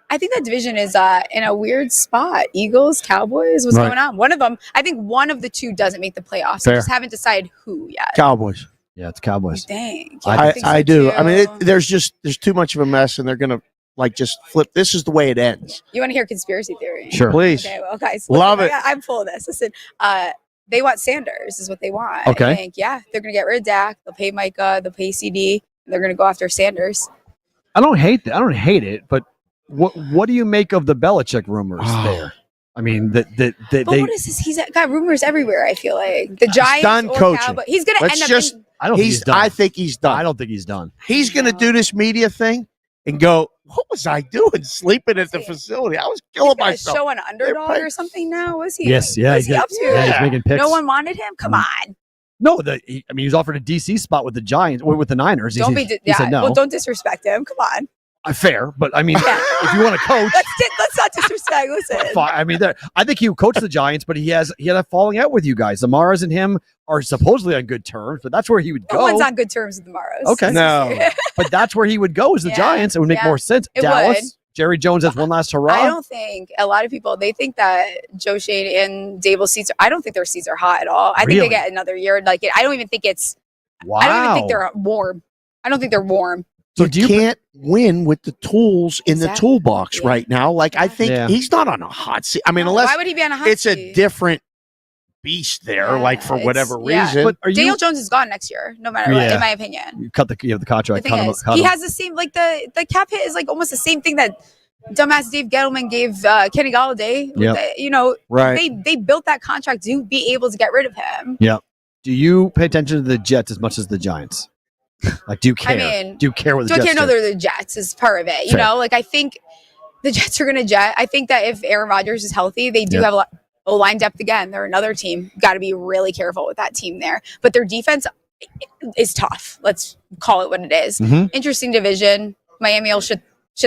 I think that division is in a weird spot. Eagles, Cowboys, what's Right. going on? I think one of the two doesn't make the playoffs. I Fair. just haven't decided who yet. Cowboys. Yeah, it's Cowboys. Dang. I think so do. too. I mean, there's too much of a mess, and they're gonna like just flip. This is the way it ends. You want to hear conspiracy theory? Sure. Please. Okay, well, guys, Love listen, it. I'm full of this. Listen, they want Sanders, is what they want. Okay. I think, yeah, they're going to get rid of Dak. They'll pay Micah. They'll pay CD. They're going to go after Sanders. I don't hate that. I don't hate it, but what do you make of the Belichick rumors there? I mean, But they what is this? He's got rumors everywhere. I feel like the Giants done or coaching. Cowboys. He's going to Let's end up. just- I don't think he's done. I think he's done. I don't think he's done. He's gonna do this media thing and go, what was I doing sleeping at the facility? I was killing He's myself. show an underdog They're or something now. Was he? Yes, yeah, What's he up to? yeah, he's making picks. No one wanted him. Come on. No, he was offered a DC spot with the Giants or with the Niners. Don't he, be. he said no. Well, don't disrespect him. Come on. Fair, but I mean, Yeah. if you want to coach, Let's not disrespect. Listen. fine. I mean, I think he coached the Giants, but he had a falling out with you guys. Amaras and him are supposedly on good terms, but that's where he would No go. one's on good terms with the Morrows. Okay, No. but that's where he would go as the Yeah, Giants. It would make yeah, more sense. it Dallas, would. Jerry Jones has one last hurrah. I don't think a lot of people, they think that Joe Shane and Dable's seats I don't think their seats are hot at all. I think Really? they get another year. Like I don't even think it's. Wow. I don't even think they're warm. I don't think they're warm. So you can't win with the tools in the Exactly. toolbox right now. Like I think Yeah. he's not on a hot seat. I mean, unless Why would he be on a hot it's a seat? different beast there, like for whatever Yeah. reason. But are Daniel you? Jones is gone next year, no matter what, Yeah. in my opinion. You cut the contract. The thing is, he has the same the cap hit is like almost the same thing that dumbass Dave Gettleman gave Kenny Galladay. Yep. Right. They built that contract to be able to get rid of him. Yeah. Do you pay attention to the Jets as much as the Giants? Like, do you care? I mean, do you care what the do I Jets care? No, do? they're the Jets is part of it. You Fair. know, like I think the Jets are going to jet. I think that if Aaron Rodgers is healthy, they do have a lot O-line depth again. They're another team. Got to be really careful with that team there. But their defense is tough. Let's call it what it is. Interesting division. Miami will shit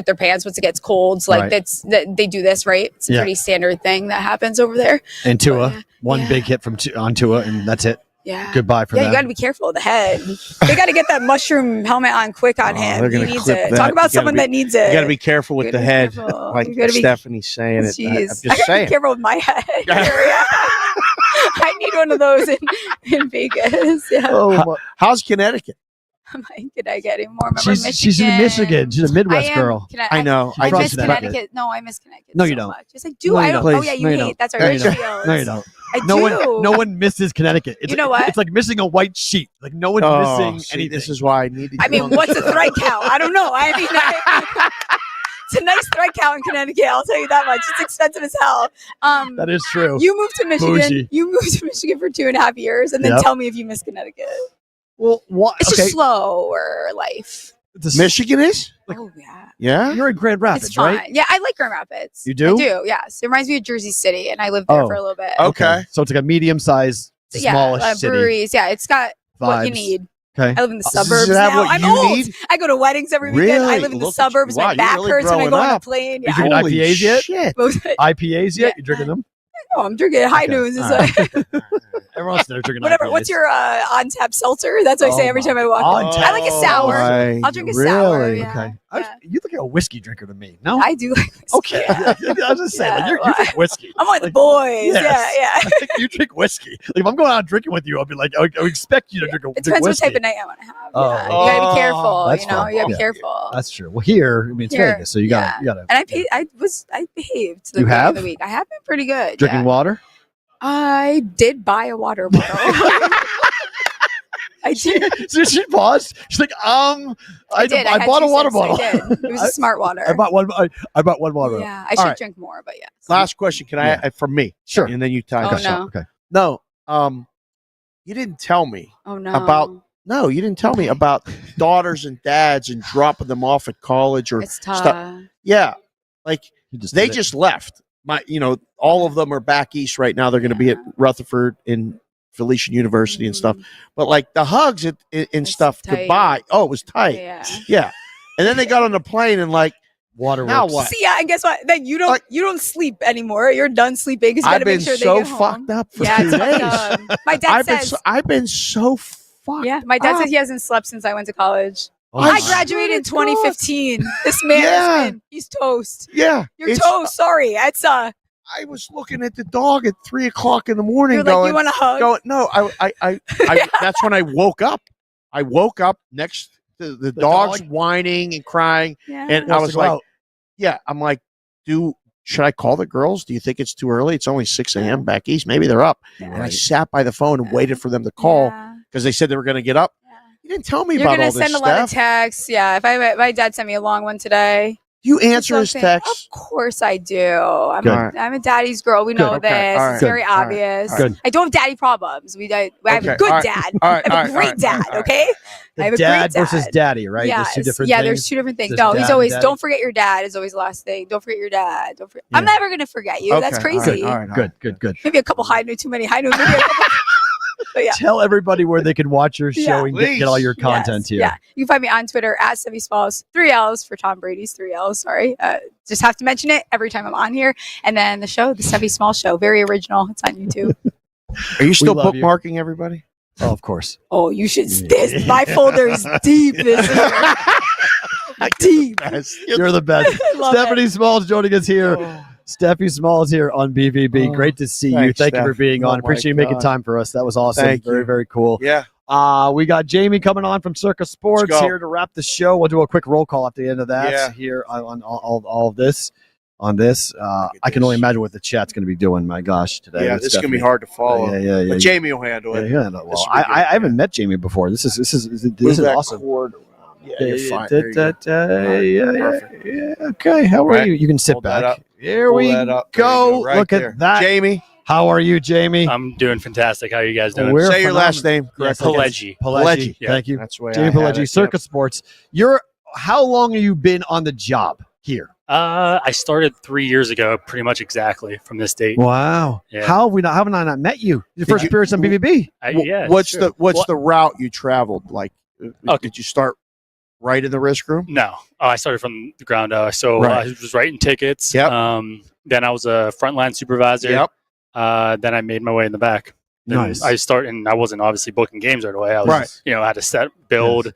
their pants once it gets cold. So, like they do this, right? It's a pretty standard thing that happens over there. And Tua, one big hit on Tua, and that's it. Yeah. Goodbye for them. them. You got to be careful of the head. They got to get that mushroom helmet on quick on him. They're He gonna needs clip it. that. Talk about You someone gotta that needs it. You got to be careful with the head, careful. like You gotta be- Stephanie's saying it. I'm Jeez. just I gotta saying. be careful with my head. I need one of those in Vegas. Yeah. How's Connecticut? I'm like, did I get any more? Remember Michigan? She's in Michigan. She's a Midwest girl. I know. I miss Connecticut. Connecticut. No, I miss Connecticut. No, you so don't. Much. It's like, do No, I you don't? don't. Oh yeah, you No, you hate. don't. That's our No, you Rich don't. Fields. No, you don't. I No one misses Connecticut. It's You know like, what? It's like missing a white sheet. Like no one's missing anything. This is why I need to. I mean, what's a thread count? I don't know. I mean, it's a nice thread count in Connecticut. I'll tell you that much. It's expensive as hell. That is true. You moved to Michigan. Bougie. You moved to Michigan for 2.5 years, and then tell me if you miss Connecticut. Well, what? It's just slower life. Michigan is? Oh yeah. Yeah. You're in Grand Rapids, It's fun. right? Yeah, I like Grand Rapids. You do? I do. Yes. It reminds me of Jersey City, and I lived there for a little bit. Okay. So it's like a medium-sized, smallish city. Breweries. Yeah, it's got what you Vibes. need. Okay. I live in the Does suburbs it have now. what I'm you old. need? I go to weddings every weekend. I Really? live in the Look at you. suburbs. Wow, My you're back really hurts when I growing go on a up. plane. You Yeah. drinking Holy IPAs yet? shit. IPAs yet? You drinking them? Oh, I'm drinking high noons. All It's right. like, Everyone's there drinking whatever. IPAs. What's your on tap seltzer? That's what I say every time I walk in. On-tap I like a sour. Oh, I'll drink a sour. really? Yeah. Okay. Yeah. You look like a whiskey drinker to me. No? I do like whiskey. Okay. Yeah. I was just saying, like, you drink whiskey. I'm one of the boys. Yes. Yeah. I think you drink whiskey. Like, if I'm going out drinking with you, I'll be like, I would expect you to drink It drink depends what whiskey. type of night I want to have. Oh. Yeah. You gotta be careful. That's You know, fine. you gotta be Yeah. careful. That's true. Well, here, I mean, it's Here, Vegas, so you gotta. And I behaved. The You beginning have? of the week. I have been pretty good. Drinking yeah. water? I did buy a water bottle. I did. So she paused. She's like, I had bought a 2 water cents. I bottle. did. It was a smart water. I bought one. I bought one water. Yeah, I All should right. drink more, but yes. Last question. Can I from me? Sure. And then you talk. Oh, no. Okay. No. You didn't tell me Oh no. about. No, you didn't tell me about daughters and dads and dropping them off at college or It's tough. stuff. Yeah, like You just they did it. just left. All of them are back east right now. They're going to be at Rutherford and Felician University and stuff. But like the hugs and stuff tight. goodbye. Oh, it was tight. Yeah. Yeah. And then they got on the plane and like water. Now works. what? See, yeah, and guess what? Then you don't sleep anymore. You're done sleeping. 'Cause you I've gotta been make sure so they get home. fucked up for Yeah, 2 it's fucked days. up. My dad says. I've been so fucked. Yeah, my dad up. said he hasn't slept since I went to college. Oh, I my. graduated in swear to God. 2015. This man, Yeah. he's toast. Yeah. You're it's- toast. Sorry, it's I was looking at the dog at 3:00 in the morning. You're like, going, you want a hug? Going, no, I that's when I woke up. I woke up next to the dog's dog? whining and crying, Yeah. and I Wants was to go like, out. yeah, I'm like, should I call the girls? Do you think it's too early? It's only 6 a.m. back east. Maybe they're up. And I sat by the phone and waited for them to call Yeah. because they said they were going to get up. You didn't tell me You're about gonna all this send a lot of stuff. texts. Yeah, if my dad sent me a long one today. You answer his Something- texts. Of course I do. I'm Good. I'm a daddy's girl. We know Okay, this. all right, It's very good, all right, obvious. all right. Good. I don't have daddy problems. I have Okay, a good all right, dad. all right, I have all a right, great all right, dad. all right. Okay. I have a Dad great versus dad. daddy, right? There's two Yes. different Yeah, things. there's two different things. There's No, dad he's and always daddy. don't forget your dad is always the last thing. Don't forget your dad. Don't forget. I'm Yeah. never gonna forget you. That's Okay, all right, crazy. all right, all Good, right. good. Maybe a couple high noon, too many high noon. Maybe a couple. But yeah. Tell everybody where they can watch your show Yeah. and get all your content Yes, here. Yeah, you can find me on Twitter at Steffi Smalls, 3 L's for Tom Brady's 3 L's. Sorry, just have to mention it every time I'm on here. And then the show, the Steffi Smalls Show, very original. It's on YouTube. Are you still love you. bookmarking everybody? Oh, of course. Oh, you should. My folder is deep this year. Deep. You're the best. Love Stephanie Smalls joining us here. Steffi Smalls here on BVB. Oh, Great to see you. thanks, Thank you for Steph. being Oh on. my Appreciate you making God. time for us. That was awesome. Thank Very, you. very cool. Yeah. We got Jamie coming on from Circa Sports go. here to wrap the show. We'll do a quick roll call at the end of that Yeah. here on all of this. on this. I can only imagine what the chat's going to be doing. My gosh, today. Yeah, It's this is going to be definitely- hard to follow. Yeah. But Jamie will handle it. Yeah, This well, will be good. I haven't met Jamie before. This is Move that awesome. cord around. Yeah, you're fine. There you go. Perfect. Yeah. Okay, how are Right. you? You can sit Hold that back. up. Here Pull we that up. There you go. go. Right Look there. at that, Jamie. How are you, Jamie? I'm doing fantastic. How are you guys doing? We're Say your last phenomenal. name Yes, correctly. Pelleggi. Pelleggi. Yeah. Thank you. That's the way Jamie I had Pelleggi, it. Circa Sports. How long have you been on the job here? I started 3 years ago, pretty much exactly from this date. Wow. Yeah. How haven't I not met you? Your first you- appearance on BVB. Yeah. What's sure. the route you traveled? Like, Okay. did you start right in the risk room? No. I started from the ground up. So Right. I was writing tickets. Yep. Then I was a frontline supervisor. Yep. Then I made my way in the back. Then Nice. I wasn't obviously booking games right away. I was, Right. I had to build,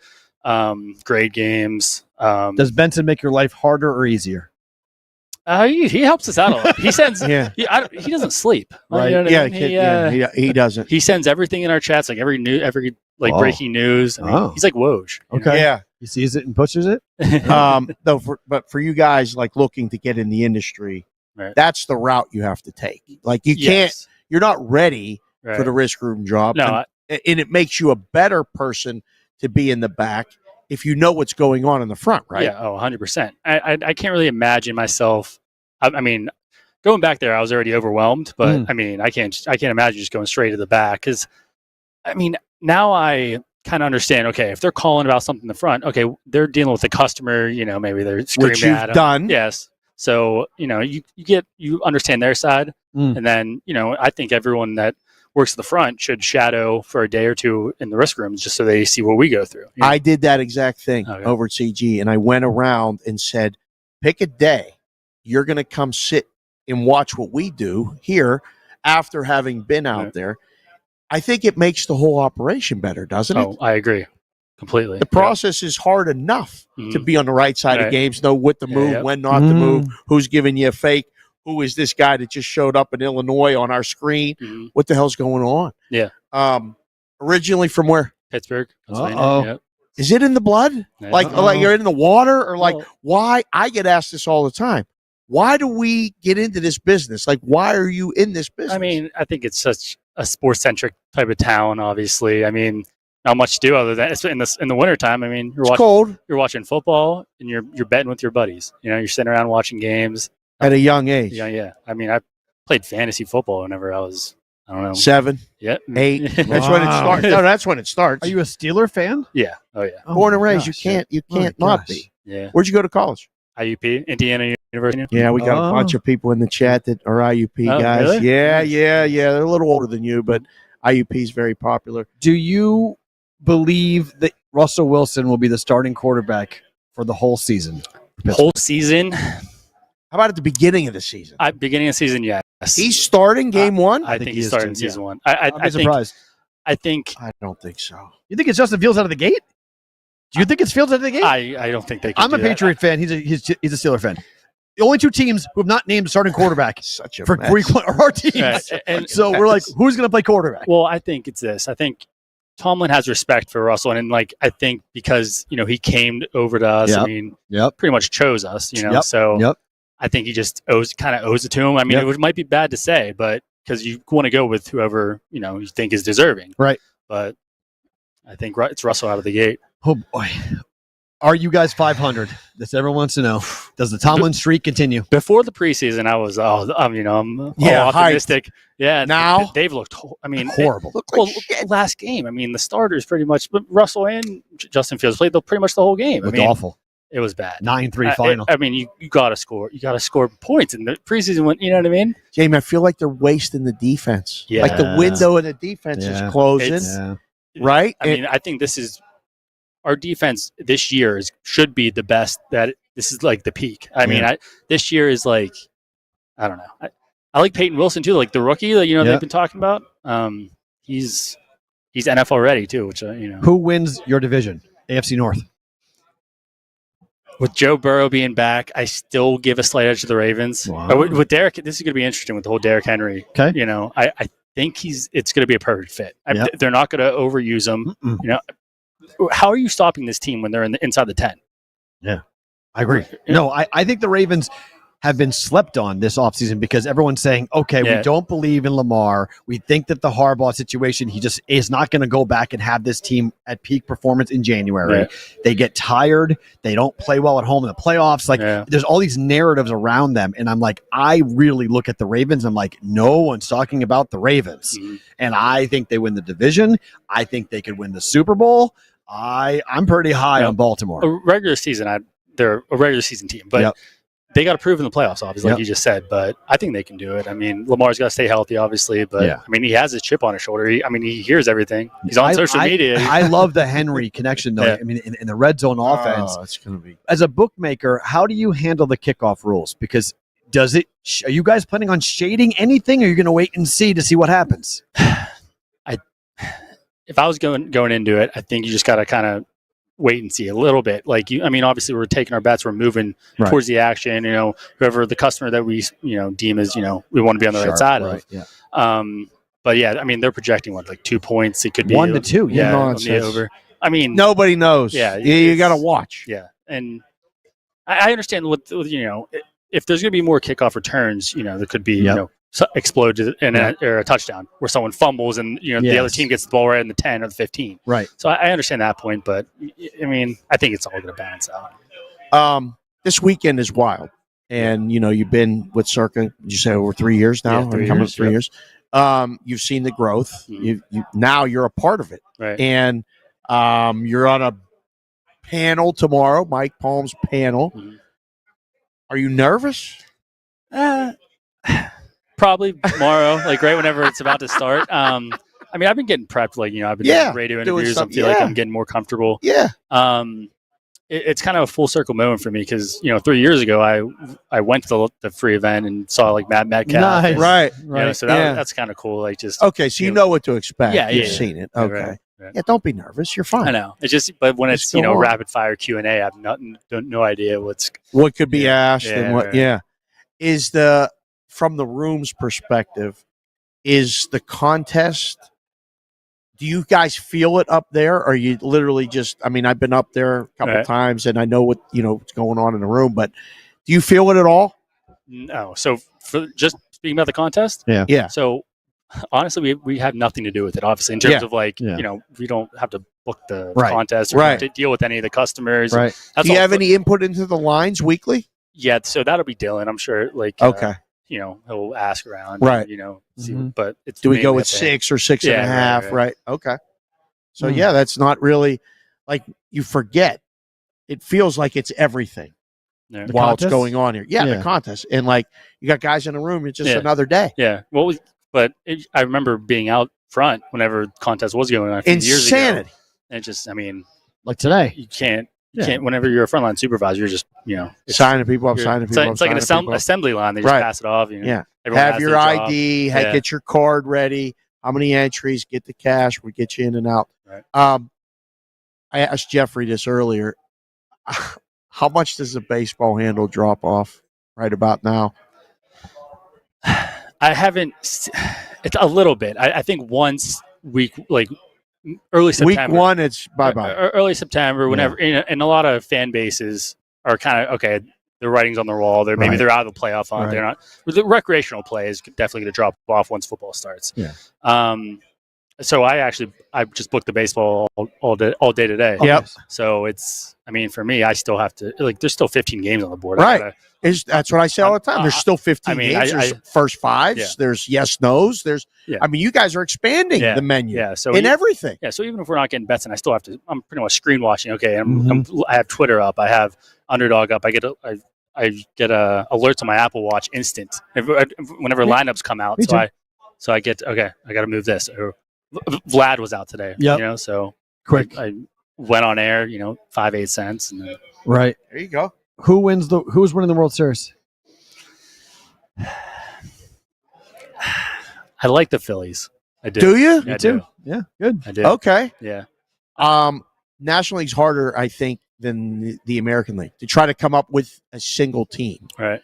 grade games. Does Benson make your life harder or easier? He helps us out a lot. He sends. Yeah. He doesn't sleep. Right. You know what Yeah, I mean? he doesn't. He sends everything in our chats, like every Oh. breaking news. I mean, Oh. he's like Woj. you know? Okay. Yeah. He sees it and pushes it. But for you guys like looking to get in the industry, Right. that's the route you have to take. Like you can't. Yes. You're not ready Right. for the risk room job. No, and it makes you a better person to be in the back if you know what's going on in the front, right? Yeah. Oh, 100%. I can't really imagine myself. I mean, going back there, I was already overwhelmed. But I mean, I can't imagine just going straight to the back because, I mean, now I kind of understand. Okay, if they're calling about something in the front, okay, they're dealing with the customer. Maybe they're screaming Which you've at them. done. Yes. So you understand their side, and then I think everyone that works at the front should shadow for a day or two in the risk rooms just so they see what we go through. I did that exact thing Okay. over at CG, and I went around and said, pick a day. You're going to come sit and watch what we do here after having been out Right. there. I think it makes the whole operation better, doesn't it? Oh, I agree completely. The process is hard enough to be on the right side of Right. games, know what to move, yeah. when not to move, who's giving you a fake, who is this guy that just showed up in Illinois on our screen? Mhm. What the hell's going on? Yeah. Originally from where? Pittsburgh. Pennsylvania. Uh-oh. Yep. Is it in the blood? Yeah. Like you're in the water, or like Well- why? I get asked this all the time. Why do we get into this business? Like, why are you in this business? I mean, I think it's such a sports centric type of town. Obviously, I mean, not much to do other than it's in the wintertime. I mean, it's cold you're watching football and you're betting with your buddies. You're sitting around watching games. at a young age. Yeah. I mean, I played fantasy football whenever I was, I don't know, 7, yeah, 8. That's when it Wow. starts. No, that's when it starts. Are you a Steeler fan? Yeah. Oh yeah. Oh Born and my raised. gosh. You can't Oh my not gosh. be. Yeah. Where'd you go to college? IUP, Indiana University. Yeah, we got a Oh. bunch of people in the chat that are IUP Oh, guys. really? Yeah, Nice. yeah. They're a little older than you, but IUP is very popular. Do you believe that Russell Wilson will be the starting quarterback for the whole season? Whole season, How about at the beginning of the season? beginning of season, yes. He's starting game one? I think he he's is starting too, season yeah. one. I'd be surprised. I think I don't think so. You think it's Justin Fields out of the gate? Do you think it's Fields out of the gate? I don't think they can I'm a do that. Patriot fan. He's a Steeler fan. The only two teams who have not named a starting quarterback Such a for mess. week one are our teams. Right, and- So we're like, who's going to play quarterback? Well, I think it's this. I think Tomlin has respect for Russell, and like I think because he came over to us. Yep. I mean, Yep. pretty much chose us. Yep. So Yep. I think he just kind of owes it to him. I mean, Yep. it might be bad to say, but because you want to go with whoever you think is deserving, Right. But I think it's Russell out of the gate. Oh boy. Are you guys 500? That's everyone wants to know. Does the Tomlin streak continue? Before the preseason, I was I'm Yeah, all optimistic. Yeah. Now? Dave looked. I mean, Horrible. Well, last game. I mean, the starters pretty much, but Russell and Justin Fields played pretty much the whole game. Looked I mean, awful. It was bad. 9-3 final. I mean, you got to score. You got to score points in the preseason. When you know what I mean? Jamie, I feel like they're wasting the defense. Yeah. Like the window in the defense Yeah. is closing, It's- right? I mean, I think this is our defense this year should be the best. This is like the peak. I mean, this year is like, I don't know. I like Peyton Wilson too, like the rookie that they've been talking about. He's NFL ready too, which Who wins your division? AFC North. With Joe Burrow being back, I still give a slight edge to the Ravens. Wow. But with Derek, this is going to be interesting with the whole Derrick Henry. Okay. I think it's going to be a perfect fit. Yep. They're not going to overuse him. How are you stopping this team when they're inside the 10? Yeah, I agree. No, I think the Ravens, have been slept on this offseason because everyone's saying, okay, we don't believe in Lamar. We think that the Harbaugh situation, he just is not going to go back and have this team at peak performance in January. Yeah. They get tired. They don't play well at home in the playoffs. Like there's all these narratives around them. And I'm like, I really look at the Ravens. I'm like, no one's talking about the Ravens. Mm-hmm. And I think they win the division. I think they could win the Super Bowl. I'm pretty high on Baltimore. A regular season, they're a regular season team, but they got to prove in the playoffs, obviously, like you just said. But I think they can do it. I mean, Lamar's got to stay healthy, obviously. But I mean, he has his chip on his shoulder. He hears everything. He's on social media. I love the Henry connection, though. I mean, in the red zone offense, it's going to be. As a bookmaker, how do you handle the kickoff rules? Because are you guys planning on shading anything, or are you going to wait and see to see what happens? If I was going into it, I think you just got to kind of wait and see a little bit. Like obviously we're taking our bets, we're moving towards the action. Whoever the customer that we deem as we want to be on the right side of. Yeah. But yeah, I mean they're projecting like 2 points. It could be 1 to 2. Yeah, on Nonsense. the over. I mean, nobody knows. Yeah, you got to watch. Yeah, and I understand what if there's going to be more kickoff returns, there could be explode in a touchdown where someone fumbles and the other team gets the ball right in the 10 or the 15. Right. So I understand that point, but I mean I think it's all going to balance out. This weekend is wild, and you've been with Circa. Did you say over 3 years now? Yeah, 3 Coming years, up 3 years. You've seen the growth. Now you're a part of it, right? And you're on a panel tomorrow, Mike Palm's panel. Are you nervous? Probably tomorrow, like right whenever it's about to start. I mean, I've been getting prepped, like I've been doing radio interviews. I feel like I'm getting more comfortable. Yeah. It's kind of a full circle moment for me because 3 years ago I went to the free event and saw like Matt Metcalf. Nice. Right. So that's kind of cool. Like just okay. So you know what to expect. Yeah, You've seen it. Okay. Right. Yeah. Don't be nervous. You're fine. I know. It's just, but when it's rapid fire Q&A, I have no idea what could be asked and what. Right. Yeah. Is from the room's perspective, is the contest? Do you guys feel it up there? Or are you literally just? I mean, I've been up there a couple times, and I know what's going on in the room. But do you feel it at all? No. So for just speaking about the contest, yeah. So honestly, we have nothing to do with it. Obviously, in terms of like we don't have to book the contest or to deal with any of the customers. Right. Do you have any input into the lines weekly? Yeah. So that'll be Dylan. I'm sure. Like okay. He'll ask around. Right. See, but it's do we go with 6 or 6.5? Right. Okay. So that's not really like you forget. It feels like it's everything while it's going on here. Yeah, the contest, and like you got guys in the room. It's just another day. Yeah. I remember being out front whenever the contest was going on a few years ago. And just, I mean, like today, you can't. Whenever you're a frontline supervisor, you're just signing people up, signing people up. It's like an assembly line. They just pass it off. Have your ID, get your card ready. How many entries? Get the cash. We get you in and out. Right. I asked Jeffrey this earlier. How much does a baseball handle drop off right about now? I haven't. It's a little bit. I think once week, like early September. Week 1, it's bye-bye. Early September, whenever, and a lot of fan bases are kind of, okay, the writing's on the wall. Maybe they're out of the playoff hunt. They're not. The recreational play is definitely going to drop off once football starts. Yeah. So I just booked the baseball all day today. Yep. So it's, I mean, for me, I still have to, like, there's still 15 games on the board. Right. That's what I say all the time. There's still 15 games. There's first fives. Yeah. There's yes, nos. I mean, you guys are expanding the menu in everything. Yeah. So even if we're not getting bets in, I still have to, I'm pretty much screen watching. Okay. I have Twitter up. I have Underdog up. I get a alerts on my Apple Watch instant whenever lineups come out. So I get, okay, I got to move this. Or Vlad was out today. Yeah. So quick. I went on air, 5-8 cents. And then, right. There you go. Who's winning the World Series? I like the Phillies. I do. Do you? Yeah, Me too. Yeah, good. I do. Okay. Yeah. National League's harder, I think, than the American League to try to come up with a single team. Right.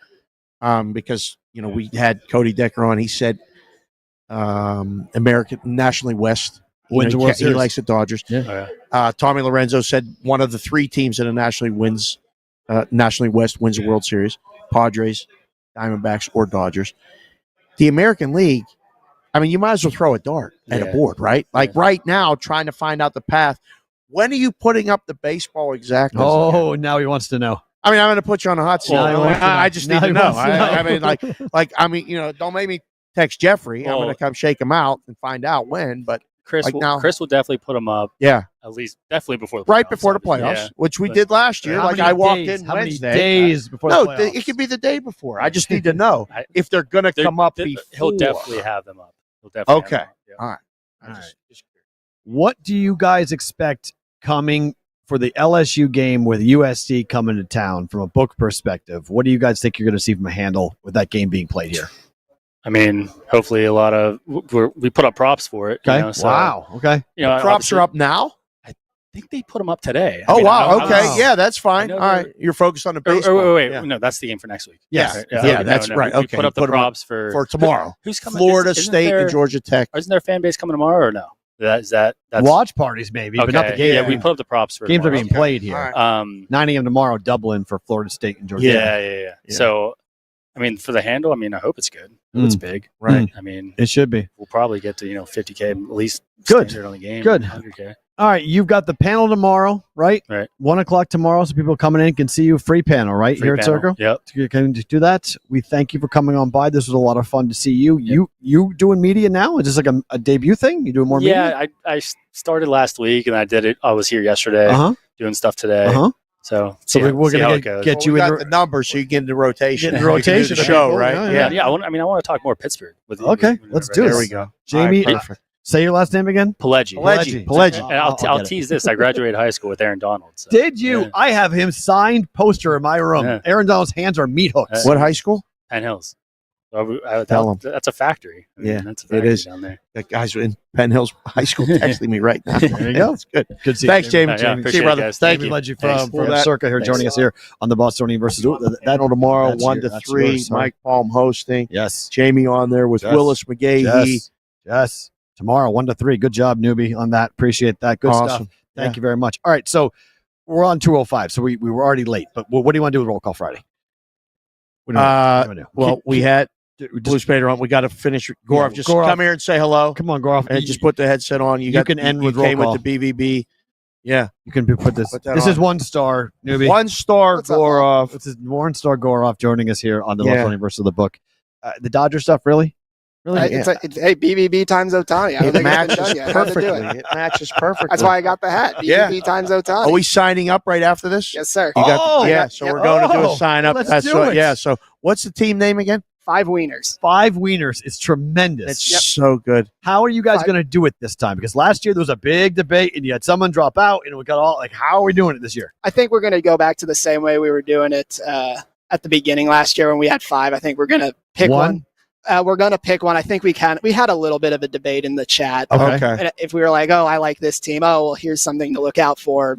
Because we had Cody Decker on. He said American National League West wins the World Series. He likes the Dodgers. Yeah. Oh, yeah. Tommy Lorenzo said one of the 3 teams in the National League West wins the World Series. Padres, Diamondbacks or Dodgers. The American League, I mean, you might as well throw a dart at a board, right? Like right now, trying to find out the path. When are you putting up the baseball exactly? Oh, now he wants to know. I mean, I'm going to put you on a hot seat. I just need to know. I mean, don't make me text Jeffrey. I'm going to come shake him out and find out when. But Chris will definitely put him up. Yeah, at least definitely before the playoffs, right before the playoffs, which we did last year. Like I walked in how Wednesday. many days before the playoffs? It could be the day before. I just need to know if they're going to come up before. He'll definitely have them up. He'll definitely have them up. Yeah. All right. All right. What do you guys expect coming for the LSU game with USC coming to town from a book perspective? What do you guys think you're going to see from a handle with that game being played here? I mean, hopefully a lot of we put up props for it. Okay. You know, so, wow. Okay. You know, props are up now. I think they put them up today. Oh, wow. Okay. Yeah, that's fine. All right. You're focused on the baseball. Wait. No, that's the game for next week. Yes. Yeah, that's right. We Okay. put up the props for tomorrow. Who's coming? Florida State and Georgia Tech. Isn't there a fan base coming tomorrow or no? That's watch parties maybe, but not the game. Yeah, we put up the props for games tomorrow. are being played here. Right. 9 a.m. tomorrow, Dublin for Florida State and Georgia. Yeah. So, I mean, for the handle, I mean, I hope it's good. I hope it's big, right? I mean, it should be. We'll probably get to 50K at least. Good standard on the game. Good. 100K. All right, you've got the panel tomorrow, right? Right. 1:00 tomorrow, so people coming in can see you. Free panel, right? Free here panel. at Circa. Yep. You can do that. We thank you for coming on by. This was a lot of fun to see you. Yep. You doing media now? Is this like a debut thing? You doing more media? Yeah, I started last week and I did it. I was here yesterday doing stuff today. So we're going to get you in the numbers so you get into rotation. Get in rotation the show, right? Yeah. I want to talk more Pittsburgh with you. Okay, let's do it. There we go. Jamie, All right, perfect. Say your last name again. Pelleggi. And I'll tease this. I graduated high school with Aaron Donald. So. Did you? Yeah. I have him signed poster in my room. Yeah. Aaron Donald's hands are meat hooks. What high school? Penn Hills. Tell him. That's a factory. That's a factory it is down there. The guys in Penn Hills High School texting me right now. There you go. That's good. Good to see Thanks, you. Jamie. See you, brother. Guys. Thank you. Ledgy from Circa here joining us here on the Bostonian versus That'll tomorrow, 1 to 3. Mike Palm hosting. Yes. Jamie on there with Willis McGahee. Yes. Tomorrow, 1 to 3. Good job, newbie, on that. Appreciate that. Good stuff. Thank you very much. All right, so we're on 2:05, so we were already late. But what do you want to do with Roll Call Friday? What do you want to do? Well, we had Blue Spader on. We got to finish. Gorov, just come here and say hello. Come on, Gorov. And just put the headset on. You can end with Roll Call. With the BVB. Yeah. You can put this. This is 1 star, newbie. 1 star Gorov. This is 1 star Gorov joining us here on the Bostonian versus the book. The Dodger stuff, really? Really? Hey, BVB times Otani. It matches perfectly. It matches perfectly. That's why I got the hat. BVB times Otani. Are we signing up right after this? Yes, sir. So we're going to do a sign up. Let's do it. Yeah. So what's the team name again? 5 Wieners. 5 Wieners. It's tremendous. It's so good. How are you guys going to do it this time? Because last year there was a big debate and you had someone drop out and we got all how are we doing it this year? I think we're going to go back to the same way we were doing it at the beginning last year when we had 5. I think we're going to pick one. We're going to pick one. I think we can. We had a little bit of a debate in the chat. Okay. And if we were like, oh, I like this team. Oh, well, here's something to look out for.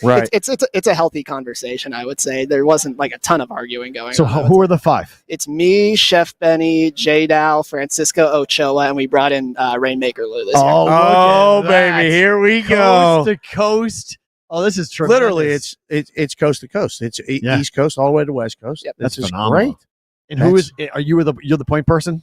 Right. It's a healthy conversation, I would say. There wasn't like a ton of arguing going on. So who are the 5? It's me, Chef Benny, J Dow, Francisco Ochoa, and we brought in Rainmaker Lou this year. Oh, baby. Here we go. Coast to coast. Oh, this is tremendous. Literally, it's coast to coast. It's East Coast all the way to West Coast. Yep. That's phenomenal. Great. And you're the point person?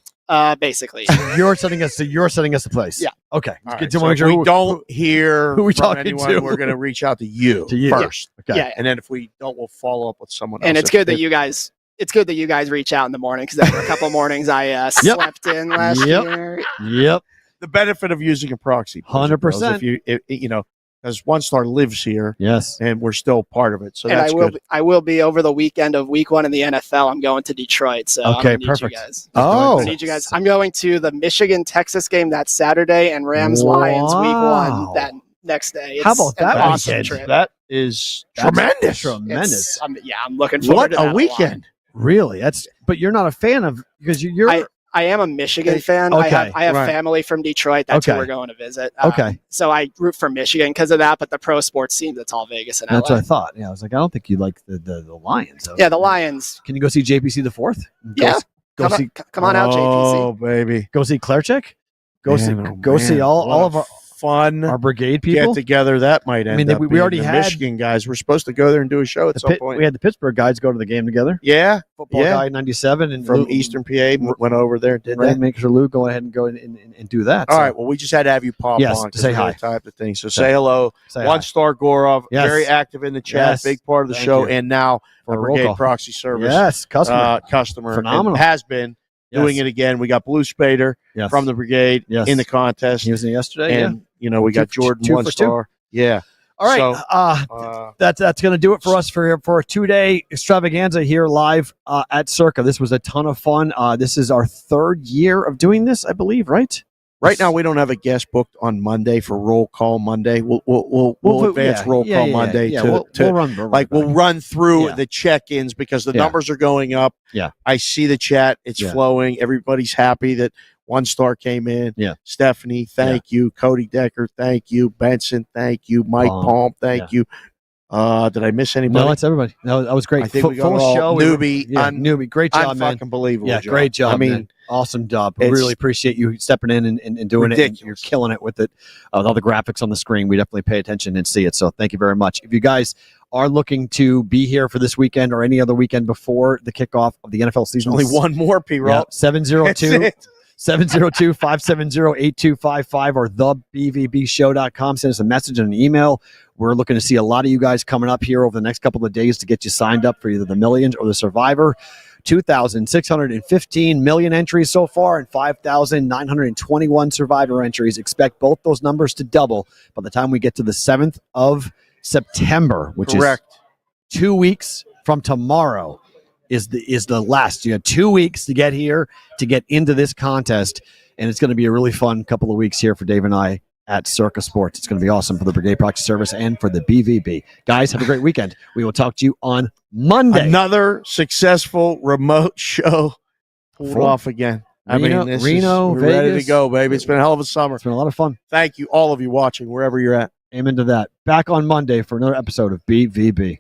Basically. You're setting us the place. Yeah. Okay. Right, so if we don't hear who we from talking anyone, to, we're going to reach out to you first. Okay. Yeah. And then if we don't, we'll follow up with someone else. And it's good that you guys reach out in the morning because there were a couple mornings I slept in last year. Yep. The benefit of using a proxy. 100%. If because 1 Star lives here. Yes. And we're still part of it. So and that's good. I will be over the weekend of week 1 in the NFL. I'm going to Detroit. So okay, I'm gonna perfect. need you guys. Oh. I need you guys. I'm going to the Michigan-Texas game that Saturday and Rams-Lions week 1 that next day. How about that awesome weekend? trip. That is tremendous. Tremendous. I'm looking forward to that. What a weekend. Really? But you're not a fan of because you're I am a Michigan fan. Okay, I have family from Detroit. That's who we're going to visit. So I root for Michigan because of that, but the pro sports team, that's all Vegas and LA. That's what I thought. Yeah, I was like, I don't think you like the Lions. Yeah, the Lions. Can you go see JPC the 4th? Come on out, JPC. Oh, baby. Go see Clairchick? Go see all of our fun our Brigade get people together that might end up we being already the had Michigan guys. We're supposed to go there and do a show at some point. We had the Pittsburgh guys go to the game together. Yeah, Football guy 97 and from Lou, Eastern PA went over there and did right, that. make sure Lou go ahead and go and do that. All right. Well, we just had to have you pop Yes, on to say we hi. had type of thing. So say hello. Say One hi. Star Gorov, Yes. very active in the chat, Yes. big part of the Thank show, you. and now For a a roll Brigade call. proxy service. Yes, customer. Customer. Phenomenal. And has been doing Yes. it again. We got Blue Spader Yes. from the Brigade Yes. in the contest. He was in yesterday. And, we got Jordan two One for two. Star. Yeah. All right, So, that's going to do it for us for a 2-day extravaganza here live at Circa. This was a ton of fun. This is our 3rd year of doing this, I believe, right? Right now, we don't have a guest booked on Monday for Roll Call Monday. We'll advance Roll Call Monday to we'll run through the check-ins because the numbers are going up. Yeah, I see the chat; it's flowing. Everybody's happy that One Star came in. Yeah, Stephanie, thank you. Cody Decker, thank you. Benson, thank you. Mike Palm, thank you. Did I miss anybody? No, that's everybody. No, that was great. I think we got full all show. Newbie. Newbie, great job, man. Unbelievable. Yeah, job. great job. I mean, man. Awesome job. it's Really appreciate you stepping in and doing it. And you're killing it with it. With all the graphics on the screen, we definitely pay attention and see it. So thank you very much. If you guys are looking to be here for this weekend or any other weekend before the kickoff of the NFL season, only one more, P-Roll. 702-570-8255 or thebvbshow.com. Send us a message and an email. We're looking to see a lot of you guys coming up here over the next couple of days to get you signed up for either the Millions or the Survivor. 2,615 million entries so far and 5,921 Survivor entries. Expect both those numbers to double by the time we get to the 7th of September, which is 2 weeks from tomorrow. Is the last. You have 2 weeks to get here, to get into this contest, and it's going to be a really fun couple of weeks here for Dave and I at Circa Sports. It's going to be awesome for the Brigade Proxy Service and for the BVB. Guys, have a great weekend. We will talk to you on Monday. Another successful remote show pulled off again. Reno, we're Vegas. ready to go, baby. It's been a hell of a summer. It's been a lot of fun. Thank you, all of you watching, wherever you're at. Amen to that. Back on Monday for another episode of BVB.